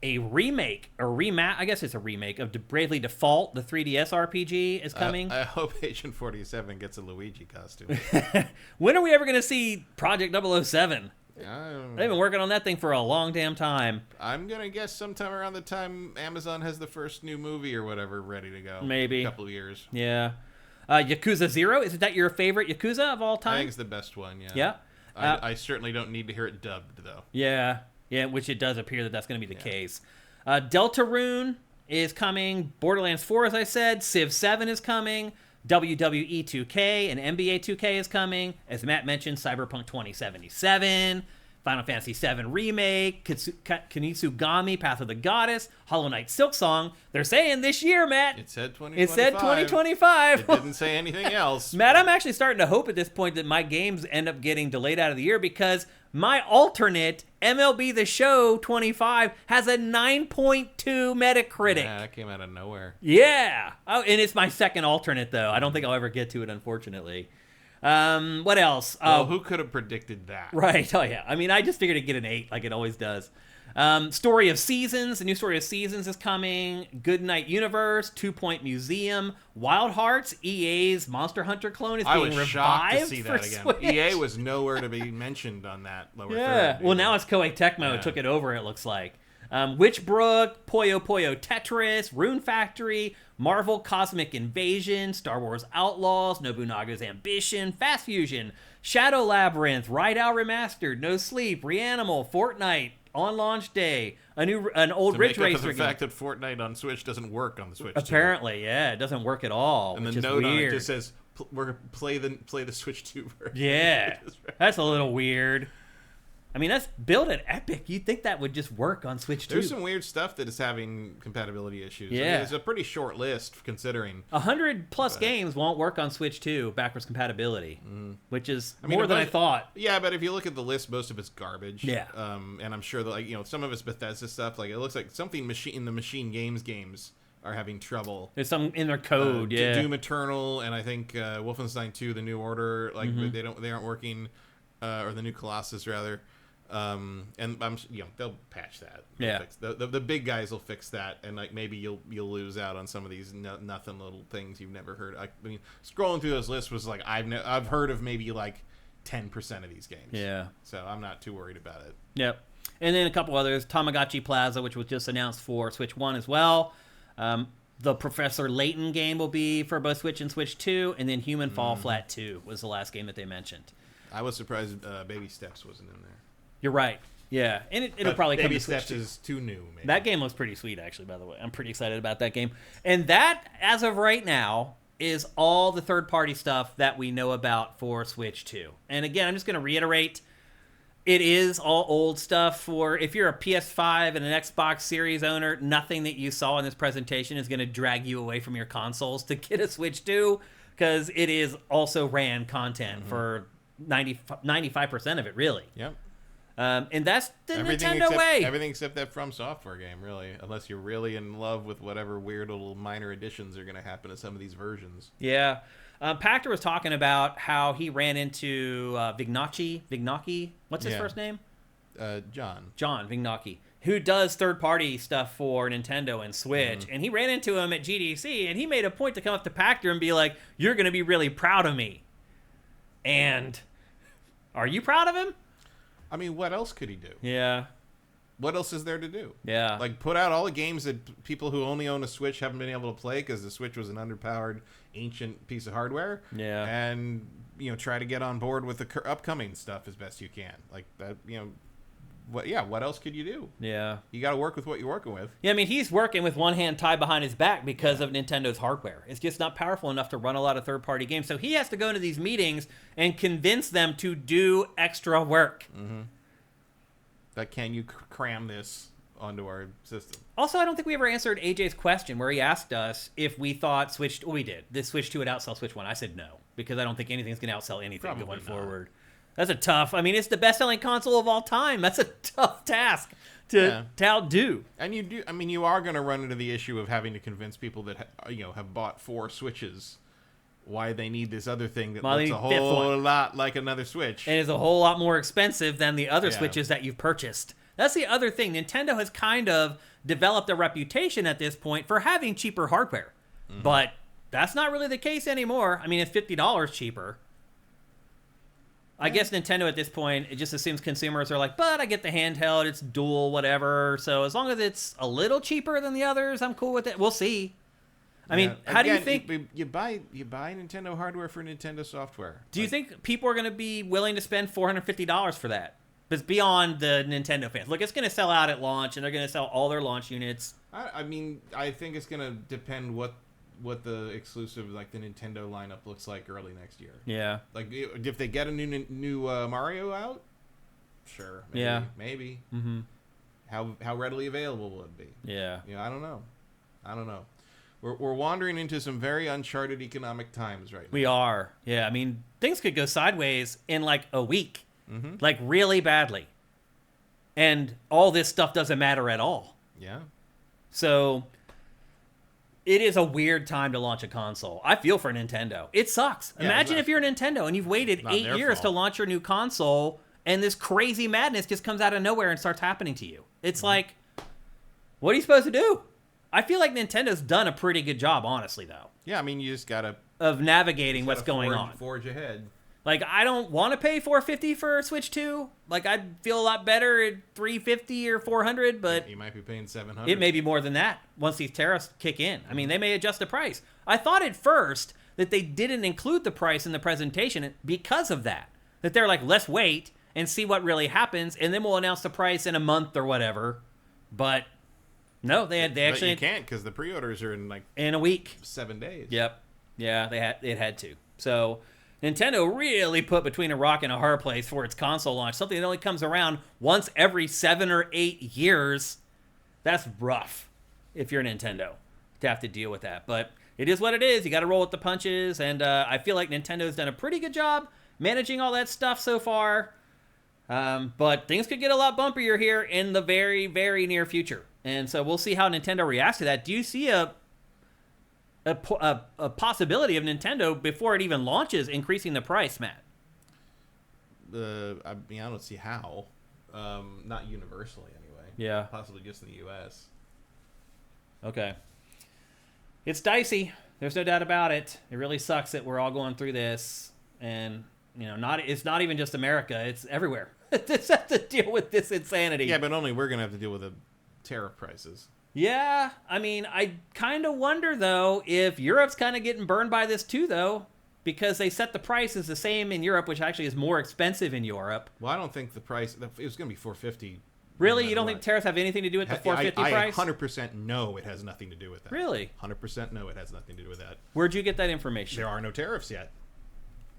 A remake, I guess it's a remake of Bravely Default, the 3DS RPG, is coming. I hope Agent 47 gets a Luigi costume. When are we ever going to see Project 007? They've been working on that thing for a long damn time. I'm going to guess sometime around the time Amazon has the first new movie or whatever ready to go. Maybe. A couple of years. Yeah. Yakuza 0, is that your favorite Yakuza of all time? I think it's the best one, yeah. Yeah. I certainly don't need to hear it dubbed, though. Yeah, which it does appear that that's going to be the case. Deltarune is coming. Borderlands 4, as I said. Civ 7 is coming. WWE 2K and NBA 2K is coming. As Matt mentioned, Cyberpunk 2077. Final Fantasy VII Remake, Kinisugami, Path of the Goddess, Hollow Knight Silksong. They're saying this year, Matt. It said 2025. It said 2025. It didn't say anything else. Matt, I'm actually starting to hope at this point that my games end up getting delayed out of the year because my alternate, MLB The Show 25, has a 9.2 Metacritic. Yeah, that came out of nowhere. Yeah. Oh, and it's my second alternate, though. I don't think I'll ever get to it, unfortunately. What else? Well, who could have predicted that? Right. Oh, yeah. I mean, I just figured it'd get an 8 like it always does. Story of Seasons. The new Story of Seasons is coming. Goodnight Universe. 2 Point Museum. Wild Hearts. EA's Monster Hunter clone is being revived. I was shocked to see that again. Switch. EA was nowhere to be mentioned on that lower third. Yeah. Well, now it's Koei Tecmo took it over, it looks like. Witchbrook, Puyo Puyo Tetris, Rune Factory, Marvel Cosmic Invasion, Star Wars Outlaws, Nobunaga's Ambition, Fast Fusion, Shadow Labyrinth, Ride Out Remastered, No Sleep, Reanimal, Fortnite on launch day, an old Ridge Racer game. The fact that Fortnite on Switch doesn't work on the Switch. Apparently, yeah, it doesn't work at all. And which the is note weird. on it just says, play the Switch 2 version. Yeah, that's a little weird. I mean, that's built at Epic. You'd think that would just work on Switch 2. There's some weird stuff that is having compatibility issues. Yeah. I mean, it's a pretty short list considering. 100+ games won't work on Switch 2 backwards compatibility, which is more than I thought. Yeah, but if you look at the list, most of it's garbage. Yeah. And I'm sure that some of it's Bethesda stuff. Like it looks like something in the Machine Games are having trouble. There's some in their code, yeah. Doom Eternal and I think Wolfenstein 2: The New Order, like they aren't working, or the New Colossus rather. And I'm they'll patch that. Yeah. Fix, the big guys will fix that, and like maybe you'll lose out on some of these nothing little things you've never heard. I mean, scrolling through those lists was like I've heard of maybe like 10% of these games. Yeah. So I'm not too worried about it. Yep. And then a couple others, Tamagotchi Plaza, which was just announced for Switch 1 as well. The Professor Layton game will be for both Switch and Switch 2, and then Human Fall Flat 2 was the last game that they mentioned. I was surprised Baby Steps wasn't in there. You're right. Yeah, and it'll probably come to Switch Steps is too new. Maybe. That game looks pretty sweet, actually, by the way. I'm pretty excited about that game. And that, as of right now, is all the third-party stuff that we know about for Switch 2. And again, I'm just going to reiterate, it is all old stuff for, if you're a PS5 and an Xbox Series owner, nothing that you saw in this presentation is going to drag you away from your consoles to get a Switch 2, because it is also ran content for 95% of it, really. Yep. And that's the Nintendo way. Everything except that From Software game, really. Unless you're really in love with whatever weird little minor additions are going to happen to some of these versions. Yeah. Pachter was talking about how he ran into Vignacchi. What's his first name? John Vignacchi, who does third-party stuff for Nintendo and Switch. And he ran into him at GDC, and he made a point to come up to Pachter and be like, "You're going to be really proud of me." And are you proud of him? I mean, what else could he do? Yeah. What else is there to do? Yeah. Like, put out all the games that people who only own a Switch haven't been able to play because the Switch was an underpowered, ancient piece of hardware. Yeah. And, try to get on board with the upcoming stuff as best you can. Like, that, what else could you do? Yeah. You got to work with what you're working with. Yeah, I mean, he's working with one hand tied behind his back because of Nintendo's hardware. It's just not powerful enough to run a lot of third-party games. So he has to go into these meetings and convince them to do extra work. Mm-hmm. Like, can you cram this onto our system? Also, I don't think we ever answered AJ's question where he asked us if we thought Switch... Well, we did. The Switch 2 would outsell Switch 1. I said no, because I don't think anything's going to outsell anything going forward. That's a tough... I mean, it's the best-selling console of all time. That's a tough task to outdo. And you do... I mean, you are going to run into the issue of having to convince people that, have bought 4 Switches why they need this other thing that looks a whole lot like another Switch. And is a whole lot more expensive than the other Switches that you've purchased. That's the other thing. Nintendo has kind of developed a reputation at this point for having cheaper hardware. Mm-hmm. But that's not really the case anymore. I mean, it's $50 cheaper. I guess Nintendo at this point, it just assumes consumers are like, but I get the handheld, it's dual, whatever. So as long as it's a little cheaper than the others, I'm cool with it. We'll see. I mean, how do you think... You buy Nintendo hardware for Nintendo software. Do you think people are going to be willing to spend $450 for that? It's beyond the Nintendo fans. Look, it's going to sell out at launch, and they're going to sell all their launch units. I mean, I think it's going to depend what the exclusive, like the Nintendo lineup looks like early next year. Yeah. Like, if they get a new Mario out, sure. Maybe. Mm-hmm. How readily available will it be? Yeah. I don't know. We're wandering into some very uncharted economic times right now. We are. Yeah, I mean, things could go sideways in like a week. Mm-hmm. Like really badly. And all this stuff doesn't matter at all. Yeah. So it is a weird time to launch a console. I feel for Nintendo. It sucks. Yeah, Imagine if you're Nintendo and you've waited 8 years to launch your new console and this crazy madness just comes out of nowhere and starts happening to you. It's like, what are you supposed to do? I feel like Nintendo's done a pretty good job, honestly, though. Yeah, I mean, you just gotta... Of navigating what's going on. Forge ahead. Like, I don't want to pay $450 for Switch 2. Like, I'd feel a lot better at $350 or $400, but... You might be paying $700. It may be more than that once these tariffs kick in. I mean, they may adjust the price. I thought at first that they didn't include the price in the presentation because of that. That they're like, let's wait and see what really happens, and then we'll announce the price in a month or whatever. But, no, they actually... But you can't, because the pre-orders are in a week. 7 days. Yep. Yeah, it had to. So... Nintendo really put between a rock and a hard place for its console launch. Something that only comes around once every 7 or 8 years. That's rough if you're Nintendo to have to deal with that. But it is what it is. You got to roll with the punches. And I feel like Nintendo's done a pretty good job managing all that stuff so far. But things could get a lot bumpier here in the very, very near future. And so we'll see how Nintendo reacts to that. Do you see a a possibility of Nintendo before it even launches increasing the price, Matt? I mean, I don't see how. Not universally, anyway. Yeah. Possibly just in the U.S. Okay. It's dicey. There's no doubt about it. It really sucks that we're all going through this, and it's not even just America. It's everywhere. Just have to deal with this insanity. Yeah, but only we're gonna have to deal with the tariff prices. Yeah, I mean, I kind of wonder though if Europe's kind of getting burned by this too, though, because they set the prices the same in Europe, which actually is more expensive in Europe. Well, I don't think the price. It was gonna be $450. Really, you don't think tariffs have anything to do with the $450 price? I 100% know it has nothing to do with that. Really? 100% no, it has nothing to do with that. Where'd you get that information? There are no tariffs yet.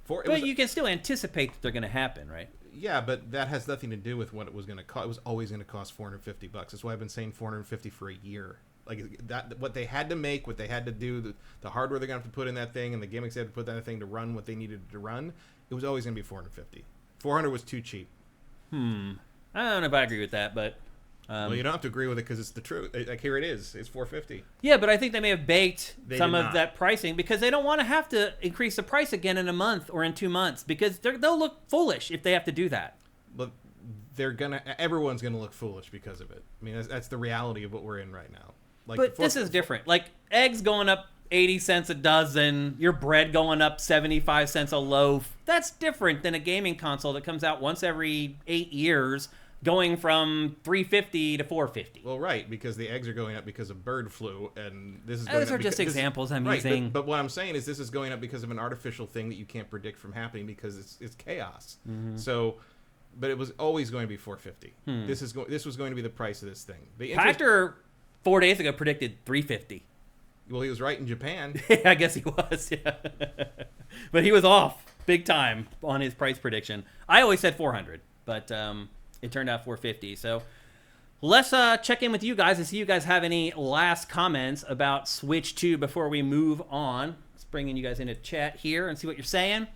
But you can still anticipate that they're going to happen, right? Yeah, but that has nothing to do with what it was going to cost. It was always going to cost $450. That's why I've been saying $450 for a year. Like that, what they had to make, what they had to do, the hardware they're going to have to put in that thing, and the gimmicks they had to put in that thing to run what they needed to run. It was always going to be $450. $400 was too cheap. I don't know if I agree with that, but. Well, you don't have to agree with it because it's the truth. Like, here it is. It's $450. Yeah, but I think they may have baked some of that pricing because they don't want to have to increase the price again in a month or in 2 months because they'll look foolish if they have to do that. But everyone's gonna look foolish because of it. I mean, that's the reality of what we're in right now. Like, but this is different. Like eggs going up 80 cents a dozen, your bread going up 75 cents a loaf. That's different than a gaming console that comes out once every 8 years. Going from $350 to $450. Well, right, because the eggs are going up because of bird flu, and this is. Those are just examples I'm using. But what I'm saying is, this is going up because of an artificial thing that you can't predict from happening because it's chaos. Mm-hmm. So, but it was always going to be $450. This was going to be the price of this thing. Pachter 4 days ago predicted $350. Well, he was right in Japan. I guess he was. Yeah, but he was off big time on his price prediction. I always said $400, but. It turned out $450. So let's check in with you guys and see if you guys have any last comments about Switch 2 before we move on. Let's bring in you guys into chat here and see what you're saying.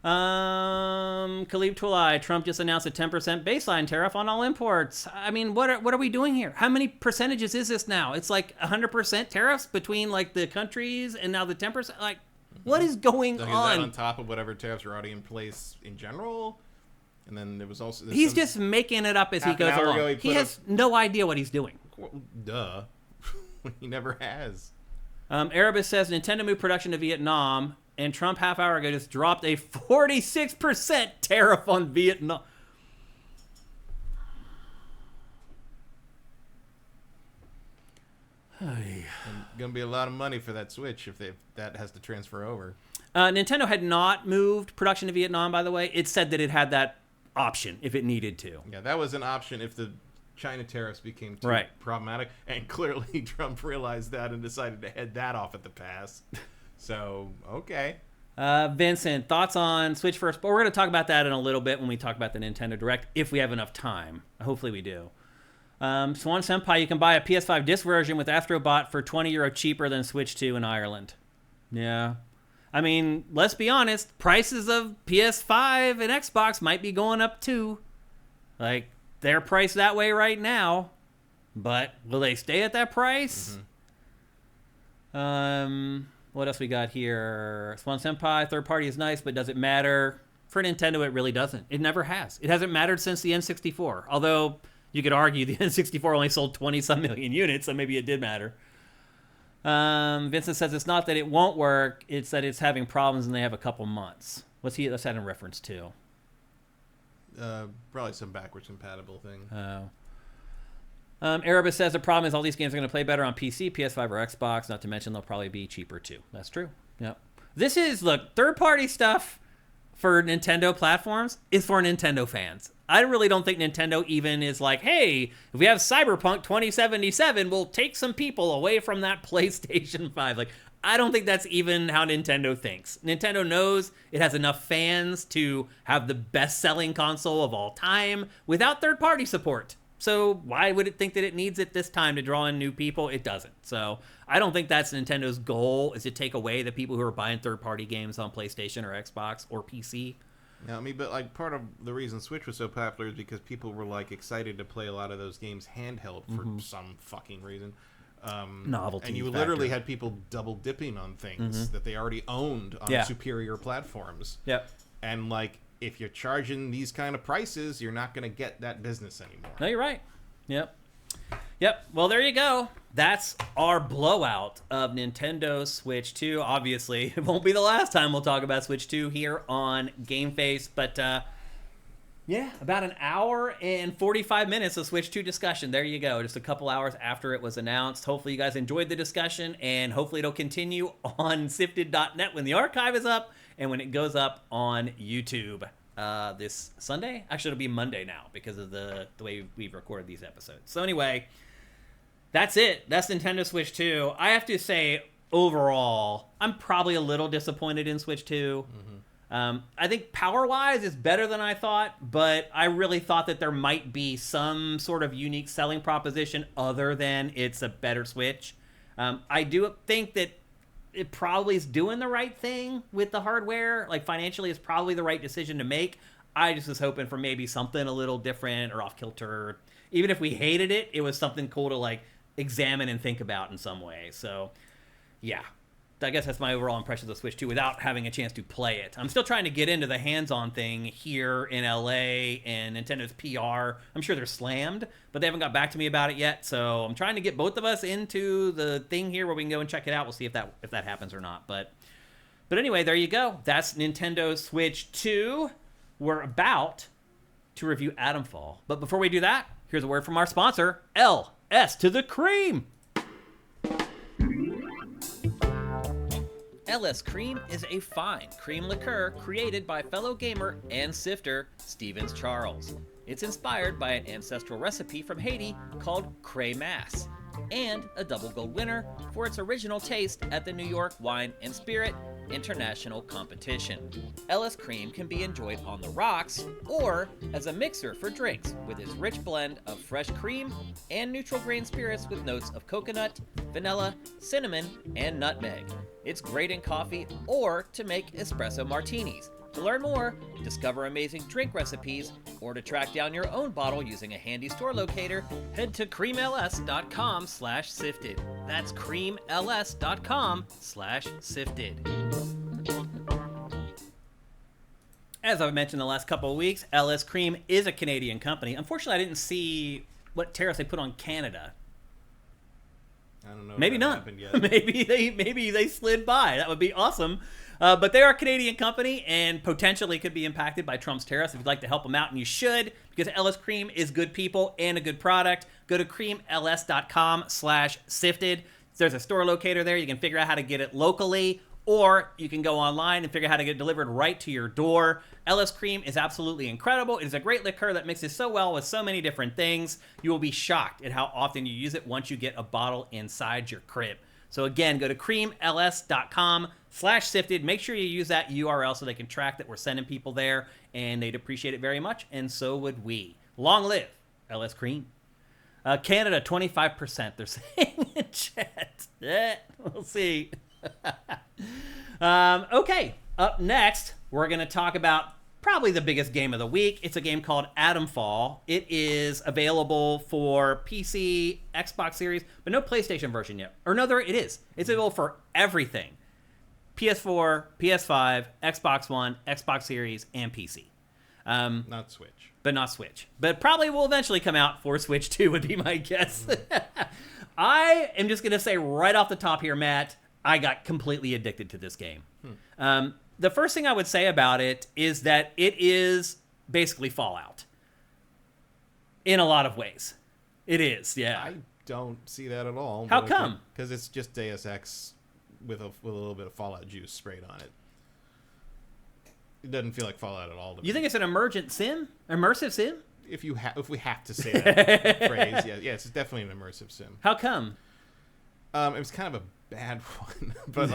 Khalib Twilai, Trump just announced a 10% baseline tariff on all imports. I mean, what are we doing here? How many percentages is this now? It's like 100% tariffs between like the countries and now the 10%. Like, what is going on? Is that on top of whatever tariffs are already in place in general? And then there was also... He's just making it up as he goes along. He has no idea what he's doing. Well, duh. He never has. Erebus says Nintendo moved production to Vietnam, and Trump half hour ago just dropped a 46% tariff on Vietnam. Going to be a lot of money for that Switch if that has to transfer over. Nintendo had not moved production to Vietnam, by the way. It said that it had that option if it needed to. Yeah, that was an option if the China tariffs became too problematic, and clearly Trump realized that and decided to head that off at the pass. So, okay. Vincent, thoughts on Switch first? But we're going to talk about that in a little bit when we talk about the Nintendo Direct, if we have enough time. Hopefully we do. Swan Senpai, you can buy a PS5 disc version with Astrobot for €20 cheaper than Switch 2 in Ireland. Yeah. I mean, let's be honest, prices of PS5 and Xbox might be going up too. Like, they're priced that way right now, but will they stay at that price? Mm-hmm. What else we got here? Swan Senpai, third party is nice, but does it matter? For Nintendo, it really doesn't. It never has. It hasn't mattered since the N64, although you could argue the N64 only sold 20-some million units, so maybe it did matter. Vincent says it's not that it won't work, it's that it's having problems and they have a couple months. What's that in reference to? Probably some backwards compatible thing. Erebus says the problem is all these games are going to play better on PC, PS5, or Xbox, not to mention they'll probably be cheaper too. That's true. Yep. This is, look, third-party stuff for Nintendo platforms is for Nintendo fans. I really don't think Nintendo even is like, hey, if we have Cyberpunk 2077, we'll take some people away from that PlayStation 5. Like, I don't think that's even how Nintendo thinks. Nintendo knows it has enough fans to have the best-selling console of all time without third-party support. So why would it think that it needs it this time to draw in new people? It doesn't. So I don't think that's Nintendo's goal, is to take away the people who are buying third-party games on PlayStation or Xbox or PC. Yeah, I mean, but like part of the reason Switch was so popular is because people were like excited to play a lot of those games handheld for some fucking reason. Novelty and you factor. literally had people double dipping on things that they already owned on superior platforms. Yep. And like, if you're charging these kind of prices, you're not going to get that business anymore. No, you're right. Yep. Well, there you go. That's our blowout of Nintendo Switch 2. Obviously, it won't be the last time we'll talk about Switch 2 here on GameFace, but about an hour and 45 minutes of Switch 2 discussion. There you go. Just a couple hours after it was announced. Hopefully you guys enjoyed the discussion, and hopefully it'll continue on SIFTD.net when the archive is up and when it goes up on YouTube this Sunday. Actually, it'll be Monday now because of the way we've recorded these episodes. So anyway, that's it. That's Nintendo Switch 2. I have to say, overall, I'm probably a little disappointed in Switch 2. I think power-wise it's better than I thought, but I really thought that there might be some sort of unique selling proposition other than it's a better Switch. I do think that it probably is doing the right thing with the hardware. Like, financially, it's probably the right decision to make. I just was hoping for maybe something a little different or off-kilter. Even if we hated it, it was something cool to, like, examine and think about in some way. So, yeah. I guess that's my overall impressions of Switch 2 without having a chance to play it. I'm still trying to get into the hands-on thing here in LA and Nintendo's PR. I'm sure they're slammed, but they haven't got back to me about it yet. So I'm trying to get both of us into the thing here where we can go and check it out. We'll see if that happens or not. But anyway, there you go. That's Nintendo Switch 2. We're about to review Atomfall. But before we do that, here's a word from our sponsor, LS to the Cream. LS Cream is a fine cream liqueur created by fellow gamer and sifter Stevens Charles. It's inspired by an ancestral recipe from Haiti called Cray Mass, and a double gold winner for its original taste at the New York Wine and Spirit International Competition. LS Cream can be enjoyed on the rocks or as a mixer for drinks with its rich blend of fresh cream and neutral grain spirits with notes of coconut, vanilla, cinnamon, and nutmeg. It's great in coffee or to make espresso martinis. To learn more, discover amazing drink recipes, or to track down your own bottle using a handy store locator, head to creamls.com/sifted. That's creamls.com/sifted. As I've mentioned the last couple of weeks, LS Cream is a Canadian company. Unfortunately, I didn't see what tariffs they put on Canada. I don't know. Maybe if not. Happened yet. maybe they slid by. That would be awesome. But they are a Canadian company and potentially could be impacted by Trump's tariffs. If you'd like to help them out, and you should, because LS Cream is good people and a good product, go to creamls.com/sifted. There's a store locator there. You can figure out how to get it locally, or you can go online and figure out how to get it delivered right to your door. LS Cream is absolutely incredible. It is a great liqueur that mixes so well with so many different things. You will be shocked at how often you use it once you get a bottle inside your crib. So again, go to creamls.com/sifted. Make sure you use that URL so they can track that we're sending people there, and they'd appreciate it very much, and so would we. Long live LS Cream. Canada, 25%, they're saying in chat. We'll see. Okay, up next, we're going to talk about probably the biggest game of the week. It's a game called Atomfall. It is available for PC, Xbox Series, but no PlayStation version yet. Or no, it is. It's available for everything. PS4, PS5, Xbox One, Xbox Series, and PC. Not Switch. But not Switch. But probably will eventually come out for Switch 2 would be my guess. I am just going to say right off the top here, Matt, I got completely addicted to this game. The first thing I would say about it is that it is basically Fallout. In a lot of ways. It is, yeah. I don't see that at all. How come? Because it's just Deus Ex with a little bit of Fallout juice sprayed on it. It doesn't feel like Fallout at all to me. You think it's an emergent sim? Immersive sim? If we have to say that phrase, yeah, it's definitely an immersive sim. How come? It was kind of a bad one, but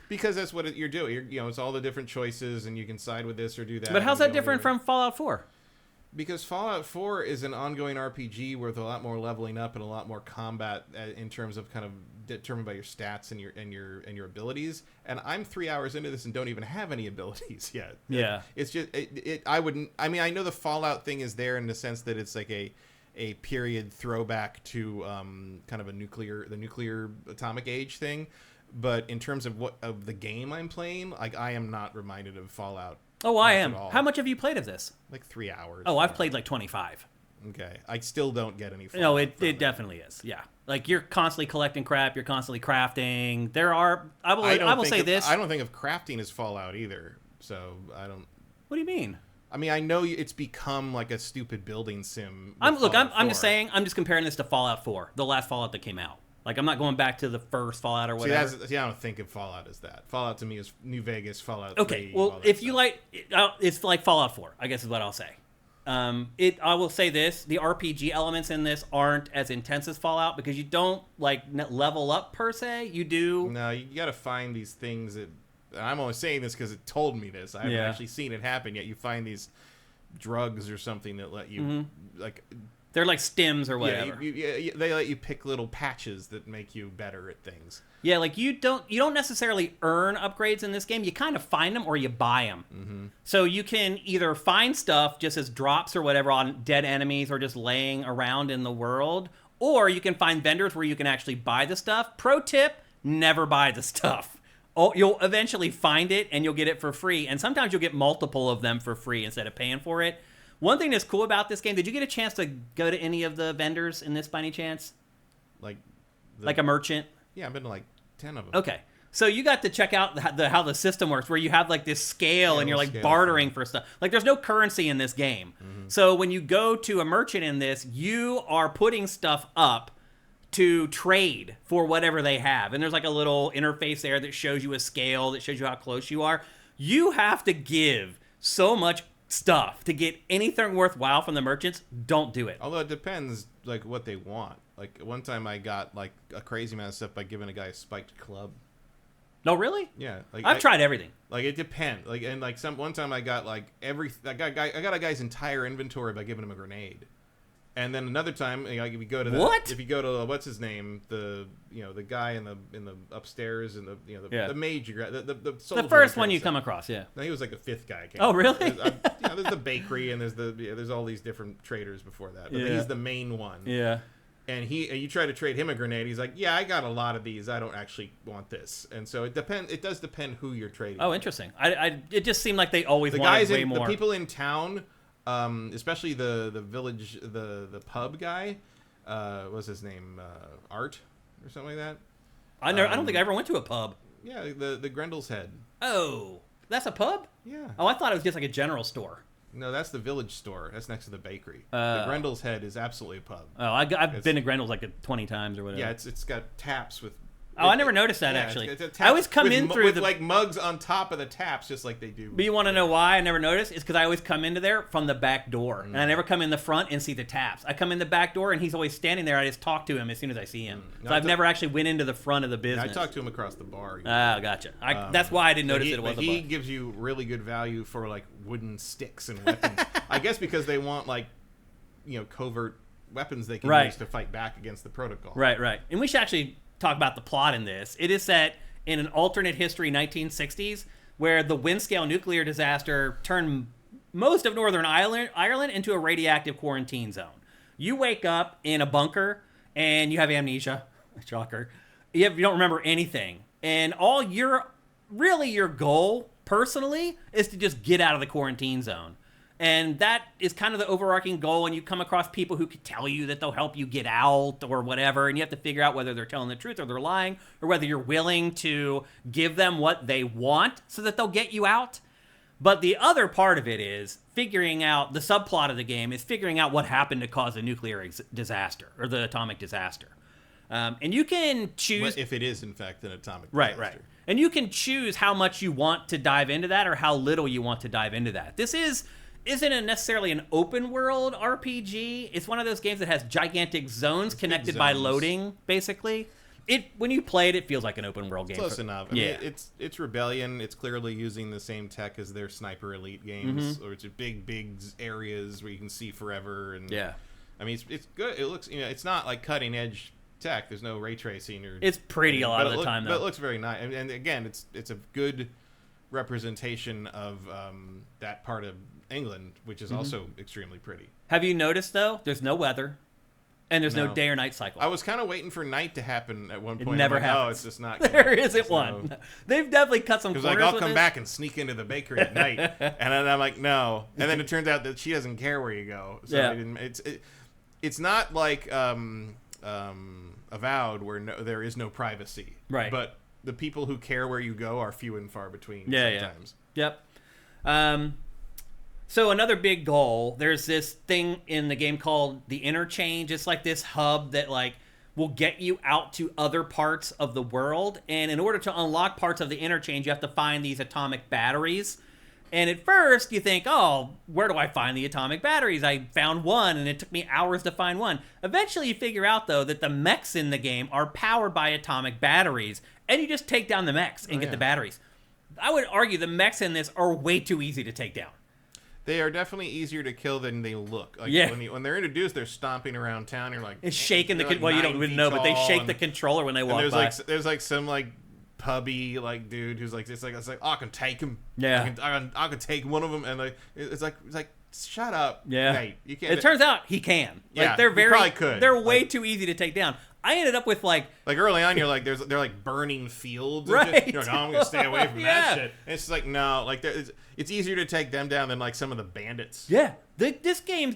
because that's what you're doing. It's all the different choices, and you can side with this or do that. But how's that different from Fallout 4? Because Fallout 4 is an ongoing RPG with a lot more leveling up and a lot more combat in terms of kind of determined by your stats and your abilities. And I'm 3 hours into this and don't even have any abilities yet. Yeah, it's just I wouldn't. I mean, I know the Fallout thing is there in the sense that it's like a period throwback to kind of the nuclear atomic age thing. But in terms of the game I'm playing, like I am not reminded of Fallout. Oh, I am. How much have you played of this? Like 3 hours. Oh, I've played like 25. Okay, I still don't get any. No, it definitely is. Yeah, like you're constantly collecting crap. You're constantly crafting. There are. I will say this. I don't think of crafting as Fallout either. So I don't. What do you mean? I mean, I know it's become like a stupid building sim. I'm just saying. I'm just comparing this to Fallout 4, the last Fallout that came out. Like I'm not going back to the first Fallout or whatever. See, I don't think of Fallout as that. Fallout to me is New Vegas, Fallout 3. Okay, well, if you like, it's like Fallout 4. I guess is what I'll say. I will say this: the RPG elements in this aren't as intense as Fallout because you don't like level up per se. You do. No, you got to find these things that. I'm only saying this because it told me this. I haven't actually seen it happen yet. You find these drugs or something that let you like. They're like stems or whatever. Yeah, they let you pick little patches that make you better at things. Yeah, like you don't necessarily earn upgrades in this game. You kind of find them or you buy them. Mm-hmm. So you can either find stuff just as drops or whatever on dead enemies or just laying around in the world, or you can find vendors where you can actually buy the stuff. Pro tip, never buy the stuff. Oh, you'll eventually find it and you'll get it for free. And sometimes you'll get multiple of them for free instead of paying for it. One thing that's cool about this game, did you get a chance to go to any of the vendors in this by any chance? Like a merchant? Yeah, I've been to like 10 of them. Okay. So you got to check out how the system works, where you have like this scale and you're like bartering for stuff. Like there's no currency in this game. Mm-hmm. So when you go to a merchant in this, you are putting stuff up to trade for whatever they have. And there's like a little interface there that shows you a scale, that shows you how close you are. You have to give so much stuff to get anything worthwhile from the merchants. Don't do it. Although it depends like what they want. Like one time I got like a crazy amount of stuff by giving a guy a spiked club. No, really? Yeah. Like I've tried everything. Like it depends. Like and like one time I got like I got a guy's entire inventory by giving him a grenade. And then another time, like if you go to what's his name, the guy in the upstairs and the major guy, the first one you come across, yeah. No, he was like the fifth guy. Oh, really? There's the bakery and there's all these different traders before that, but he's the main one. Yeah. And you try to trade him a grenade, he's like, yeah, I got a lot of these. I don't actually want this. And so it depends. It does depend who you're trading. Oh, interesting. It just seemed like they always wanted way more. The people in town. Especially the village, the pub guy, what's his name, Art or something like that. I don't think I ever went to a pub. Yeah, the Grendel's Head. Oh, that's a pub? Yeah. Oh, I thought it was just like a general store. No, that's the village store. That's next to the bakery. The Grendel's Head is absolutely a pub. Oh, I've been to Grendel's like 20 times or whatever. Yeah, it's got taps with. Oh, I never noticed that, actually. I always come in through with like mugs on top of the taps, just like they do. But you want to know why I never noticed? It's because I always come into there from the back door. And I never come in the front and see the taps. I come in the back door, and he's always standing there. I just talk to him as soon as I see him. So I've never actually went into the front of the business. I talked to him across the bar. Oh, gotcha. That's why I didn't notice that it was a bar. He gives you really good value for like wooden sticks and weapons. I guess because they want like, covert weapons they can use to fight back against the protocol. Right. And we should actually talk about the plot in this. It is set in an alternate history 1960s where the Windscale nuclear disaster turned most of Northern Ireland into a radioactive quarantine zone. You wake up in a bunker and you have amnesia. Shocker. You don't remember anything. And your goal personally is to just get out of the quarantine zone. And that is kind of the overarching goal, and you come across people who could tell you that they'll help you get out or whatever, and you have to figure out whether they're telling the truth or they're lying, or whether you're willing to give them what they want so that they'll get you out. But the other part of it is figuring out, the subplot of the game is figuring out what happened to cause a nuclear disaster, or the atomic disaster. And you can choose... If it is, in fact, an atomic disaster. Right. And you can choose how much you want to dive into that or how little you want to dive into that. This isn't necessarily an open world RPG. It's one of those games that has gigantic zones connected by loading, basically. When you play it, it feels like an open world game. Close enough. I mean, it's Rebellion. It's clearly using the same tech as their Sniper Elite games, or it's big areas where you can see forever. And I mean, it's good. It looks, it's not like cutting edge tech. There's no ray tracing or. It's pretty a lot of the time, though. But it looks very nice. And again, it's a good representation of that part of England, which is also extremely pretty. Have you noticed, though, there's no weather, And there's no day or night cycle. I was kind of waiting for night to happen at one point. It never happens. No, it's just not. There isn't one. They've definitely cut some corners. Because I'll come back and sneak into the bakery at night, and then I'm like, no. And then it turns out that she doesn't care where you go. So it's not like Avowed where there is no privacy. Right. But the people who care where you go are few and far between. Sometimes. Yep. So another big goal, there's this thing in the game called the Interchange. It's like this hub that like will get you out to other parts of the world. And in order to unlock parts of the Interchange, you have to find these atomic batteries. And at first you think, oh, where do I find the atomic batteries? I found one and it took me hours to find one. Eventually you figure out though that the mechs in the game are powered by atomic batteries. And you just take down the mechs and get the batteries. I would argue the mechs in this are way too easy to take down. They are definitely easier to kill than they look. Like when they're introduced, they're stomping around town. You're like, it's shaking the. Like well, you don't even know, but they shake the controller when they walk by. There's like some like pubby like dude who's like it's like oh, I can take him. Yeah, I can take one of them, and like it's like shut up. Yeah, hey, you can't. It turns out he can. Like, yeah, they're very. Probably could. They're way too easy to take down. I ended up with like early on, you're like they're like burning fields. Right. You're like, oh, I'm gonna stay away from that shit. And it's like no, like it's easier to take them down than like some of the bandits. Yeah. This game,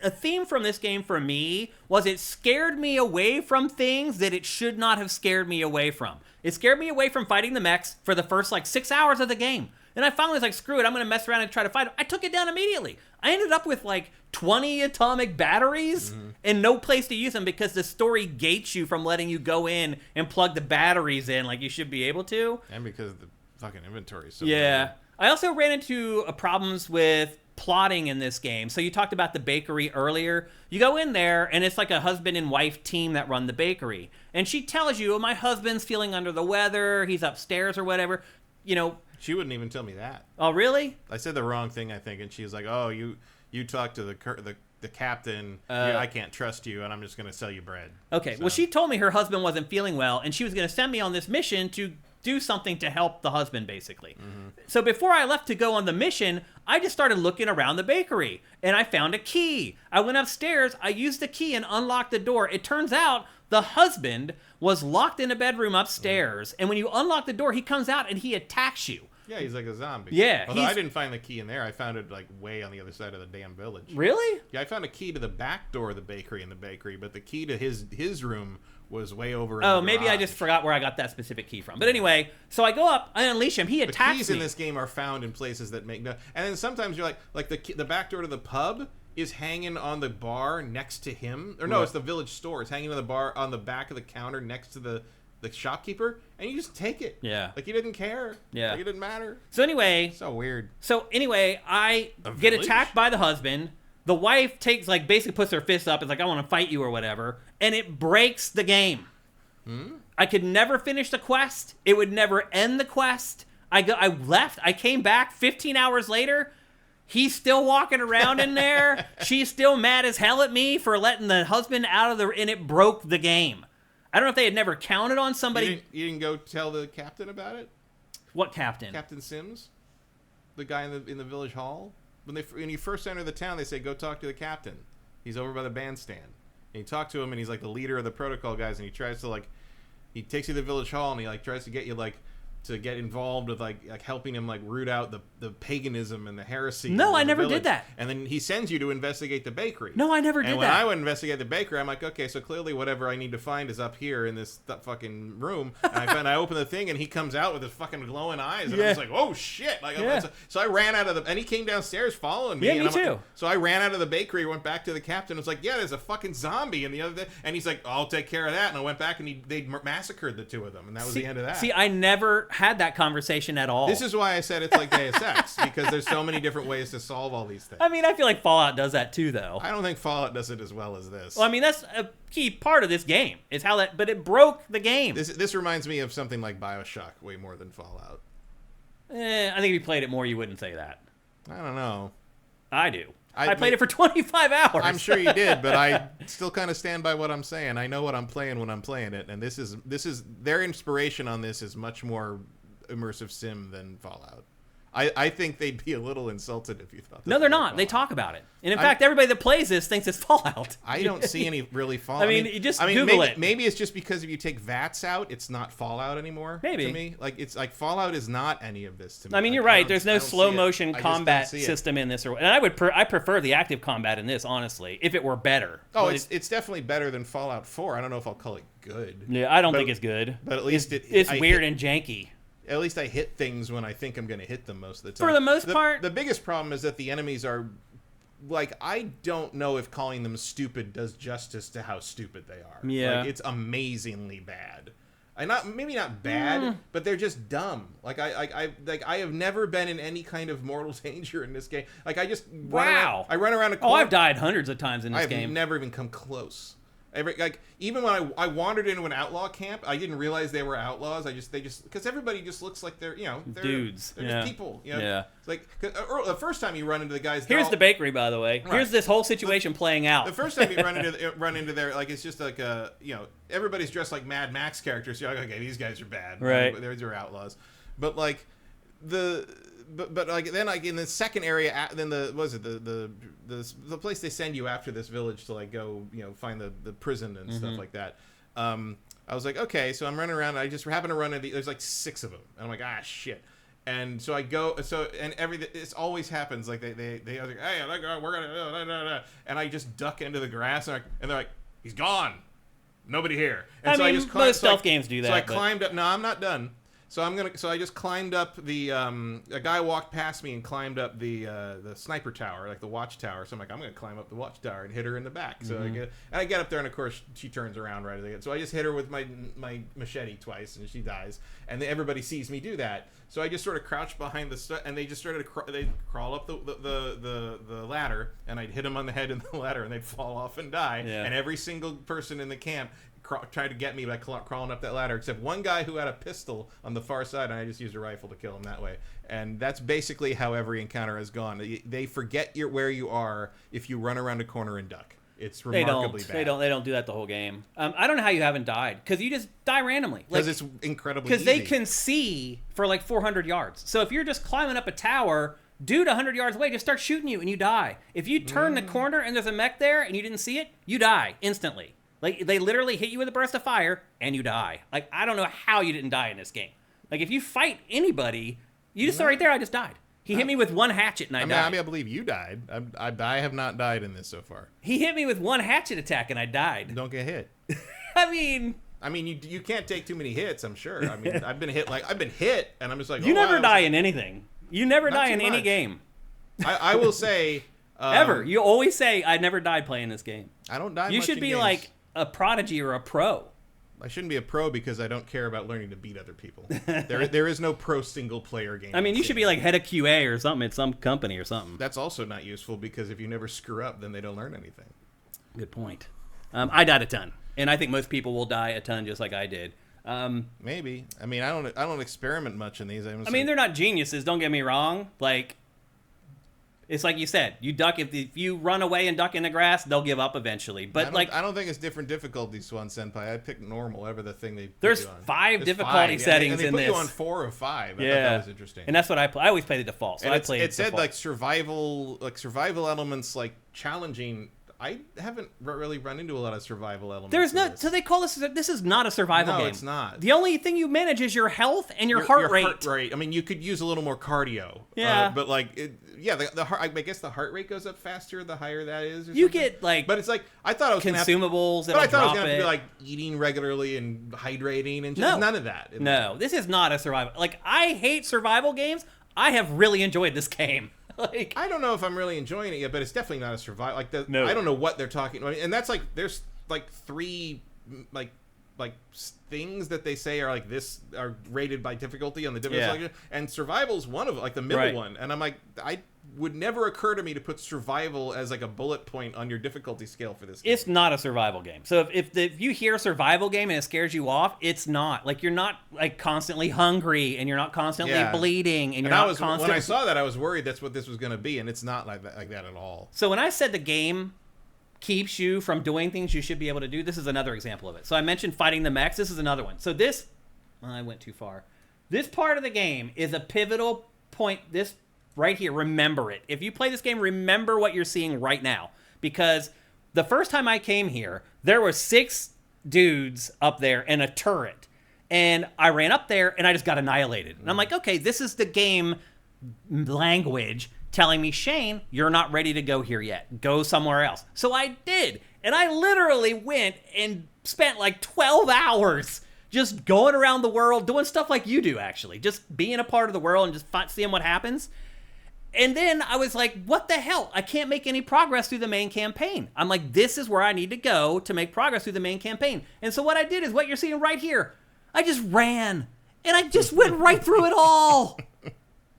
a theme from this game for me was it scared me away from things that it should not have scared me away from. It scared me away from fighting the mechs for the first like 6 hours of the game. And I finally was like, screw it, I'm going to mess around and try to fight it. I took it down immediately. I ended up with like 20 atomic batteries and no place to use them because the story gates you from letting you go in and plug the batteries in like you should be able to. And because the fucking inventory is so big. I also ran into problems with plotting in this game. So you talked about the bakery earlier. You go in there and it's like a husband and wife team that run the bakery. And she tells you, oh, my husband's feeling under the weather. He's upstairs or whatever. You know. She wouldn't even tell me that. Oh, really? I said the wrong thing, I think. And she was like, oh, you talk to the captain. I can't trust you. And I'm just going to sell you bread. Okay. So. Well, she told me her husband wasn't feeling well. And she was going to send me on this mission to do something to help the husband, basically. So before I left to go on the mission, I just started looking around the bakery, and I found a key. I went upstairs, I used the key and unlocked the door. It turns out the husband was locked in a bedroom upstairs, and when you unlock the door, he comes out and he attacks you. Yeah, he's like a zombie. Yeah. Although I didn't find the key in there. I found it like way on the other side of the damn village. Really? Yeah, I found a key to the back door of the bakery but the key to his room was way over in the maybe garage. I just forgot where I got that specific key from. But anyway, so I go up, I unleash him, he attacks me. The keys in this game are found in places that make no... And then sometimes you're like the back door to the pub is hanging on the bar next to him. Or no, it's the village store. It's hanging on the bar on the back of the counter next to the shopkeeper, and you just take it. Yeah. Like he didn't care. Yeah. Like it didn't matter. So anyway... So weird. So anyway, I get attacked by the husband. The wife takes, like, basically puts her fist up. It's like, I want to fight you or whatever. And it breaks the game. I could never finish the quest. It would never end the quest. I left. I came back 15 hours later. He's still walking around in there. She's still mad as hell at me for letting the husband out of and it broke the game. I don't know if they had never counted on somebody. You didn't go tell the captain about it? What captain? Captain Sims, the guy in the village hall. When you first enter the town, they say go talk to the captain. He's over by the bandstand. And you talk to him, and he's like the leader of the protocol guys, and he tries to he takes you to the village hall, and he like tries to get you to get involved with like helping him like root out the paganism and the heresy. No, I never did that. And then he sends you to investigate the bakery. No, I never did that. And when I would investigate the bakery, I'm like, okay, so clearly whatever I need to find is up here in this fucking room. And I open the thing, and he comes out with his fucking glowing eyes, and I was like, oh shit! So I ran out of and he came downstairs following me. Yeah, me too. So I ran out of the bakery, went back to the captain, was like, yeah, there's a fucking zombie in the other day, and he's like, I'll take care of that. And I went back, and they massacred the two of them, and that was the end of that. See, I never had that conversation at all. This is why I said it's like Deus Ex, because there's so many different ways to solve all these things. I mean, I feel like Fallout does that too, though. I don't think Fallout does it as well as this. Well, I mean, that's a key part of this game. Is how that, but it broke the game. This reminds me of something like BioShock way more than Fallout. I think if you played it more, you wouldn't say that. I don't know. I do. I played it for 25 hours. I'm sure you did, but I still kind of stand by what I'm saying. I know what I'm playing when I'm playing it, and this is their inspiration on this is much more immersive sim than Fallout. I think they'd be a little insulted if you thought that. No, they're not. They talk about it. And in fact, everybody that plays this thinks it's Fallout. I don't see any really Fallout. I mean, you just Google it. Maybe it's just because if you take VATS out, it's not Fallout anymore. Maybe. To me. Like, it's like Fallout is not any of this to me. I mean, you're right. There's no slow motion combat system in this. And I prefer the active combat in this, honestly, if it were better. Oh, it's definitely better than Fallout 4. I don't know if I'll call it good. Yeah, I don't think it's good. But at least it's weird and janky. At least I hit things when I think I'm going to hit them most of the time. For the most part. The biggest problem is that the enemies are, like, I don't know if calling them stupid does justice to how stupid they are. Yeah. Like, it's amazingly bad. Maybe not bad, but they're just dumb. Like I have never been in any kind of mortal danger in this game. Like I just I run around a corner. Oh, I've died hundreds of times in this game. I've never even come close. Even when I wandered into an outlaw camp, I didn't realize they were outlaws. They just because everybody just looks like they're dudes. They're just people. Yeah. It's like the first time you run into the guys. Here's the bakery, by the way. Right. Here's this whole situation playing out. The first time you run into there, like it's just like everybody's dressed like Mad Max characters. You're like, okay, these guys are bad. Right. These are outlaws. But like But like then like in the second area, then the place they send you after this village to like go find the prison and stuff like that. I was like, okay, so I'm running around. And I just happen to run into there's like 6 of them, and I'm like, ah, shit. And so I go, and this always happens. Like they are like, hey, we're gonna, and I just duck into the grass, and they're like, he's gone, nobody here. And I mean, most stealth games do that. So I climbed up. No, I'm not done. So I just climbed up the. A guy walked past me and climbed up the sniper tower, like the watchtower. So I'm like, I'm gonna climb up the watchtower and hit her in the back. So I get up there, and of course she turns around right as I get. So I just hit her with my machete twice, and she dies. And everybody sees me do that. So I just sort of crouched behind the and they just started they'd crawl up the ladder, and I'd hit them on the head in the ladder, and they'd fall off and die. Yeah. And every single person in the camp tried to get me by crawling up that ladder, except one guy who had a pistol on the far side, and I just used a rifle to kill him that way. And that's basically how every encounter has gone. They forget where you are if you run around a corner and duck. It's remarkably bad. They don't do that the whole game. I don't know how you haven't died, because you just die randomly. Because it's incredibly easy. Because they can see for like 400 yards. So if you're just climbing up a tower, dude 100 yards away just starts shooting you and you die. If you turn the corner and there's a mech there and you didn't see it, you die instantly. Like, they literally hit you with a burst of fire, and you die. Like, I don't know how you didn't die in this game. Like, if you fight anybody, you just saw right there, I just died. He hit me with one hatchet, and I died. I believe you died. I have not died in this so far. He hit me with one hatchet attack, and I died. Don't get hit. I mean, you can't take too many hits, I'm sure. I mean, I've been hit, and I'm just like, you never die in anything. You never die in any game. I will say... Ever. You always say, I never died playing this game. I don't die You much should in be games. like a prodigy or a pro. I shouldn't be a pro because I don't care about learning to beat other people. There is no pro single player game. I mean, you should be like head of QA or something at some company or something. That's also not useful because if you never screw up, then they don't learn anything. Good point. I died a ton, and I think most people will die a ton just like I did. Maybe. I mean, I don't experiment much in these. I mean, they're not geniuses. Don't get me wrong. Like, it's like you said, you duck if you run away and duck in the grass, they'll give up eventually. But I don't think it's different difficulties, Swan Senpai. I picked normal, whatever the thing they. There's put you on. 5 difficulty settings and they in put this. you on 4 or 5. I thought that was interesting. And that's what I always play the default. So and I played. It said default. like survival elements, like challenging. I haven't really run into a lot of survival elements. There's not. So they call this. This is not a survival game. No, it's not. The only thing you manage is your health and your heart rate. I mean, you could use a little more cardio. Yeah. But like, the heart. I guess the heart rate goes up faster the higher that is. Or you something. get like. But it's like I thought I was consumables. But I thought I was gonna have to be like eating regularly and hydrating and just none of that. No, this is not a survival. Like, I hate survival games. I have really enjoyed this game. Like, I don't know if I'm really enjoying it yet, but it's definitely not a survival. Like No. I don't know what they're talking about, and that's like there's like 3 like things that they say are like this are rated by difficulty on the difficulty, and survival's one of them, like the middle one. And I'm like, I would never occur to me to put survival as like a bullet point on your difficulty scale for this game. It's not a survival game. So if you hear survival game and it scares you off, it's not. Like, you're not like constantly hungry, and you're not constantly bleeding, and you're not constantly. When I saw that, I was worried that's what this was going to be, and it's not like that at all. So when I said the game keeps you from doing things you should be able to do, this is another example of it. So I mentioned fighting the mechs. This is another one. So I went too far. This part of the game is a pivotal point, this right here, remember it. If you play this game, remember what you're seeing right now. Because the first time I came here, there were 6 dudes up there in a turret. And I ran up there and I just got annihilated. And I'm like, okay, this is the game language telling me, Shane, you're not ready to go here yet. Go somewhere else. So I did. And I literally went and spent like 12 hours just going around the world, doing stuff like you do, actually. Just being a part of the world and just seeing what happens. And then I was like, what the hell? I can't make any progress through the main campaign. I'm like, this is where I need to go to make progress through the main campaign. And so what I did is what you're seeing right here. I just ran. And I just went right through it all.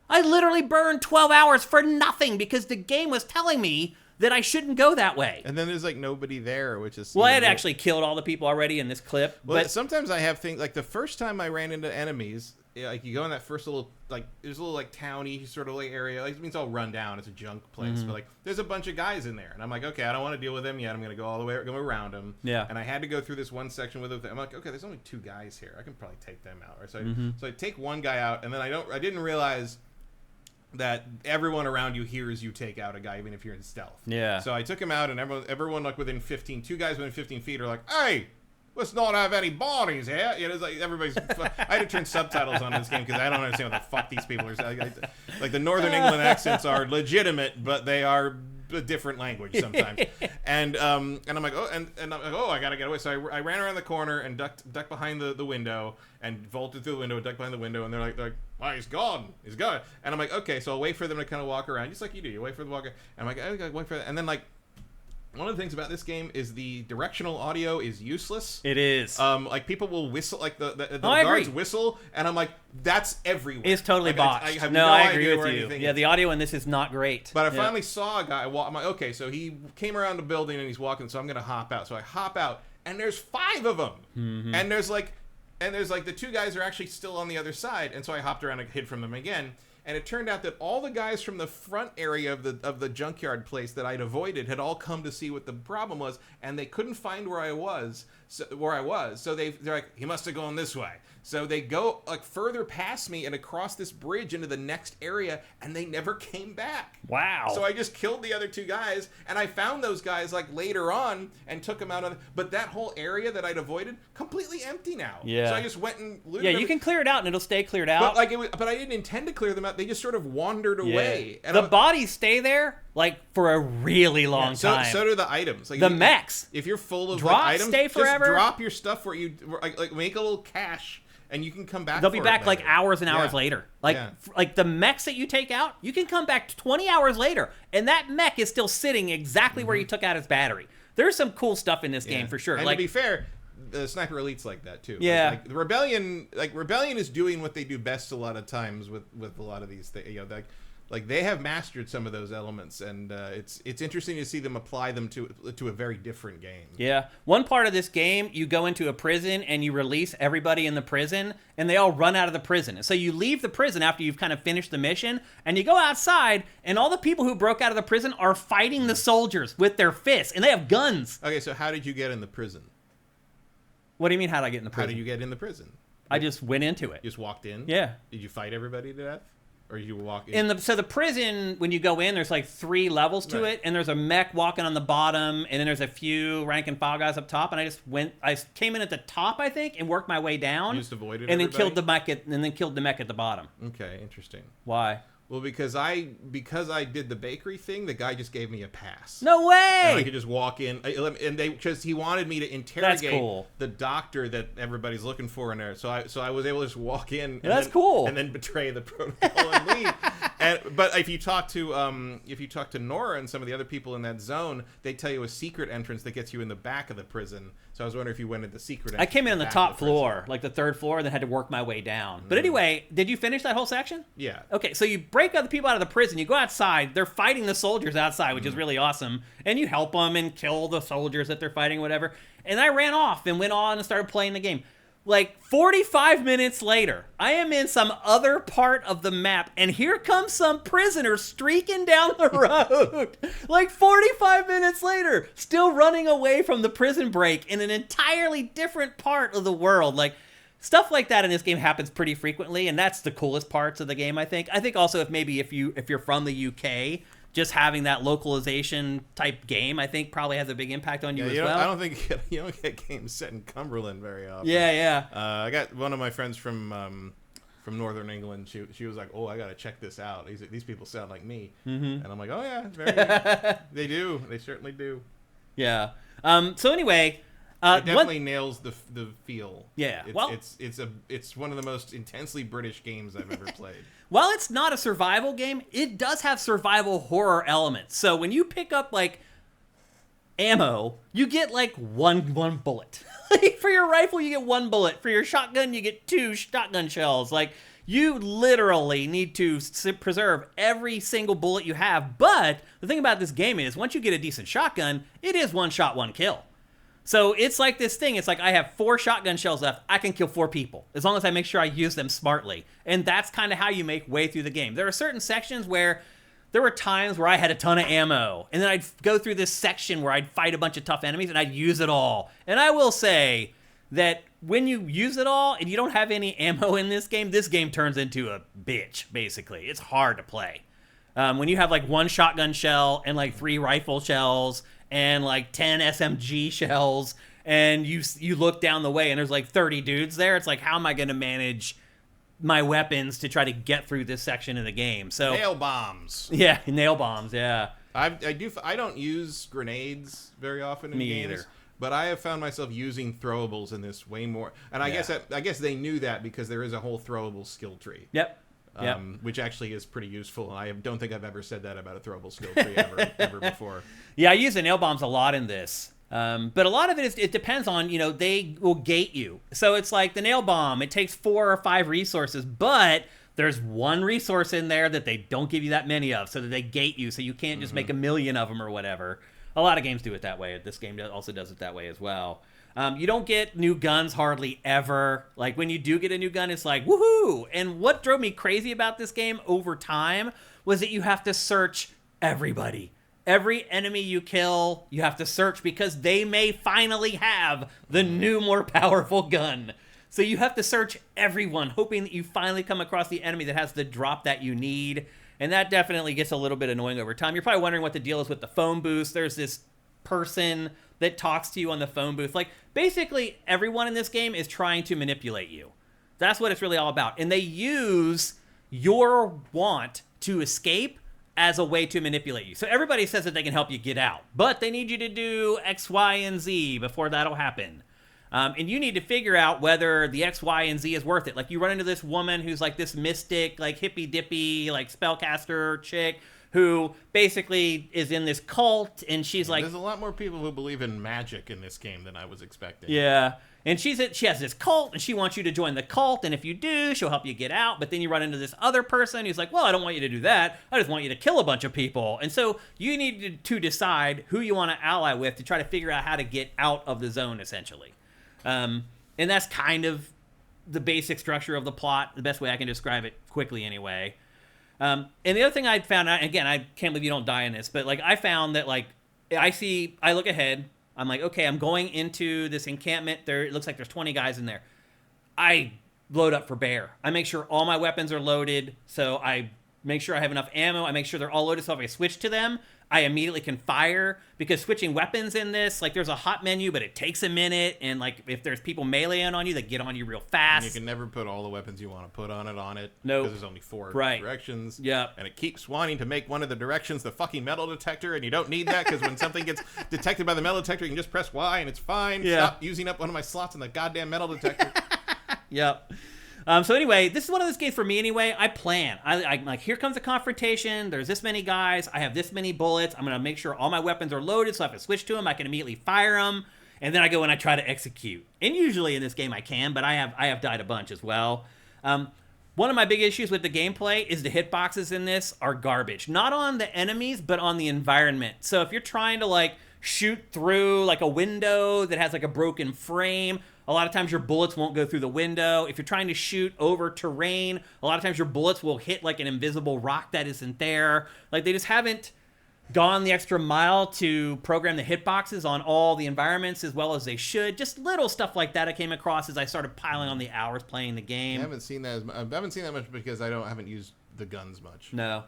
I literally burned 12 hours for nothing because the game was telling me that I shouldn't go that way. And then there's like nobody there, which is... Well, I had actually killed all the people already in this clip. Well, but sometimes I have things... Like the first time I ran into enemies, like you go in that first little... Like there's a little like towny sort of like area. Like, it means all run down. It's a junk place. But like there's a bunch of guys in there. And I'm like, okay, I don't want to deal with them yet. I'm going to go all the way go around them. Yeah. And I had to go through this one section with them. I'm like, okay, there's only 2 guys here. I can probably take them out. Right? So I take one guy out, and then I didn't realize that everyone around you hears you take out a guy even if you're in stealth. Yeah. So I took him out, and everyone like within 2 guys within 15 feet are like, hey, let's not have any bodies here. You know, it's like everybody's... I had to turn subtitles on this game because I don't understand what the fuck these people are saying. Like the Northern England accents are legitimate, but they are a different language sometimes. and I'm like, I gotta get away. So I ran around the corner and ducked behind the window and vaulted through the window and ducked behind the window, and they're like, oh, he's gone. And I'm like, okay, so I'll wait for them to kind of walk around, just like you do. You wait for the walker. And I'm like, I gotta wait for that. And then like, one of the things about this game is the directional audio is useless. it is. Like people will whistle, like the I guards agree. whistle, and I'm like, that's everywhere. It's totally like, botched. I have I idea agree with where you. anything Yeah, is. the audio in this is not great. But I finally saw a guy walk. I'm like, okay, so he came around the building and he's walking, so I'm gonna hop out. So I hop out, and there's 5 of them, and there's like the 2 guys are actually still on the other side, and so I hopped around and hid from them again. And it turned out that all the guys from the front area of the junkyard place that I'd avoided had all come to see what the problem was, and they couldn't find where I was. So they're like, he must have gone this way. So they go like further past me and across this bridge into the next area, and they never came back. Wow. So I just killed the other 2 guys, and I found those guys like later on and took them out. But that whole area that I'd avoided, completely empty now. Yeah. So I just went and looted Yeah, them. you can clear it out and it'll stay cleared out. But I didn't intend to clear them out. They just sort of wandered away. And the bodies stay there like for a really long time. So do the items. Like the mechs. If you're full of Drops like, items, stay forever? just drop your stuff where you like make a little cache, and you can come back. They'll be back like later. hours and hours Yeah. later. Like Yeah. like the mechs that you take out, you can come back 20 hours later, and that mech is still sitting exactly where you took out its battery. There's some cool stuff in this game for sure. And like to be fair, the Sniper Elite's like that too. Yeah. Like the Rebellion is doing what they do best a lot of times with a lot of these things. You know, like they have mastered some of those elements, and it's interesting to see them apply them to a very different game. Yeah. One part of this game, you go into a prison and you release everybody in the prison, and they all run out of the prison. And so you leave the prison after you've kind of finished the mission, and you go outside, and all the people who broke out of the prison are fighting the soldiers with their fists, and they have guns. Okay, so how did you get in the prison? What do you mean, how did I get in the How prison? did you get in the prison? I just went into it. You just walked in? Yeah. Did you fight everybody to death? Or you walk in? So the prison, when you go in, there's like 3 levels to Right. it, and there's a mech walking on the bottom, and then there's a few rank and file guys up top, and I came in at the top, I think, and worked my way down. You just avoided and then everybody? killed the mech at the bottom. Okay, interesting. Why? Well, because I did the bakery thing, the guy just gave me a pass. No way! And I could just walk in, and because he wanted me to interrogate cool. the doctor that everybody's looking for in there. So I was able to just walk in. And That's then, cool. And then betray the protocol and leave. But if you talk to Nora and some of the other people in that zone, they tell you a secret entrance that gets you in the back of the prison. So I was wondering if you went in the secret entrance. I came in on the back top of the prison. floor, like the 3rd floor, and then had to work my way down. But anyway, did you finish that whole section? Yeah. Okay, so you break other people out of the prison, you go outside, they're fighting the soldiers outside, which is really awesome, and you help them and kill the soldiers that they're fighting, whatever. And I ran off and went on and started playing the game. Like 45 minutes later, I am in some other part of the map, and here comes some prisoner streaking down the road. Like 45 minutes later, still running away from the prison break in an entirely different part of the world. Like, stuff like that in this game happens pretty frequently, and that's the coolest parts of the game, I think. I think also if you're from the UK, just having that localization type game, I think probably has a big impact on you as well. I don't think you don't get games set in Cumberland very often. Yeah. I got one of my friends from Northern England. She was like, "Oh, I gotta check this out. These people sound like me." And I'm like, "Oh yeah, they do. They certainly do." Yeah. So anyway, it definitely nails the feel. Yeah. It's one of the most intensely British games I've ever played. While it's not a survival game, it does have survival horror elements. So when you pick up like ammo, you get like one bullet. Like for your rifle, you get 1 bullet. For your shotgun, you get 2 shotgun shells. Like you literally need to preserve every single bullet you have. But the thing about this game is once you get a decent shotgun, it is 1 shot, 1 kill. So it's like this thing. It's like I have 4 shotgun shells left. I can kill 4 people as long as I make sure I use them smartly. And that's kind of how you make way through the game. There are certain sections where there were times where I had a ton of ammo, and then I'd go through this section where I'd fight a bunch of tough enemies, and I'd use it all. And I will say that when you use it all and you don't have any ammo in this game turns into a bitch, basically. It's hard to play. When you have like 1 shotgun shell and like 3 rifle shells and like 10 SMG shells, and you look down the way and there's like 30 dudes there, it's like, how am I going to manage my weapons to try to get through this section of the game? So nail bombs. Yeah, nail bombs. Yeah. I don't use grenades very often in Me games, either. but I have found myself using throwables in this way more. And I guess they knew that because there is a whole throwable skill tree. Yep. Which actually is pretty useful. I don't think I've ever said that about a throwable skill tree ever before. Yeah, I use the nail bombs a lot in this. But a lot of it depends on, they will gate you. So it's like the nail bomb, it takes 4 or 5 resources, but there's 1 resource in there that they don't give you that many of, so that they gate you, so you can't just make a million of them or whatever. A lot of games do it that way. This game also does it that way as well. You don't get new guns hardly ever. Like when you do get a new gun, it's like, woohoo! And what drove me crazy about this game over time was that you have to search everybody. Every enemy you kill, you have to search because they may finally have the new, more powerful gun. So you have to search everyone, hoping that you finally come across the enemy that has the drop that you need. And that definitely gets a little bit annoying over time. You're probably wondering what the deal is with the phone booth. There's this person that talks to you on the phone booth. Like, basically, everyone in this game is trying to manipulate you. That's what it's really all about. And they use your want to escape as a way to manipulate you. So everybody says that they can help you get out, but they need you to do X, Y, and Z before that'll happen. And you need to figure out whether the X, Y, and Z is worth it. Like, you run into this woman who's like this mystic, like hippy-dippy, like spellcaster chick who basically is in this cult, and she's like... There's a lot more people who believe in magic in this game than I was expecting. Yeah. And she has this cult, and she wants you to join the cult, and if you do, she'll help you get out. But then you run into this other person who's like, well, I don't want you to do that. I just want you to kill a bunch of people. And so you need to decide who you want to ally with to try to figure out how to get out of the zone, essentially. And that's kind of the basic structure of the plot, the best way I can describe it quickly anyway. And the other thing I found out, again, I can't believe you don't die in this, but like I found that like I look ahead, I'm like, okay, I'm going into this encampment. It looks like there's 20 guys in there. I load up for bear. I make sure all my weapons are loaded, so I make sure I have enough ammo. I make sure they're all loaded, so if I switch to them, I immediately can fire, because switching weapons in this, like there's a hot menu, but it takes a minute, and like if there's people meleeing on you, they get on you real fast. And you can never put all the weapons you want to put on it. Nope. Because there's only 4 right. directions. Yep. And it keeps wanting to make one of the directions the fucking metal detector, and you don't need that, because when something gets detected by the metal detector, you can just press Y and it's fine. Yeah. Stop using up one of my slots in the goddamn metal detector. Yep. So anyway, this is one of those games for me anyway. I plan. I like, here comes a confrontation. There's this many guys. I have this many bullets. I'm going to make sure all my weapons are loaded, so if I switch to them, I can immediately fire them. And then I go and I try to execute. And usually in this game I can, but I have died a bunch as well. One of my big issues with the gameplay is the hitboxes in this are garbage. Not on the enemies, but on the environment. So if you're trying to like shoot through like a window that has like a broken frame, a lot of times your bullets won't go through the window. If you're trying to shoot over terrain, a lot of times your bullets will hit like an invisible rock that isn't there. Like they just haven't gone the extra mile to program the hitboxes on all the environments as well as they should. Just little stuff like that I came across as I started piling on the hours playing the game. I haven't seen that much because I haven't used the guns much. No.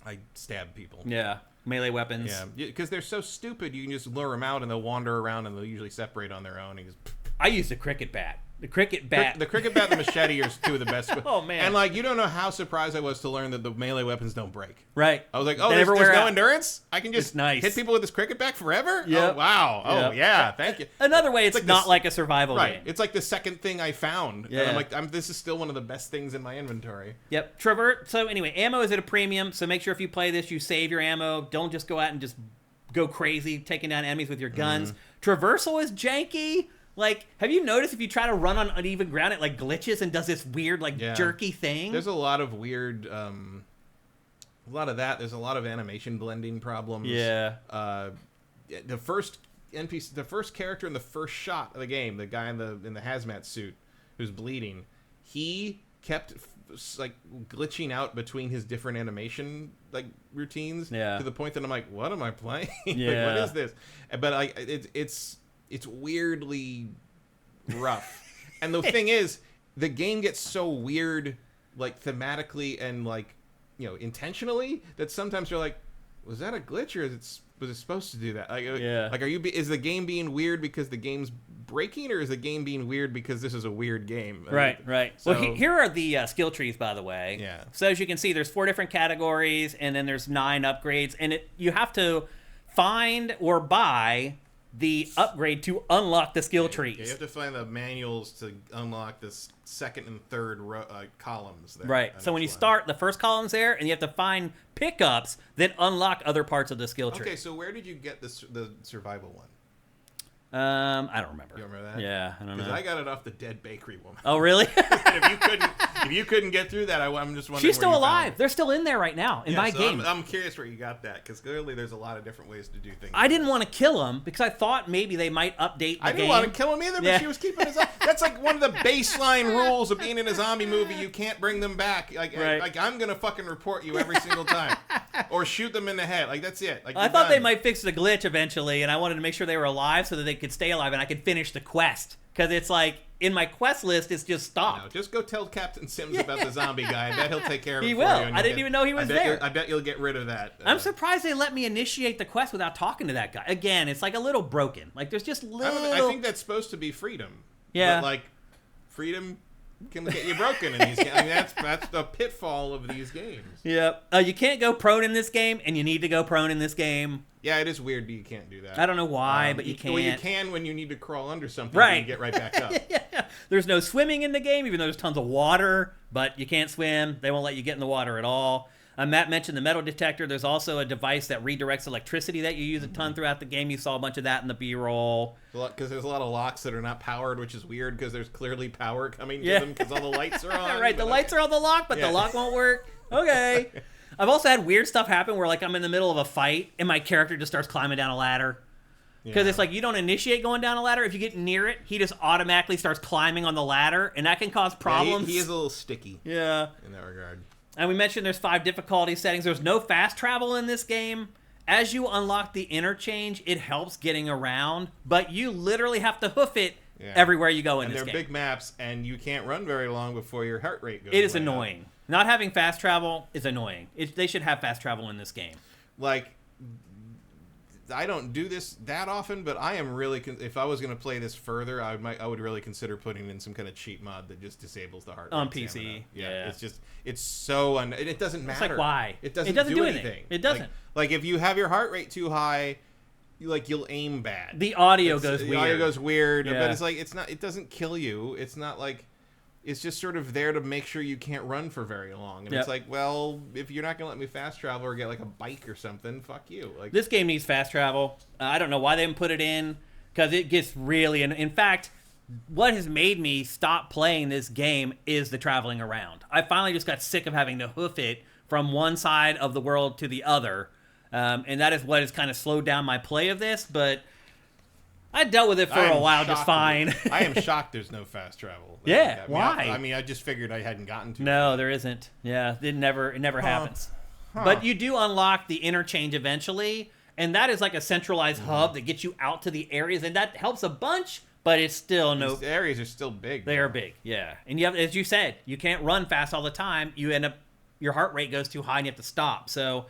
I stab people. Yeah. Melee weapons. Yeah, because they're so stupid. You can just lure them out and they'll wander around and they'll usually separate on their own. And just... I use the cricket bat. The cricket bat. The cricket bat and the machete are two of the best. Oh, man. And, like, you don't know how surprised I was to learn that the melee weapons don't break. Right. I was like, oh, there's no endurance? I can just nice. hit people with this cricket bat forever? Yep. Oh, wow. Oh, Yep. yeah. Thank you. Another way, it's not like a survival game. It's like the second thing I found. Yeah. And I'm like, this is still one of the best things in my inventory. Yep. So anyway, ammo is at a premium, so make sure if you play this, you save your ammo. Don't just go out and just go crazy taking down enemies with your guns. Traversal is janky. Like, have you noticed if you try to run on uneven ground, it, like, glitches and does this weird, like, jerky thing? There's a lot of weird, a lot of that. There's a lot of animation blending problems. Yeah. The first NPC, the first character in the first shot of the game, the guy in the hazmat suit who's bleeding, he kept, like, glitching out between his different animation, like, routines. Yeah. To the point that I'm like, what am I playing? Yeah. Like, what is this? But, like, it's weirdly rough. And the thing is, the game gets so weird, like, thematically and, like, intentionally, that sometimes you're like, was that a glitch or was it supposed to do that? Like, like, is the game being weird because the game's breaking, or is the game being weird because this is a weird game? Right. So, Well, here are the skill trees, by the way. Yeah. So as you can see, there's 4 different categories, and then there's 9 upgrades, and you have to find or buy the upgrade to unlock the skill trees. Yeah, you have to find the manuals to unlock this second and third columns there. Right. So when you start, the first column's there, and you have to find pickups that unlock other parts of the skill tree. Okay, so where did you get the survival one? I don't remember. You don't remember that? Yeah, I don't know. Because I got it off the dead bakery woman. Oh, really? if you couldn't get through that, I'm just wondering. She's still alive. They're still in there right now in my game. I'm curious where you got that, because clearly there's a lot of different ways to do things. I didn't want to kill him because I thought maybe they might update the game. I didn't want to kill him either, but she was keeping his. That's like one of the baseline rules of being in a zombie movie. You can't bring them back. Like I'm gonna fucking report you every single time, or shoot them in the head. Like that's it. Like I thought they might fix the glitch eventually, and I wanted to make sure they were alive so that they could stay alive and I could finish the quest, because it's like in my quest list it's just stopped. No, just go tell Captain Sims about the zombie guy. I bet he'll take care of it. He for will. you, I didn't even know he was there. I bet you'll get rid of that. I'm surprised they let me initiate the quest without talking to that guy. Again, it's like a little broken. Like there's just little. I think that's supposed to be freedom. Yeah. But like freedom can get you broken in these games. I mean, that's the pitfall of these games. Yep. You can't go prone in this game, and you need to go prone in this game. Yeah, it is weird that you can't do that. I don't know why, but you can't. Well, you can when you need to crawl under something right. and get right back up. Yeah. There's no swimming in the game, even though there's tons of water, but you can't swim. They won't let you get in the water at all. Matt mentioned the metal detector. There's also a device that redirects electricity that you use a ton throughout the game. You saw a bunch of that in the B-roll. Because there's a lot of locks that are not powered, which is weird because there's clearly power coming to them because all the lights are on. Right, the lights are on the lock, but the lock won't work. Okay. I've also had weird stuff happen where like I'm in the middle of a fight and my character just starts climbing down a ladder. Because it's like you don't initiate going down a ladder. If you get near it, he just automatically starts climbing on the ladder, and that can cause problems. Yeah, he is a little sticky. Yeah. In that regard. And we mentioned there's 5 difficulty settings. There's no fast travel in this game. As you unlock the interchange, it helps getting around, but you literally have to hoof it everywhere you go in this game. And they're big maps, and you can't run very long before your heart rate goes It is way annoying. up. Not having fast travel is annoying. They should have fast travel in this game. Like, I don't do this that often, but I am really. If I was going to play this further, I would really consider putting in some kind of cheat mod that just disables the heart rate on PC. Stamina. Yeah, it's so it doesn't matter. It's like why it doesn't do anything. It doesn't. Like if you have your heart rate too high, you'll aim bad. The audio goes weird. The audio goes weird, but it's like it's not. It doesn't kill you. It's not like. It's just sort of there to make sure you can't run for very long. And it's like, well, if you're not going to let me fast travel or get like a bike or something, fuck you. Like this game needs fast travel. I don't know why they didn't put it in, because it gets really... In fact, what has made me stop playing this game is the traveling around. I finally just got sick of having to hoof it from one side of the world to the other. And that is what has kind of slowed down my play of this, but... I dealt with it for a while just fine. I am shocked there's no fast travel. Yeah, why? I mean, I just figured I hadn't gotten to it. No, there isn't. Yeah, it never happens. But you do unlock the interchange eventually, and that is like a centralized hub that gets you out to the areas, and that helps a bunch, but it's still These areas are still big. They are big, yeah. And you have, as you said, you can't run fast all the time. You end up, your heart rate goes too high and you have to stop. So,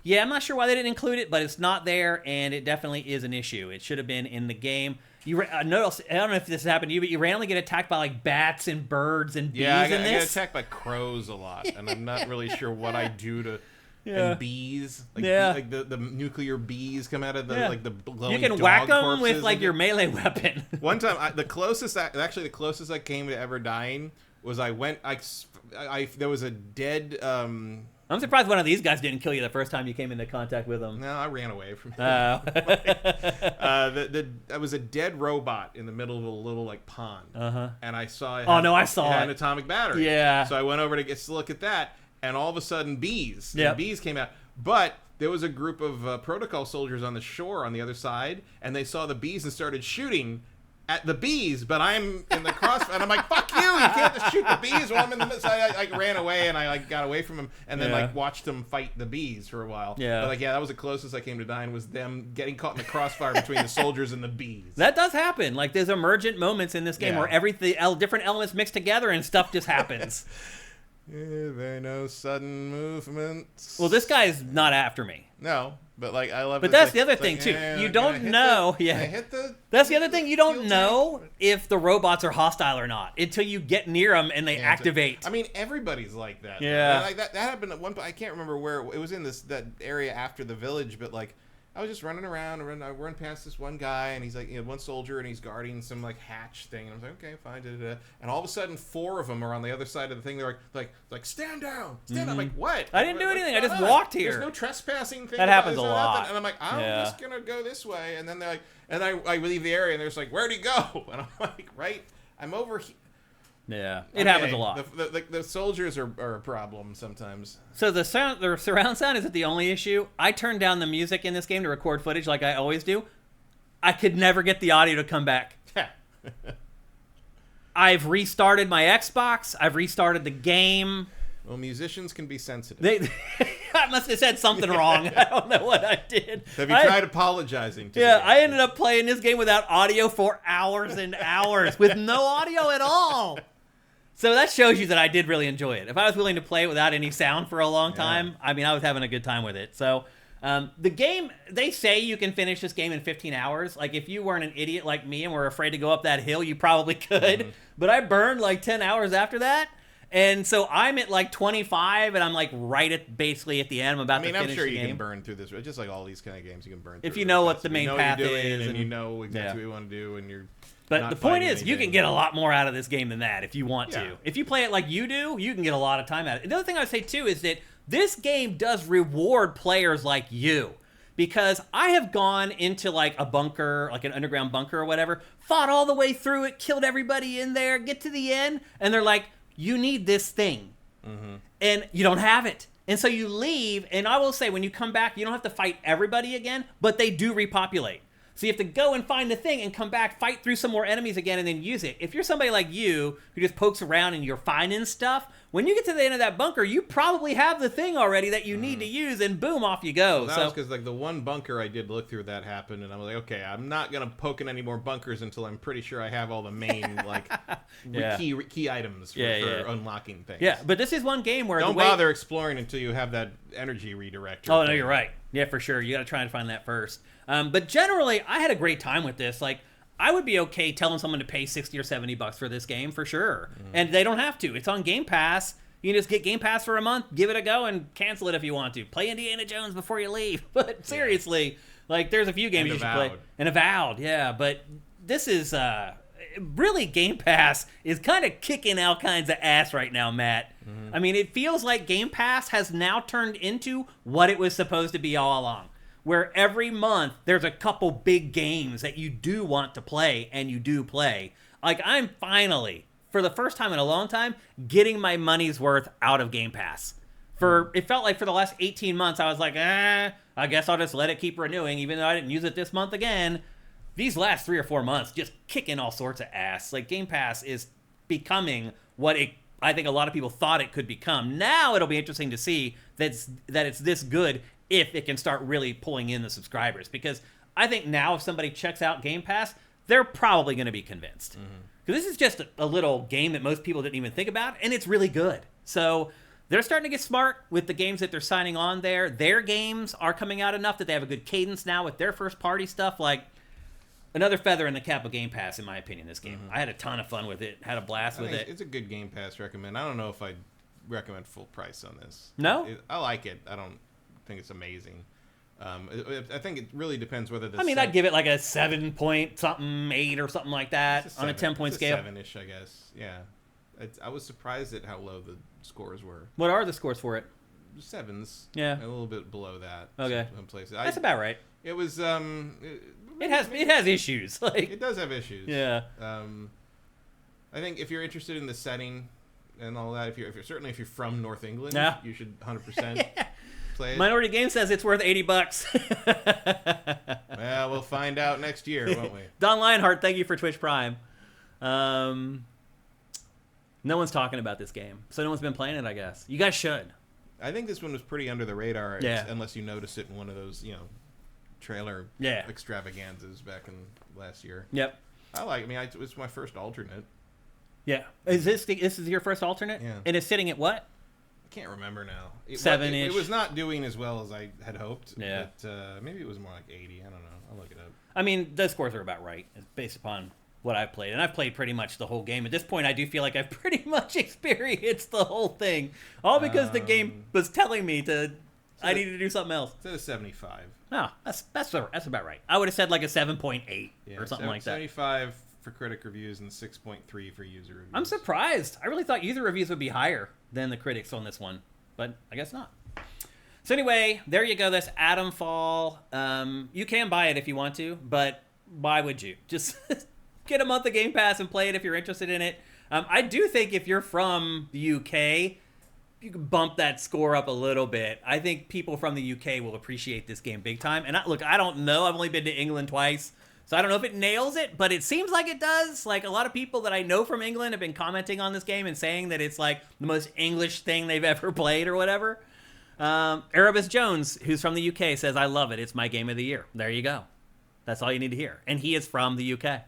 yeah, I'm not sure why they didn't include it, but it's not there, and it definitely is an issue. It should have been in the game. Notice, I don't know if this happened to you, but you randomly get attacked by like bats and birds and bees I in this. get attacked by crows a lot, and I'm not really sure what I do to. And bees, like the nuclear bees come out of the like the glowing. You can whack them with like your melee weapon. One time, the closest I came to ever dying was I there was a dead. I'm surprised one of these guys didn't kill you the first time you came into contact with them. No, I ran away from him. Oh. I was a dead robot in the middle of a little like pond, and I saw it. I saw an atomic battery. Yeah. So I went over to look at that. And all of a sudden, bees. Yep. Bees came out. But there was a group of protocol soldiers on the shore on the other side, and they saw the bees and started shooting at the bees. But I'm in the cross, and I'm like, "Fuck you! You can't just shoot the bees!" While I'm in the midst. So I ran away, and I got away from them, and then like watched them fight the bees for a while. Yeah. But that was the closest I came to dying, was them getting caught in the crossfire between the soldiers and the bees. That does happen. Like there's emergent moments in this game where different elements mix together and stuff just happens. There are no sudden movements. Well, this guy's not after me. No, but like I love. But that's the other thing too. You don't know. That's the other thing. You don't know if the robots are hostile or not until you get near them and they activate. I mean, everybody's like that. Yeah. Like that happened at one point. I can't remember where it was in that area after the village, but like. I was just running around, and I run past this one guy, and he's like, one soldier, and he's guarding some like hatch thing, and I was like, okay, fine, da-da-da. And all of a sudden, 4 of them are on the other side of the thing. They're like, stand down, stand. I'm like, what? I didn't do anything. I just walked here. There's no trespassing thing. That happens a lot. And I'm like, I'm just gonna go this way, and then they're like, and I leave the area, and they're just like, where'd he go? And I'm like, I'm over here. Yeah, it happens a lot. The soldiers are a problem sometimes. So the surround sound isn't the only issue. I turned down the music in this game to record footage like I always do. I could never get the audio to come back. I've restarted my Xbox. I've restarted the game. Well, musicians can be sensitive. I must have said something wrong. I don't know what I did. Have you tried apologizing to me? I ended up playing this game without audio for hours and hours with no audio at all. So that shows you that I did really enjoy it. If I was willing to play it without any sound for a long time, I mean, I was having a good time with it. So the game, they say you can finish this game in 15 hours. Like, if you weren't an idiot like me and were afraid to go up that hill, you probably could. But I burned like 10 hours after that. And so I'm at like 25, and I'm like basically at the end. I'm about to finish the game. I'm sure you can burn through this. Just like all these kind of games, you can burn through. If you know what the main path is. And you know exactly what you want to do, and you're... But the point is, you can get a lot more out of this game than that if you want to. If you play it like you do, you can get a lot of time out of it. The other thing I would say, too, is that this game does reward players like you. Because I have gone into, like, a bunker, like an underground bunker or whatever, fought all the way through it, killed everybody in there, get to the end, and they're like, you need this thing. And you don't have it. And so you leave, and I will say, when you come back, you don't have to fight everybody again, but they do repopulate. So you have to go and find the thing and come back, fight through some more enemies again, and then use it. If you're somebody like you who just pokes around and you're finding stuff, when you get to the end of that bunker, you probably have the thing already that you need to use, and boom, off you go. Well, that was because like the one bunker I did look through that happened, and I was like, okay, I'm not gonna poke in any more bunkers until I'm pretty sure I have all the main like key items for unlocking things. Yeah, but this is one game where don't bother exploring until you have that energy redirector. Oh no, you're right. Yeah, for sure. You got to try and find that first. But generally, I had a great time with this. Like, I would be okay telling someone to pay $60 or $70 for this game for sure, and they don't have to. It's on Game Pass. You can just get Game Pass for a month, give it a go, and cancel it if you want to. Play Indiana Jones before you leave. But seriously, like, there's a few games you should play. And Avowed, yeah. But this is really, Game Pass is kind of kicking all kinds of ass right now, Matt. I mean, it feels like Game Pass has now turned into what it was supposed to be all along. Where every month there's a couple big games that you do want to play, and you do play. Like, I'm finally, for the first time in a long time, getting my money's worth out of Game Pass. It felt like for the last 18 months, I was like, I guess I'll just let it keep renewing, even though I didn't use it this month again. These last 3 or 4 months, just kicking all sorts of ass. Like, Game Pass is becoming what it I think a lot of people thought it could become. Now it'll be interesting to see that it's this good if it can start really pulling in the subscribers. Because I think now if somebody checks out Game Pass, they're probably going to be convinced. Because this is just a little game that most people didn't even think about, and it's really good. So they're starting to get smart with the games that they're signing on there. Their games are coming out enough that they have a good cadence now with their first-party stuff. Like, another feather in the cap of Game Pass, in my opinion, this game. I had a ton of fun with it. Had a blast with it. It's a good Game Pass recommend. I don't know if I'd recommend full price on this. No? I like it. I don't think it's amazing. I think it really depends whether the... I'd give it like a 7-point-something, 8 or something like that on a 10-point scale. 7-ish, I guess. Yeah. I was surprised at how low the scores were. What are the scores for it? 7s. Yeah. A little bit below that. Okay. Some places. That's about right. It was... It has issues. Like, it does have issues. Yeah. I think if you're interested in the setting and all that, if you're from North England, yeah. you should 100% play it. Minority Game says it's worth $80. Well, we'll find out next year, won't we? Don Lionheart, thank you for Twitch Prime. No one's talking about this game, so no one's been playing it, I guess. You guys should. I think this one was pretty under the radar, yeah. Unless you notice it in one of those, trailer extravaganzas back in last year. Yep. It was my first alternate. Yeah. Is this your first alternate? Yeah. And it's sitting at what? I can't remember now. 7-ish. It was not doing as well as I had hoped. Yeah. But maybe it was more like 80. I don't know. I'll look it up. I mean, those scores are about right, based upon what I've played. And I've played pretty much the whole game. At this point, I do feel like I've pretty much experienced the whole thing. All because the game was telling me I need to do something else. It's at a 75. Oh, that's about right. I would have said like a 7.8 or something like that. 75 for critic reviews and 6.3 for user reviews. I'm surprised. I really thought user reviews would be higher than the critics on this one, but I guess not. So anyway, there you go. That's Atomfall. You can buy it if you want to, but why would you? Just get a month of Game Pass and play it if you're interested in it. I do think if you're from the UK, you can bump that score up a little bit. I think people from the UK will appreciate this game big time. And I don't know. I've only been to England twice, so I don't know if it nails it, but it seems like it does. Like, a lot of people that I know from England have been commenting on this game and saying that it's like the most English thing they've ever played or whatever. Erebus Jones, who's from the UK, says, I love it. It's my game of the year. There you go. That's all you need to hear. And he is from the UK.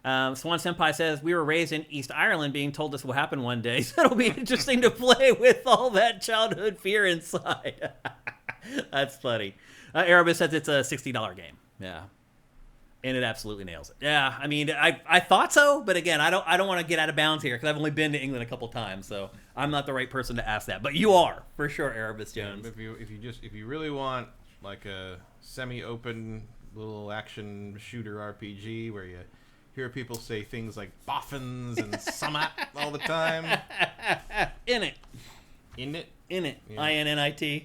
Swan Senpai says, we were raised in East Ireland being told this will happen one day, so it'll be interesting to play with all that childhood fear inside. That's funny. Erebus says it's a $60 game. Yeah. And it absolutely nails it. Yeah, I mean, I thought so, but again, I don't want to get out of bounds here because I've only been to England a couple times, so I'm not the right person to ask that. But you are, for sure, Erebus Jones. If you really want like a semi-open little action shooter RPG where you hear people say things like boffins and summit all the time. In it. Yeah. INNIT.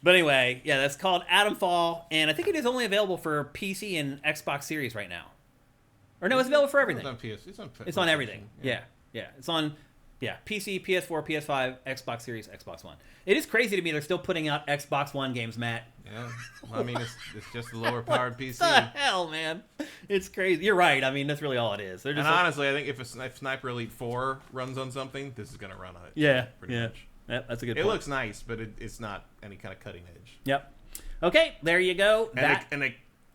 But anyway, yeah, that's called Atomfall, and I think it is only available for PC and Xbox Series right now. Or no, it's available for everything. It's on everything. Yeah. It's on PC, PS4, PS5, Xbox Series, Xbox One. It is crazy to me they're still putting out Xbox One games, Matt. Yeah. Well, I mean, it's just a lower powered PC. What the hell, man? It's crazy. You're right. I mean, that's really all it is. And honestly, I think if Sniper Elite 4 runs on something, this is going to run on it. Yeah. Pretty much. Yep, that's a good point. It looks nice, but it's not any kind of cutting edge. Yep. Okay, there you go. And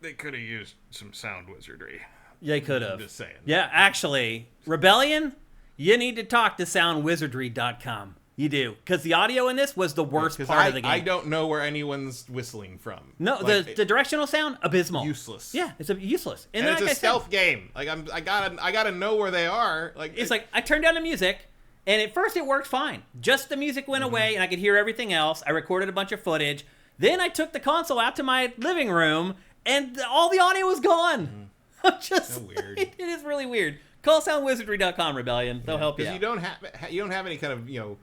they could have used some Soundwizardry. They could have. I'm just saying. Yeah, actually, Rebellion, you need to talk to soundwizardry.com. You do. Because the audio in this was the worst part of the game. I don't know where anyone's whistling from. No, like, the directional sound, abysmal. Useless. Yeah, it's useless. And it's a stealth game. Like I gotta know where they are. Like it's like I turned down the music. And at first it worked fine. Just the music went away and I could hear everything else. I recorded a bunch of footage. Then I took the console out to my living room and all the audio was gone. I'm just... So weird. It is really weird. Call soundwizardry.com, Rebellion. They'll help you out. You don't have any kind of,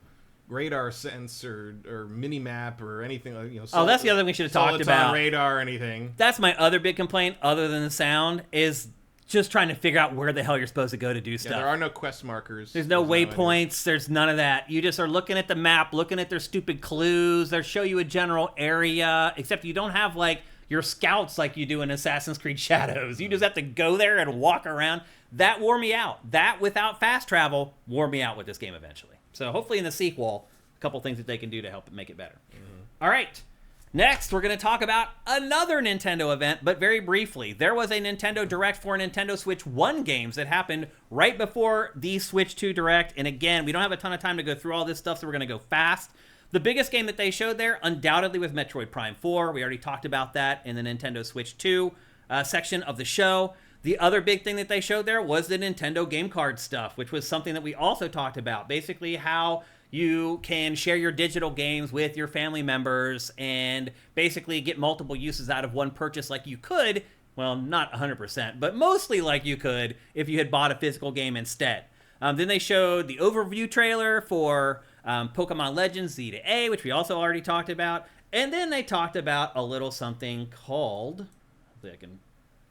radar sense or mini map or anything like, that's the other thing we should have talked about. Radar or anything. That's my other big complaint other than the sound is just trying to figure out where the hell you're supposed to go to do stuff. There are no quest markers. There's no waypoints. There's none of that. You just are looking at the map, looking at their stupid clues. They'll show you a general area, except you don't have, your scouts like you do in Assassin's Creed Shadows. You just have to go there and walk around. That wore me out. That, without fast travel, wore me out with this game eventually. So hopefully in the sequel, a couple things that they can do to help it make it better. All right. Next, we're going to talk about another Nintendo event, but very briefly. There was a Nintendo Direct for Nintendo Switch 1 games that happened right before the Switch 2 Direct. And again, we don't have a ton of time to go through all this stuff, so we're going to go fast. The biggest game that they showed there, undoubtedly, was Metroid Prime 4. We already talked about that in the Nintendo Switch 2 section of the show. The other big thing that they showed there was the Nintendo game card stuff, which was something that we also talked about. Basically, how you can share your digital games with your family members and basically get multiple uses out of one purchase like you could, well, not 100%, but mostly like you could if you had bought a physical game instead. Then they showed the overview trailer for Pokemon Legends Z to A, which we also already talked about. And then they talked about a little something called, hopefully I can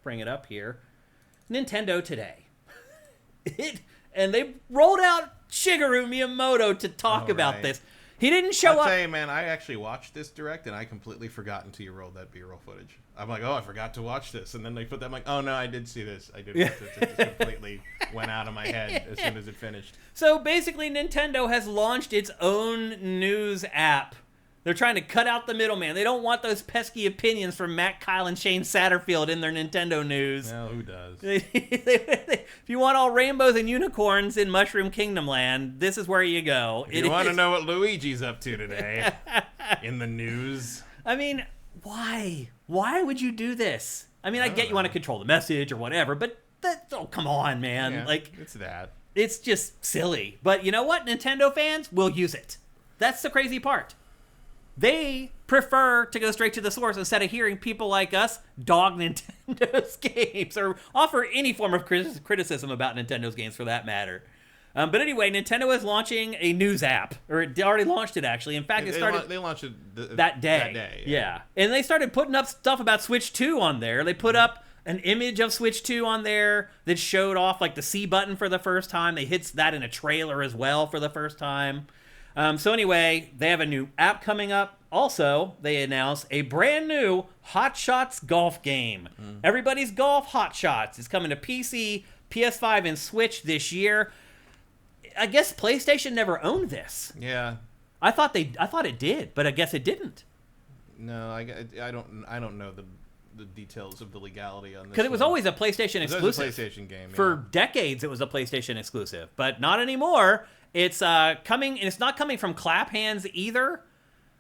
bring it up here, Nintendo Today. And they rolled out Shigeru Miyamoto to talk about this. He didn't show up. I'll tell you, man, I actually watched this Direct, and I completely forgot until you rolled that B-roll footage. I'm like, oh, I forgot to watch this. And then they put that, I'm like, oh, no, I did see this. I did watch this. It just completely went out of my head as soon as it finished. So basically, Nintendo has launched its own news app. They're trying to cut out the middleman. They don't want those pesky opinions from Matt Keil and Shane Satterfield in their Nintendo news. No, who does? If you want all rainbows and unicorns in Mushroom Kingdom Land, this is where you go. If you want to know what Luigi's up to today in the news. I mean, why? Why would you do this? I mean, I get you want to control the message or whatever, but oh, come on, man. Yeah, like, it's that. It's just silly. But you know what? Nintendo fans will use it. That's the crazy part. They prefer to go straight to the source instead of hearing people like us dog Nintendo's games or offer any form of criticism about Nintendo's games for that matter. But anyway, Nintendo is launching a news app, or it already launched it actually. In fact, they launched it that day. That day, yeah. And they started putting up stuff about Switch 2 on there. They put up an image of Switch 2 on there that showed off like the C button for the first time. They hit that in a trailer as well for the first time. So anyway, they have a new app coming up. Also, they announced a brand new Hot Shots golf game. Everybody's Golf Hot Shots is coming to PC, PS5, and Switch this year. I guess PlayStation never owned this. Yeah. I thought it did, but I guess it didn't. No, I don't know the details of the legality on this. Because it was always a PlayStation exclusive. It was a PlayStation game. Yeah. For decades, it was a PlayStation exclusive, but not anymore. It's coming, and it's not coming from Clap Hands either,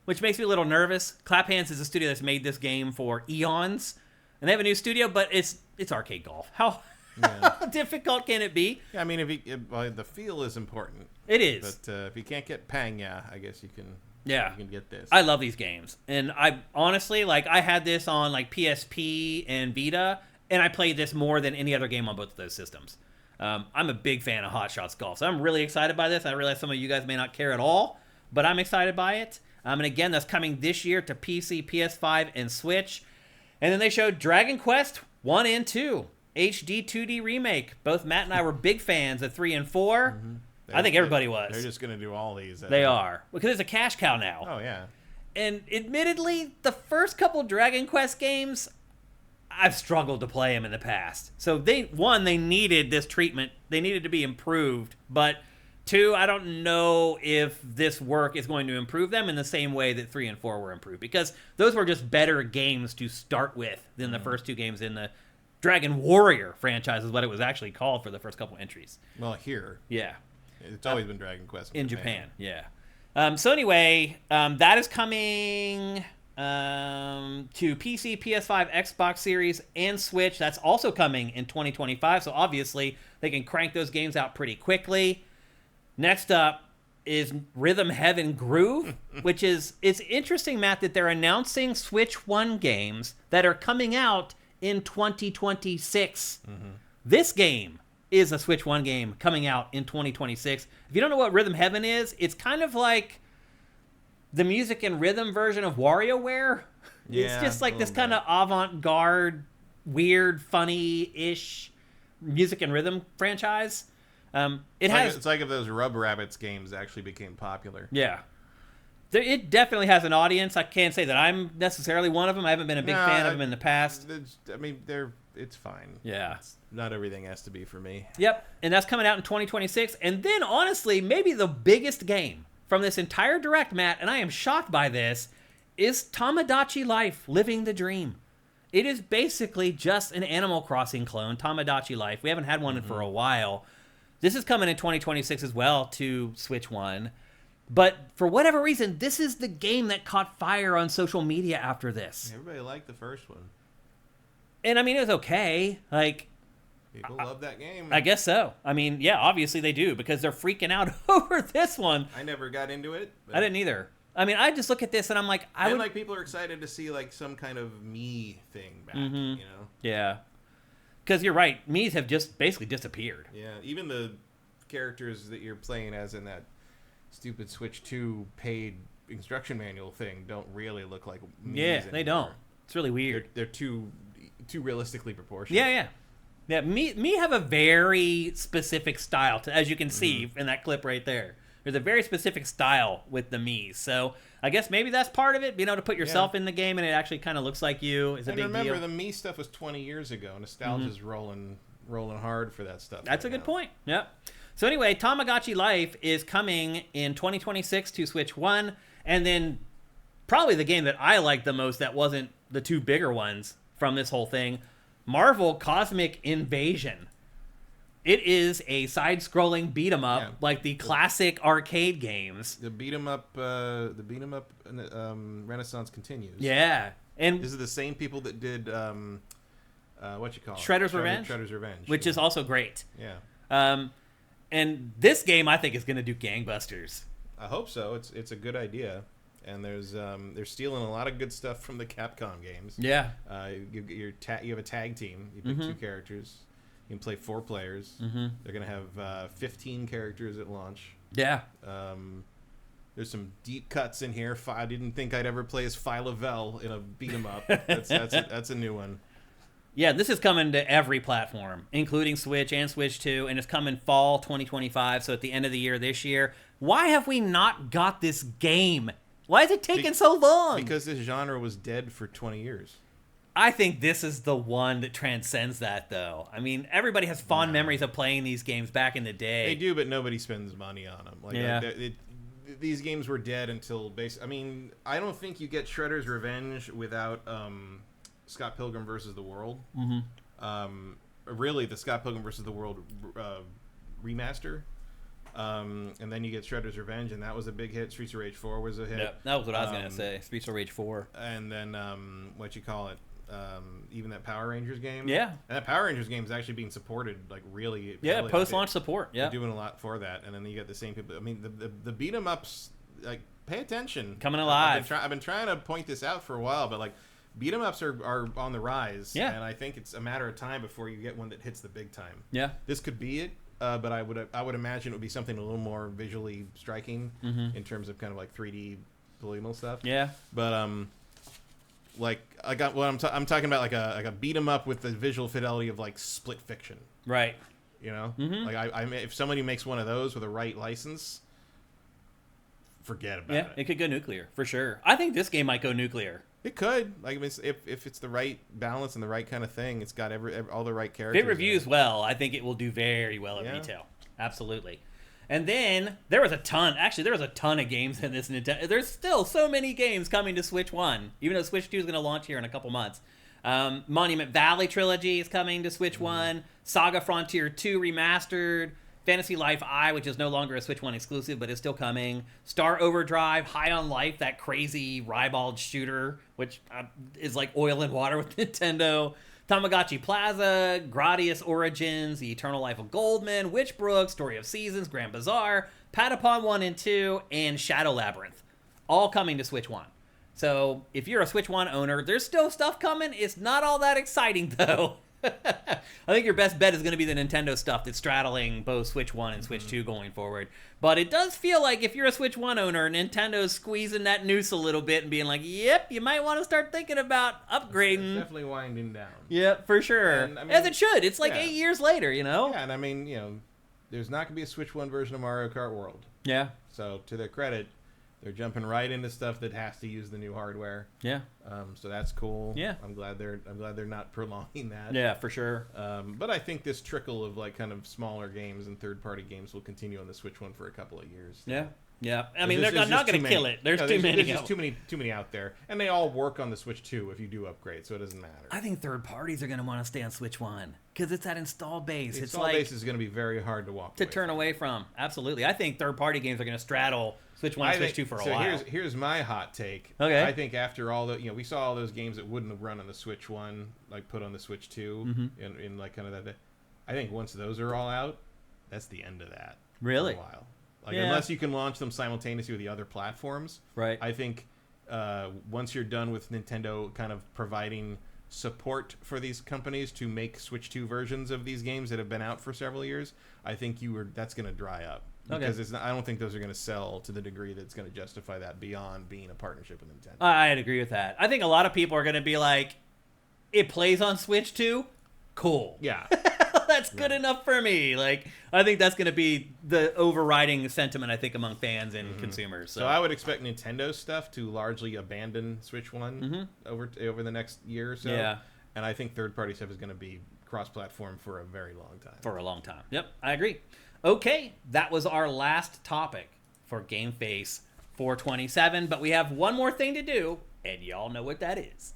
which makes me a little nervous. Clap Hands is a studio that's made this game for eons, and they have a new studio, but it's arcade golf. How difficult can it be? Yeah, I mean, the feel is important. It is. But if you can't get Pang, I guess you can. Yeah, you can get this. I love these games, and I honestly I had this on like PSP and Vita, and I played this more than any other game on both of those systems. I'm a big fan of Hot Shots Golf, so I'm really excited by this. I realize some of you guys may not care at all, but I'm excited by it. And again, that's coming this year to PC, PS5, and Switch. And then they showed Dragon Quest 1 and 2, HD 2D remake. Both Matt and I were big fans of 3 and 4. Mm-hmm. I think everybody was. They're just going to do all these. They are. Because it's a cash cow now. Oh, yeah. And admittedly, the first couple Dragon Quest games, I've struggled to play them in the past. So they needed this treatment. They needed to be improved. But 2, I don't know if this work is going to improve them in the same way that 3 and 4 were improved. Because those were just better games to start with than the first 2 games in the Dragon Warrior franchise is what it was actually called for the first couple entries. Well, here. Yeah. It's always been Dragon Quest in Japan. Yeah. So anyway, that is coming to PC, PS5, Xbox Series, and Switch. That's also coming in 2025. So obviously, they can crank those games out pretty quickly. Next up is Rhythm Heaven Groove, which is, it's interesting, Matt, that they're announcing Switch 1 games that are coming out in 2026. Mm-hmm. This game is a Switch 1 game coming out in 2026. If you don't know what Rhythm Heaven is, it's kind of like the music and rhythm version of WarioWare. Yeah, it's just like this kind of avant-garde, weird, funny-ish music and rhythm franchise. It's like if those Rub Rabbits games actually became popular. Yeah. It definitely has an audience. I can't say that I'm necessarily one of them. I haven't been a big fan of them in the past. I mean, it's fine. Yeah. Not everything has to be for me. Yep, and that's coming out in 2026. And then, honestly, maybe the biggest game from this entire Direct, Matt, and I am shocked by this, is Tomodachi Life, Living the Dream. It is basically just an Animal Crossing clone, Tomodachi Life. We haven't had one for a while. This is coming in 2026 as well to Switch 1. But for whatever reason, this is the game that caught fire on social media after this. Everybody liked the first one. And, I mean, it was okay. Like... People love that game. I guess so. I mean, yeah, obviously they do because they're freaking out over this one. I never got into it. I didn't either. I mean, I just look at this and I'm like, like people are excited to see like some kind of me thing back, you know? Yeah. Because you're right. Me's have just basically disappeared. Yeah. Even the characters that you're playing as in that stupid Switch 2 paid instruction manual thing don't really look like Me's Yeah, they anymore. don't. It's really weird. They're too realistically proportioned. Yeah. Yeah, me have a very specific style, as you can see in that clip right there. There's a very specific style with the Miis. So I guess maybe that's part of it, being able to put yourself in the game and it actually kind of looks like you is a big deal. Remember, the Mii stuff was 20 years ago. Nostalgia's rolling hard for that stuff. That's a good point. Yep. So anyway, Tamagotchi Life is coming in 2026 to Switch 1. And then probably the game that I liked the most that wasn't the two bigger ones from this whole thing, Marvel Cosmic Invasion. It is a side-scrolling beat-em-up, like the classic arcade games. The beat-em-up renaissance continues. Yeah, and this is the same people that did Shredder's Revenge, which is also great. Yeah. And this game I think is going to do gangbusters. I hope so. It's a good idea. And they're stealing a lot of good stuff from the Capcom games. Yeah. You have a tag team. You pick two characters. You can play 4 players. They're going to have 15 characters at launch. Yeah. There's some deep cuts in here. I didn't think I'd ever play as Phyla-Vel in a beat 'em up. That's a new one. Yeah, this is coming to every platform, including Switch and Switch 2, and it's coming fall 2025, so at the end of the year this year. Why have we not got this game? Why is it taking so long? Because this genre was dead for 20 years. I think this is the one that transcends that, though. I mean, everybody has fond memories of playing these games back in the day. They do, but nobody spends money on them. These games were dead until I mean, I don't think you get Shredder's Revenge without Scott Pilgrim vs. the World. Really, the Scott Pilgrim vs. the World remaster. And then you get Shredder's Revenge, and that was a big hit. Streets of Rage 4 was a hit. Yeah, that was what I was going to say. Streets of Rage 4. And then, even that Power Rangers game. Yeah. And that Power Rangers game is actually being supported, like, really. Yeah, post-launch support. Yeah. They're doing a lot for that. And then you got the same people. I mean, the beat-em-ups, like, pay attention. Coming alive. I've been trying to point this out for a while, but, like, beat-em-ups are on the rise. Yeah. And I think it's a matter of time before you get one that hits the big time. Yeah. This could be it. But I would imagine it would be something a little more visually striking in terms of kind of like 3D polygonal stuff. Yeah. But like I got what I'm talking about like a beat 'em up with the visual fidelity of like Split Fiction. Right. You know, like I if somebody makes one of those with a right license, forget about it. Yeah, it could go nuclear for sure. I think this game might go nuclear. It could, like, I mean, if it's the right balance and the right kind of thing, it's got all the right characters. If it reviews well, I think it will do very well at retail. Absolutely. And then there was a ton of games in this Nintendo. There's still so many games coming to Switch 1, even though Switch 2 is going to launch here in a couple months. Monument Valley Trilogy is coming to Switch 1. Saga Frontier 2 Remastered. Fantasy Life I, which is no longer a Switch 1 exclusive, but is still coming. Star Overdrive, High on Life, that crazy ribald shooter, which is like oil and water with Nintendo. Tamagotchi Plaza, Gradius Origins, The Eternal Life of Goldman, Witchbrook, Story of Seasons, Grand Bazaar, Patapon 1 and 2, and Shadow Labyrinth. All coming to Switch 1. So if you're a Switch 1 owner, there's still stuff coming. It's not all that exciting, though. I think your best bet is going to be the Nintendo stuff that's straddling both Switch 1 and Switch 2 going forward. But it does feel like if you're a Switch 1 owner, Nintendo's squeezing that noose a little bit and being like, yep, you might want to start thinking about upgrading. It's definitely winding down. Yep, for sure. And, I mean, as it should. It's like 8 years later, you know? Yeah, and I mean, there's not going to be a Switch 1 version of Mario Kart World. Yeah. So, to their credit, They're jumping right into stuff that has to use the new hardware. Yeah. So that's cool. Yeah. I'm glad they're not prolonging that. Yeah, for sure. But I think this trickle of like kind of smaller games and third-party games will continue on the Switch one for a couple of years. Yeah. Yeah. I mean, There's they're not going to kill it. There's too many. There's just too many out there, and they all work on the Switch 2 if you do upgrade, so it doesn't matter. I think third parties are going to want to stay on Switch 1 because it's that install base. The It's install like base is going to be very hard to walk to away turn from. away from. Absolutely. I think third party games are going to straddle Switch 1 and Switch 2 for a while. Here's my hot take. Okay. I think after all the we saw all those games that wouldn't have run on the Switch 1 like put on the Switch 2 in like kind of that. I think once those are all out, that's the end of that. Really? For a while. Like Yeah. unless you can launch them simultaneously with the other platforms. Right. I think once you're done with Nintendo kind of providing support for these companies to make Switch 2 versions of these games that have been out for several years, I think that's going to dry up. Because I don't think those are going to sell to the degree that's going to justify that beyond being a partnership with Nintendo. I'd agree with that. I think a lot of people are going to be like, it plays on Switch 2? Cool. Yeah. That's good enough for me. Like, I think that's going to be the overriding sentiment, I think, among fans and consumers. So I would expect Nintendo stuff to largely abandon Switch 1 over the next year or so. Yeah. And I think third-party stuff is going to be cross-platform for a very long time. For a long time. Yep, I agree. Okay, that was our last topic for GameFace 427, but we have one more thing to do, and y'all know what that is.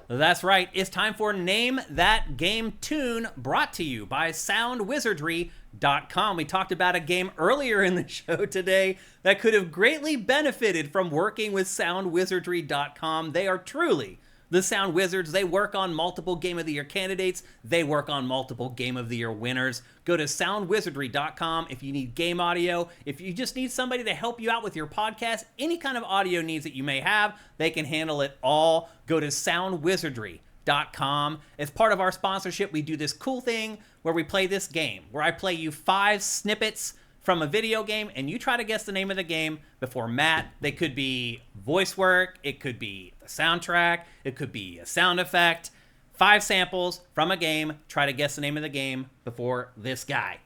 That's right. It's time for Name That Game Tune, brought to you by Soundwizardry.com. We talked about a game earlier in the show today that could have greatly benefited from working with Soundwizardry.com. They are truly the Sound Wizards. They work on multiple Game of the Year candidates. They work on multiple Game of the Year winners. Go to soundwizardry.com if you need game audio. If you just need somebody to help you out with your podcast, any kind of audio needs that you may have, they can handle it all. Go to soundwizardry.com. As part of our sponsorship, we do this cool thing where we play this game, where I play you 5 snippets from a video game, and you try to guess the name of the game before Matt. They could be voice work, it could be the soundtrack, it could be a sound effect. 5 samples from a game. Try to guess the name of the game before this guy.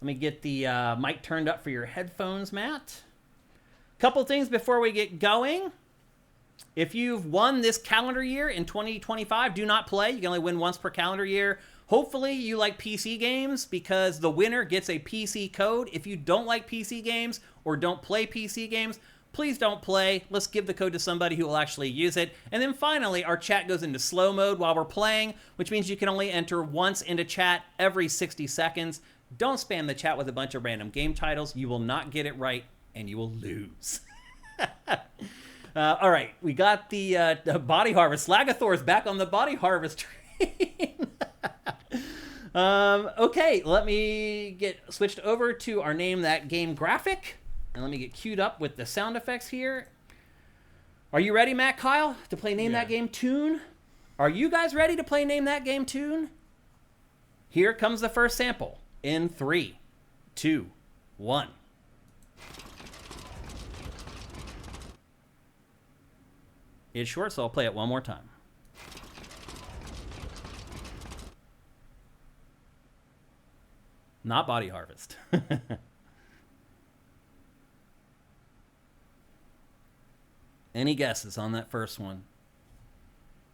Let me get the mic turned up for your headphones, Matt. Couple things before we get going. If you've won this calendar year in 2025, do not play. You can only win once per calendar year. Hopefully you like PC games because the winner gets a PC code. If you don't like PC games or don't play PC games, please don't play. Let's give the code to somebody who will actually use it. And then finally, our chat goes into slow mode while we're playing, which means you can only enter once into chat every 60 seconds. Don't spam the chat with a bunch of random game titles. You will not get it right, and you will lose. All right, we got the Body Harvest. Slagathor's back on the Body Harvest train. Okay, let me get switched over to our Name That Game graphic. And let me get queued up with the sound effects here. Are you ready, Matt Keil, to play Name That Game Tune? Are you guys ready to play Name That Game Tune? Here comes the first sample in 3, 2, 1. It's short, so I'll play it one more time. Not Body Harvest. Any guesses on that first one?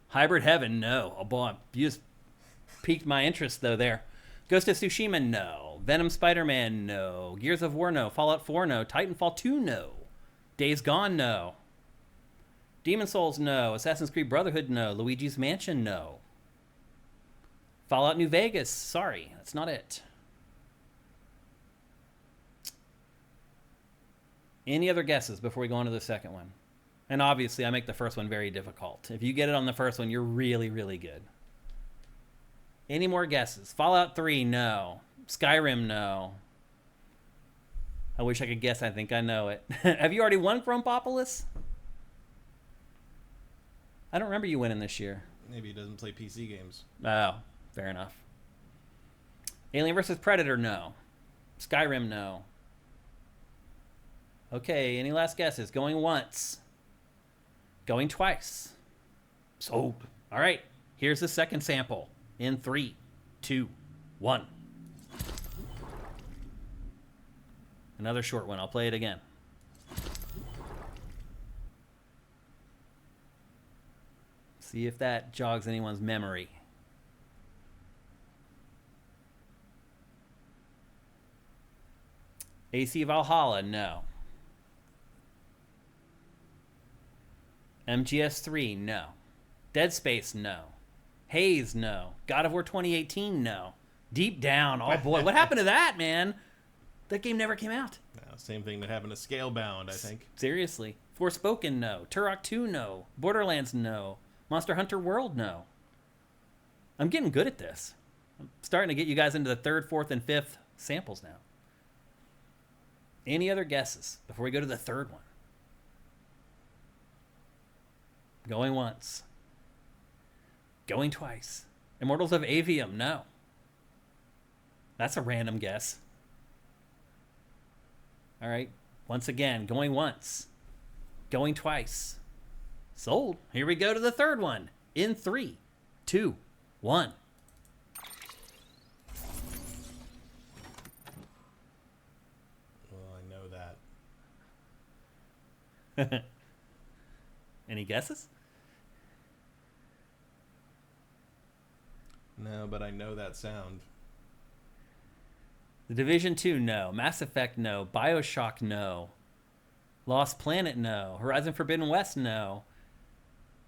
Hybrid Heaven, no. Oh boy, you just piqued my interest though there. Ghost of Tsushima, no. Venom Spider-Man, no. Gears of War, no. Fallout 4, no. Titanfall 2, no. Days Gone, no. Demon Souls, no. Assassin's Creed Brotherhood, no. Luigi's Mansion, no. Fallout New Vegas, sorry, that's not it. Any other guesses before we go on to the second one? And obviously, I make the first one very difficult. If you get it on the first one, you're really, really good. Any more guesses? Fallout 3, no. Skyrim, no. I wish I could guess. I think I know it. Have you already won Grumpopolis? I don't remember you winning this year. Maybe he doesn't play PC games. Oh, fair enough. Alien vs. Predator, no. Skyrim, no. Okay, any last guesses? Going once. Going twice. Sold. All right. Here's the second sample. In 3, 2, 1. Another short one. I'll play it again. See if that jogs anyone's memory. AC Valhalla, no. MGS3, no. Dead Space, no. Haze, no. God of War 2018, no. Deep Down, oh boy. What happened to that, man? That game never came out. No, same thing that happened to Scalebound, I think. Seriously. Forspoken, no. Turok 2, no. Borderlands, no. Monster Hunter World, no. I'm getting good at this. I'm starting to get you guys into the 3rd, 4th, and 5th samples now. Any other guesses before we go to the third one? Going once. Going twice. Immortals of Avium, no. That's a random guess. All right. Once again, going once. Going twice. Sold. Here we go to the third one. In 3, 2, 1. Well, I know that. Any guesses? No, but I know that sound. The Division 2, no. Mass Effect, no. BioShock, no. Lost Planet, no. Horizon Forbidden West, no.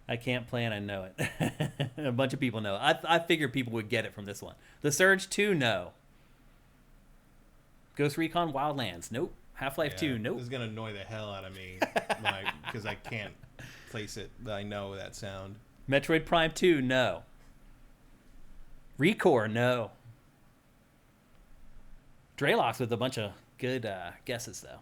I can't play and I know it. A bunch of people know. I figured people would get it from this one. The Surge 2, no. Ghost Recon Wildlands, nope. Half-Life 2, nope. This is going to annoy the hell out of me because I can't place it, but I know that sound. Metroid Prime 2, no. Recore, no. Dreylox with a bunch of good guesses, though.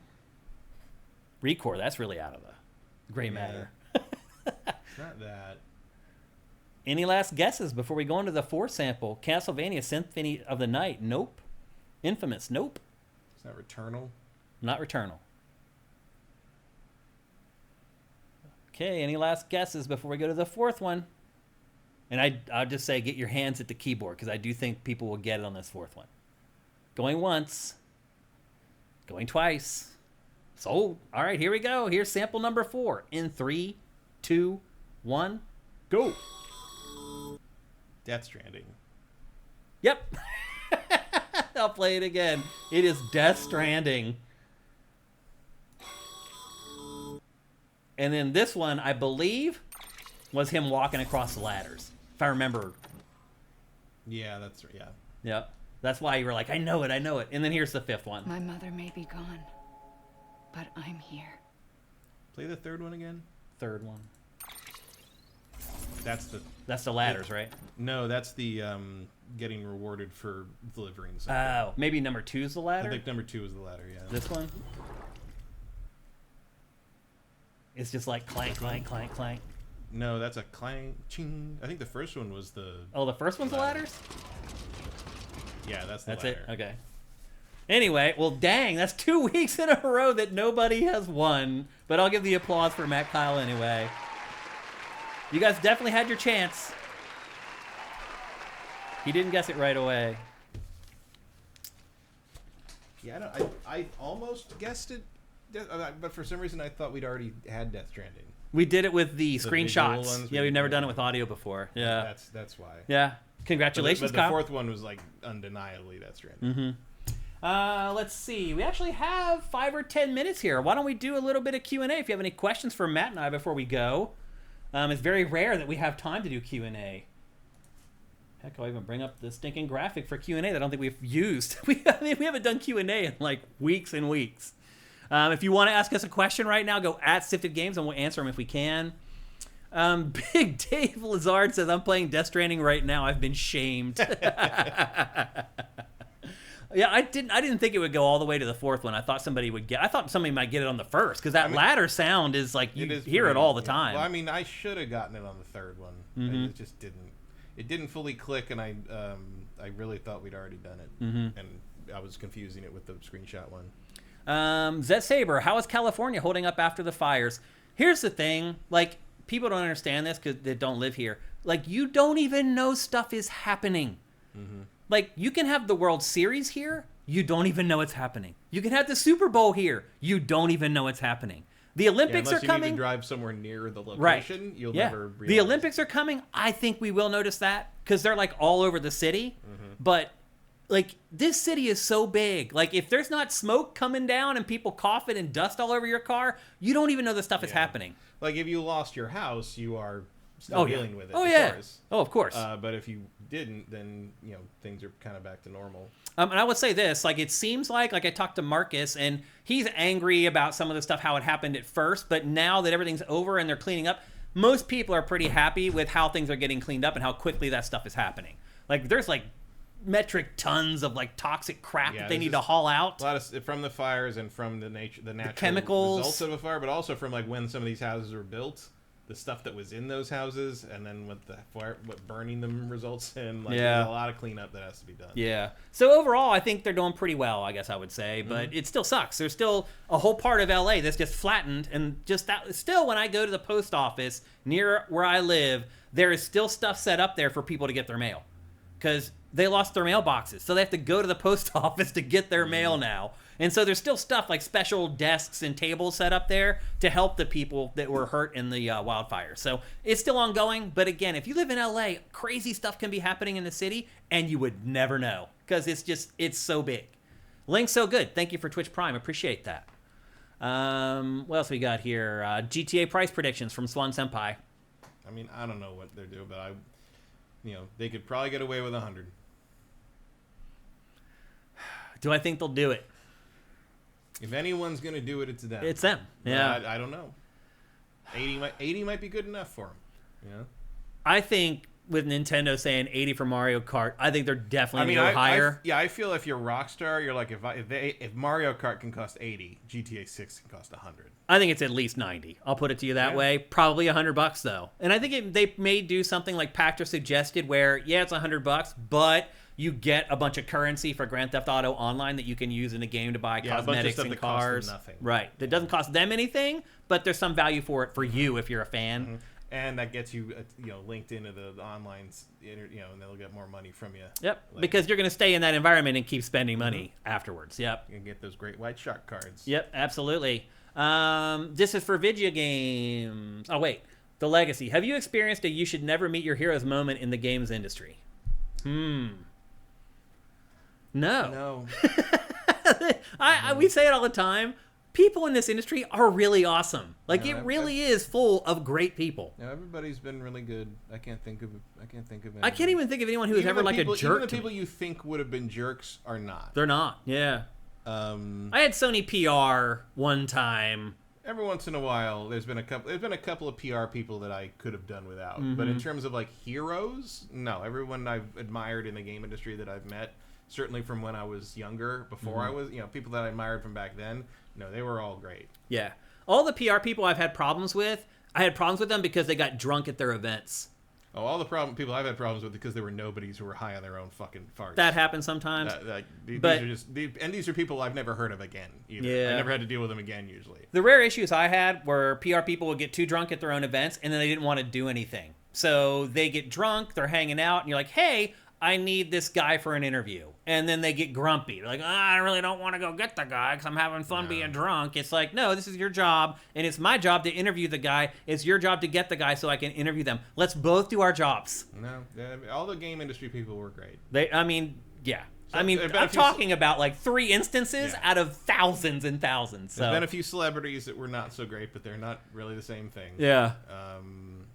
Recore, that's really out of the gray matter. It's not that. Any last guesses before we go into the fourth sample? Castlevania Symphony of the Night, nope. Infamous, nope. It's not Returnal. Not Returnal. Okay, any last guesses before we go to the fourth one? And I'll just say get your hands at the keyboard because I do think people will get it on this fourth one. Going once. Going twice. Sold. All right, here we go. Here's sample number 4. In 3, 2, 1, go. Death Stranding. Yep. I'll play it again. It is Death Stranding. And then this one, I believe, was him walking across the ladders. If I remember. Yeah, that's yeah. Yep. That's why you were like, I know it. And then here's the fifth one. My mother may be gone, but I'm here. Play the third one again. Third one. That's the ladders, right? No, that's the getting rewarded for delivering something. Oh, maybe number 2 is the ladder? I think number 2 is the ladder, yeah. This one? It's just like clank, clank, clank, clank. No, that's a clank, ching. I think the first one was the... Oh, the first one's the ladders? Yeah, that's the ladder. That's it? Okay. Anyway, well, dang, that's 2 weeks in a row that nobody has won. But I'll give the applause for Matt Keil anyway. You guys definitely had your chance. He didn't guess it right away. Yeah, I almost guessed it, but for some reason I thought we'd already had Death Stranding. We did it with the visual screenshots. ones, Yeah, we've never done it with audio before. Yeah. That's why. Yeah. Congratulations, but the Kyle. fourth one was like undeniably Death Stranding. Mm-hmm. Let's see. We actually have 5 or 10 minutes here. Why don't we do a little bit of Q&A if you have any questions for Matt and I before we go. It's very rare that we have time to do Q&A. Heck, I'll even bring up the stinking graphic for Q&A that I don't think we've used. we haven't done Q&A in like weeks and weeks. If you want to ask us a question right now, go at SIFTD Games and we'll answer them if we can. Big Dave Lazard says, I'm playing Death Stranding right now. I've been shamed. Yeah, I didn't think it would go all the way to the fourth one. I thought somebody might get it on the first because that ladder sound is like you hear it all the time. Well, I mean, I should have gotten it on the third one. Mm-hmm. It just didn't. It didn't fully click, and I really thought we'd already done it, and I was confusing it with the screenshot one. Zet Saber, how is California holding up after the fires? Here's the thing, like people don't understand this because they don't live here. Like, you don't even know stuff is happening. Mm-hmm. Like, you can have the World Series here. You don't even know it's happening. You can have the Super Bowl here. You don't even know it's happening. The Olympics are coming. Unless you need to drive somewhere near the location, you'll never realize. The Olympics are coming. I think we will notice that because they're like all over the city. Mm-hmm. But like, this city is so big. Like, if there's not smoke coming down and people coughing and dust all over your car, you don't even know the stuff is happening. Like, if you lost your house, you are still dealing with it. Oh, of yeah. Course. Oh, of course. But if you didn't, then, things are kind of back to normal. And I would say this, like, it seems like I talked to Marcus, and he's angry about some of the stuff, how it happened at first, but now that everything's over and they're cleaning up, most people are pretty happy with how things are getting cleaned up and how quickly that stuff is happening. Like, there's, like, metric tons of, like, toxic crap that they need to haul out. A lot of from the fires and from the natural chemicals, results of a fire, but also from, like, when some of these houses were built. The stuff that was in those houses, and then what burning them results in. Like, there's a lot of cleanup that has to be done. Yeah. So overall, I think they're doing pretty well, I guess I would say. But it still sucks. There's still a whole part of LA that's just flattened, and just that. Still, when I go to the post office near where I live, there is still stuff set up there for people to get their mail, because they lost their mailboxes, so they have to go to the post office to get their mail now. And so there's still stuff like special desks and tables set up there to help the people that were hurt in the wildfire. So it's still ongoing. But again, if you live in LA, crazy stuff can be happening in the city and you would never know because it's so big. Link's so good. Thank you for Twitch Prime. Appreciate that. What else we got here? GTA price predictions from Swan Senpai. I mean, I don't know what they're doing, but they could probably get away with 100. Do I think they'll do it? If anyone's going to do it, it's them. It's them. Yeah. I don't know. 80 might be good enough for them. I think with Nintendo saying 80 for Mario Kart, I think they're definitely going to go higher. I feel if you're Rockstar, you're like, if Mario Kart can cost 80, GTA 6 can cost 100. I think it's at least 90. I'll put it to you that way. Probably $100 though. And I think they may do something like Pactor suggested where, it's $100, but you get a bunch of currency for Grand Theft Auto Online that you can use in the game to buy cosmetics and cars. Costs them nothing. Right. That doesn't cost them anything, but there's some value for it for you if you're a fan. Mm-hmm. And that gets you, linked into the online, and they'll get more money from you. Yep. Because you're going to stay in that environment and keep spending money afterwards. Yep. You can get those great white shark cards. Yep. Absolutely. This is for video games. Oh wait, The Legacy. Have you experienced a you should never meet your heroes moment in the games industry? No. We say it all the time. People in this industry are really awesome. Like, it really is full of great people. Yeah, everybo's been really good. I can't think of anyone. I can't even think of anyone who was ever like a jerk. Even the people you think would have been jerks are not. They're not. Yeah. I had Sony PR one time. Every once in a while, there's been a couple of PR people that I could have done without. But in terms of like heroes, no. Everyone I've admired in the game industry that I've met, certainly from when I was younger, before I was, people that I admired from back then, no, they were all great. Yeah. All the PR people I've had problems with, I had problems with them because they got drunk at their events. Oh, all the people I've had problems with because they were nobodies who were high on their own fucking farts. That happens sometimes. These are people I've never heard of again either. Yeah. I never had to deal with them again usually. The rare issues I had were PR people would get too drunk at their own events and then they didn't want to do anything. So they get drunk, they're hanging out, and you're like, hey, I need this guy for an interview. And then they get grumpy. They're like, I really don't want to go get the guy because I'm having fun being drunk. It's like, no, this is your job, and it's my job to interview the guy. It's your job to get the guy so I can interview them. Let's both do our jobs. No, all the game industry people were great. Yeah. I'm talking about like 3 instances out of thousands and thousands. So. There's been a few celebrities that were not so great, but they're not really the same thing. Yeah.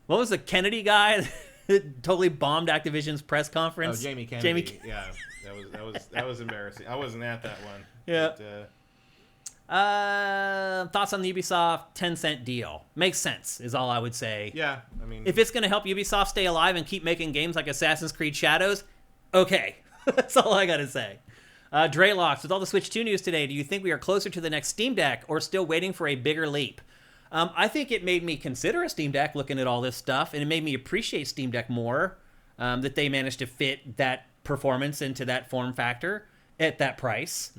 What was the Kennedy guy that totally bombed Activision's press conference? Oh, Jamie Kennedy. Yeah, that was embarrassing. I wasn't at that one. Yeah. But, thoughts on the Ubisoft 10-cent deal? Makes sense, is all I would say. Yeah, I mean, if it's going to help Ubisoft stay alive and keep making games like Assassin's Creed Shadows, okay. That's all I got to say. Draylocks, with all the Switch 2 news today, do you think we are closer to the next Steam Deck or still waiting for a bigger leap? I think it made me consider a Steam Deck looking at all this stuff, and it made me appreciate Steam Deck more, that they managed to fit that performance into that form factor. at that price.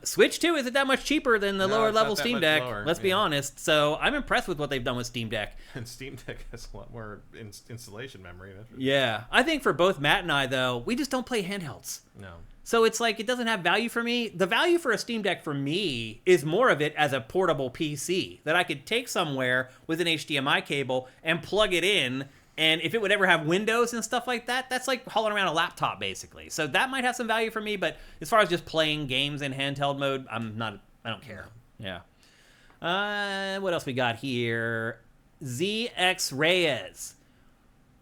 Switch 2 isn't that much cheaper than the No, lower it's not level that Steam much Deck. lower, Let's be yeah. honest. So I'm impressed with what they've done with Steam Deck. And Steam Deck has a lot more installation memory. That's Yeah. I think for both Matt and I, though, we just don't play handhelds. No. So it's like it doesn't have value for me. The value for a Steam Deck for me is more of it as a portable PC that I could take somewhere with an HDMI cable and plug it in. And if it would ever have Windows and stuff like that, that's like hauling around a laptop basically. So that might have some value for me. But as far as just playing games in handheld mode, I don't care. Yeah. What else we got here? ZX Reyes.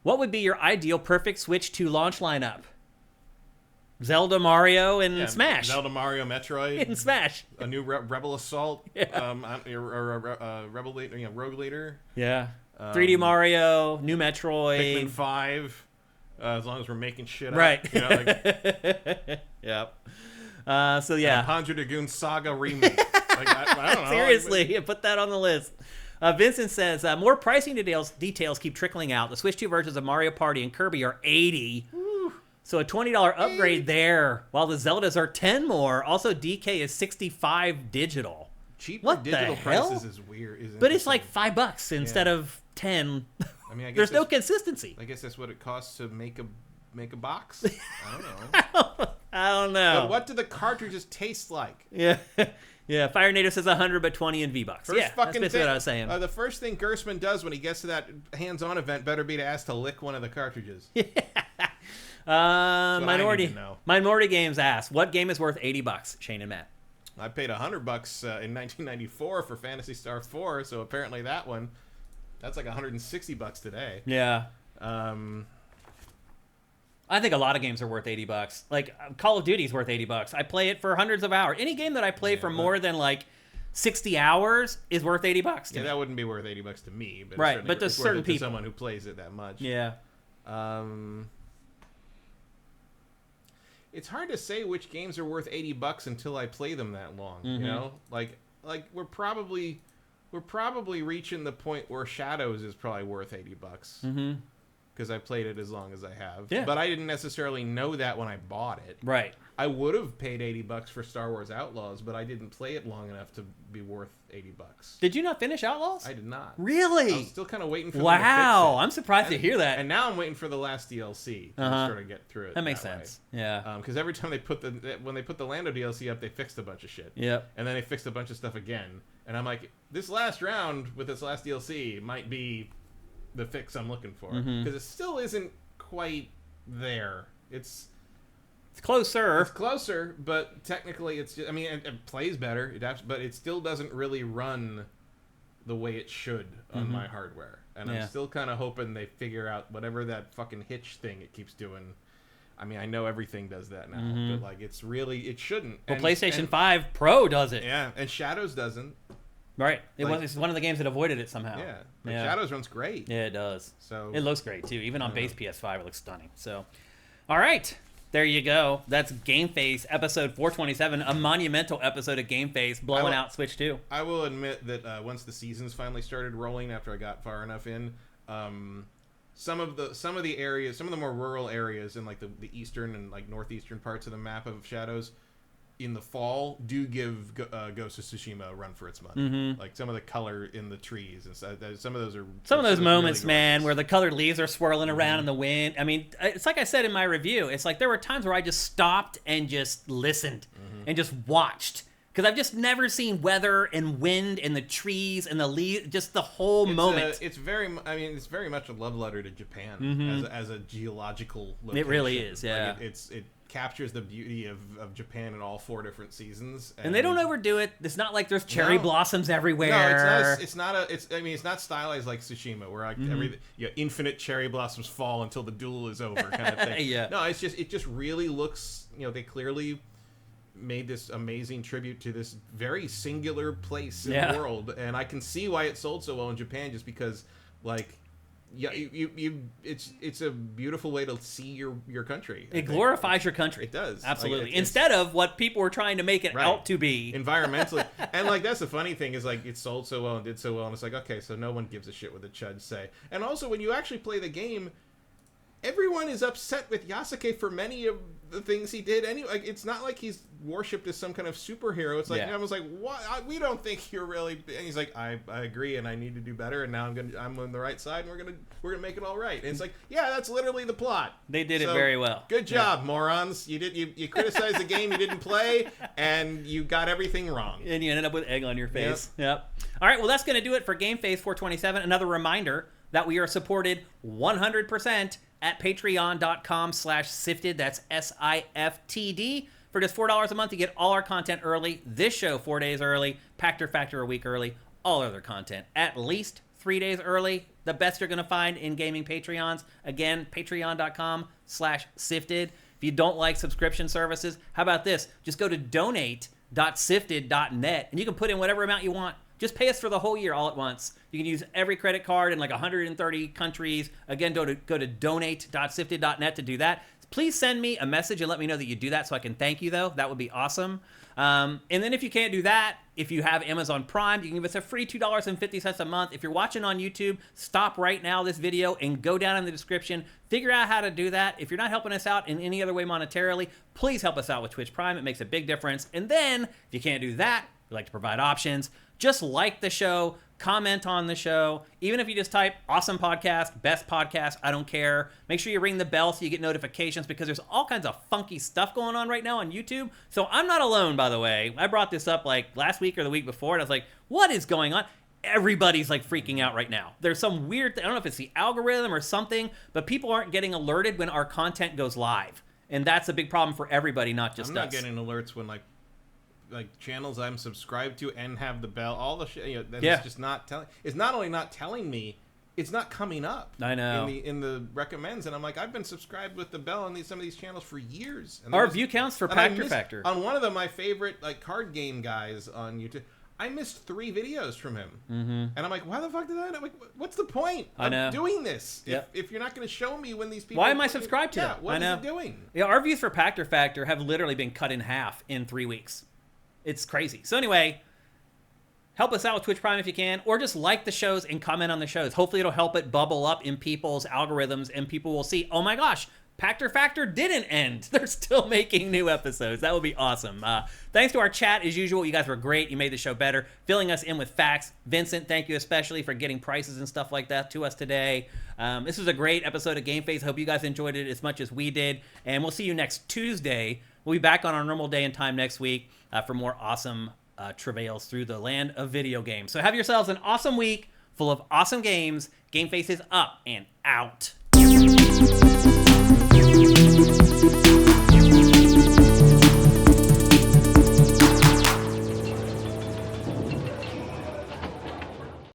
What would be your ideal perfect Switch 2 launch lineup? Zelda, Mario, and Smash. Zelda, Mario, Metroid, And Smash. a new Rebel Assault, Yeah. Rebel Leader, Rogue Leader, Yeah. 3D Mario, new Metroid. Pikmin 5. As long as we're making shit up, Right. you know, like Yep. So yeah. Panzer Dragoon Saga remake. Like, I don't know. Seriously, put that on the list. Vincent says, more pricing details keep trickling out. The Switch 2 versions of Mario Party and Kirby are $80. So a $20 upgrade there, while the Zeldas are 10 more. Also, DK is 65 digital. Cheaper What the digital hell? prices is weird. But it's like $5 instead of 10. I mean, I guess There's no that's- consistency. I guess that's what it costs to make a box. I don't know. I don't know. But what do the cartridges taste like? Yeah. Yeah, Fire Native says 100 but 20 in V-Bucks. First Yeah, fucking that's basically thing, what I was saying. The first thing Gersman does when he gets to that hands-on event better be to ask to lick one of the cartridges. I Minority need to know. Minority Games asks, what game is worth $80? Shane and Matt. I paid $100 in 1994 for Phantasy Star 4, so apparently that one, that's like $160 today. Yeah. I think a lot of games are worth $80. Like Call of Duty's worth $80. I play it for hundreds of hours. Any game that I play for more than like 60 hours is worth $80 to Yeah, me. that wouldn't be worth $80 to me, but Right, certainly but to it's worth certain it to people. someone who plays it that much. Yeah. It's hard to say which games are worth $80 until I play them that long. Mm-hmm. You know, like we're probably reaching the point where Shadows is probably worth $80. Mm-hmm. Because I played it as long as I have. Yeah. But I didn't necessarily know that when I bought it. Right. I would have paid $80 for Star Wars Outlaws, but I didn't play it long enough to be worth $80. Did you not finish Outlaws? I did not. Really? I was still kind of waiting for them Wow. to fix it. I'm surprised to hear that. And now I'm waiting for the last DLC to Uh-huh. sort of get through it. That makes way. sense. Yeah. Because every time when they put the Lando DLC up, they fixed a bunch of shit. Yep. And then they fixed a bunch of stuff again. And I'm like, this last round with this last DLC might be the fix I'm looking for. Because it still isn't quite there. It's closer. It's closer, but technically it's just, I mean, it plays better, but it still doesn't really run the way it should on my hardware. And Yeah. I'm still kind of hoping they figure out whatever that fucking hitch thing it keeps doing. I mean, I know everything does that now, but like it shouldn't. Well, And- PlayStation and- 5 Pro does it. Yeah, and Shadows doesn't. Right. Like- It's one of the games that avoided it somehow. Yeah, but Yeah. Shadows runs great. Yeah, it does. So It looks great too. Even on base PS5, it looks stunning. So, all right, there you go. That's GameFace episode 427, a monumental episode of GameFace, blowing out Switch 2. I will admit that once the seasons finally started rolling, after I got far enough in, some of the areas, some of the more rural areas in like the eastern and like northeastern parts of the map of Shadows, in the fall do give Ghost of Tsushima a run for its money. Like some of the color in the trees and some of those are Some of those really moments, man, gorgeous. where the colored leaves are swirling around in the wind. I mean, it's like I said in my review. It's like there were times where I just stopped and just listened and just watched. Because I've just never seen weather and wind and the trees and the leaves, just the whole moment. It's very much a love letter to Japan as a geological location. It really is, yeah. Like it captures the beauty of Japan in all 4 different seasons. And they don't overdo it. It's not like there's cherry blossoms everywhere. No, it's not stylized like Tsushima, where like infinite cherry blossoms fall until the duel is over, kind of thing. Yeah. No, it just really looks. They clearly made this amazing tribute to this very singular place in the world, and I can see why it sold so well in Japan, just because like. Yeah, it's a beautiful way to see your country. It glorifies your country. It does. Absolutely. Like, instead of what people were trying to make it out to be. Environmentally. And like that's the funny thing is like it sold so well and did so well, and it's like, okay, so no one gives a shit what the chuds say. And also when you actually play the game, everyone is upset with Yasuke for many of the things he did anyway. Like, it's not like he's worshipped as some kind of superhero. It's like, I was like, what? We don't think you're really. And he's like, I agree, and I need to do better. And now I'm on the right side, and we're gonna make it all right. And it's like, yeah, that's literally the plot. They did it very well. Good job, morons. You criticized the game you didn't play, and you got everything wrong. And you ended up with egg on your face. Yep. All right, well, that's going to do it for GameFace 427. Another reminder that we are supported 100% at patreon.com/sifted. That's SIFTD. For just $4 a month, you get all our content early. This show 4 days early. Factor a week early. All other content at least 3 days early. The best you're going to find in gaming Patreons. Again, patreon.com/sifted. If you don't like subscription services, how about this? Just go to donate.sifted.net and you can put in whatever amount you want. Just pay us for the whole year all at once. You can use every credit card in like 130 countries. Again, go to donate.sifted.net to do that. Please send me a message and let me know that you do that so I can thank you, though. That would be awesome. And then if you can't do that, if you have Amazon Prime, you can give us a free $2.50 a month. If you're watching on YouTube, stop right now this video and go down in the description. Figure out how to do that. If you're not helping us out in any other way monetarily, please help us out with Twitch Prime. It makes a big difference. And then, if you can't do that, we like to provide options. Just like the show, comment on the show. Even if you just type awesome podcast, best podcast, I don't care. Make sure you ring the bell so you get notifications because there's all kinds of funky stuff going on right now on YouTube. So I'm not alone, by the way. I brought this up like last week or the week before, and I was like, what is going on? Everybody's like freaking out right now. There's some weird thing. I don't know if it's the algorithm or something, but people aren't getting alerted when our content goes live. And that's a big problem for everybody, not just us. I'm not getting alerts when like channels I'm subscribed to and have the bell, all the shit. It's just not telling. It's not only not telling me, it's not coming up. I know in the recommends, and I'm like, I've been subscribed with the bell on some of these channels for years. And our view counts for Factor. On one of them, my favorite like card game guys on YouTube, I missed 3 videos from him, and I'm like, why the fuck did I? I'm like, what's the point of doing this? If you're not going to show me when these people, why am I subscribed to? What is it doing? Yeah, our views for Factor have literally been cut in half in 3 weeks. It's crazy. So anyway, help us out with Twitch Prime if you can, or just like the shows and comment on the shows. Hopefully it'll help it bubble up in people's algorithms and people will see, oh my gosh, Factor didn't end. They're still making new episodes. That would be awesome. Thanks to our chat as usual. You guys were great. You made the show better, filling us in with facts. Vincent, thank you especially for getting prices and stuff like that to us today. This was a great episode of GameFace. Hope you guys enjoyed it as much as we did. And we'll see you next Tuesday. We'll be back on our normal day and time next week for more awesome travails through the land of video games. So have yourselves an awesome week full of awesome games. GameFace is up and out.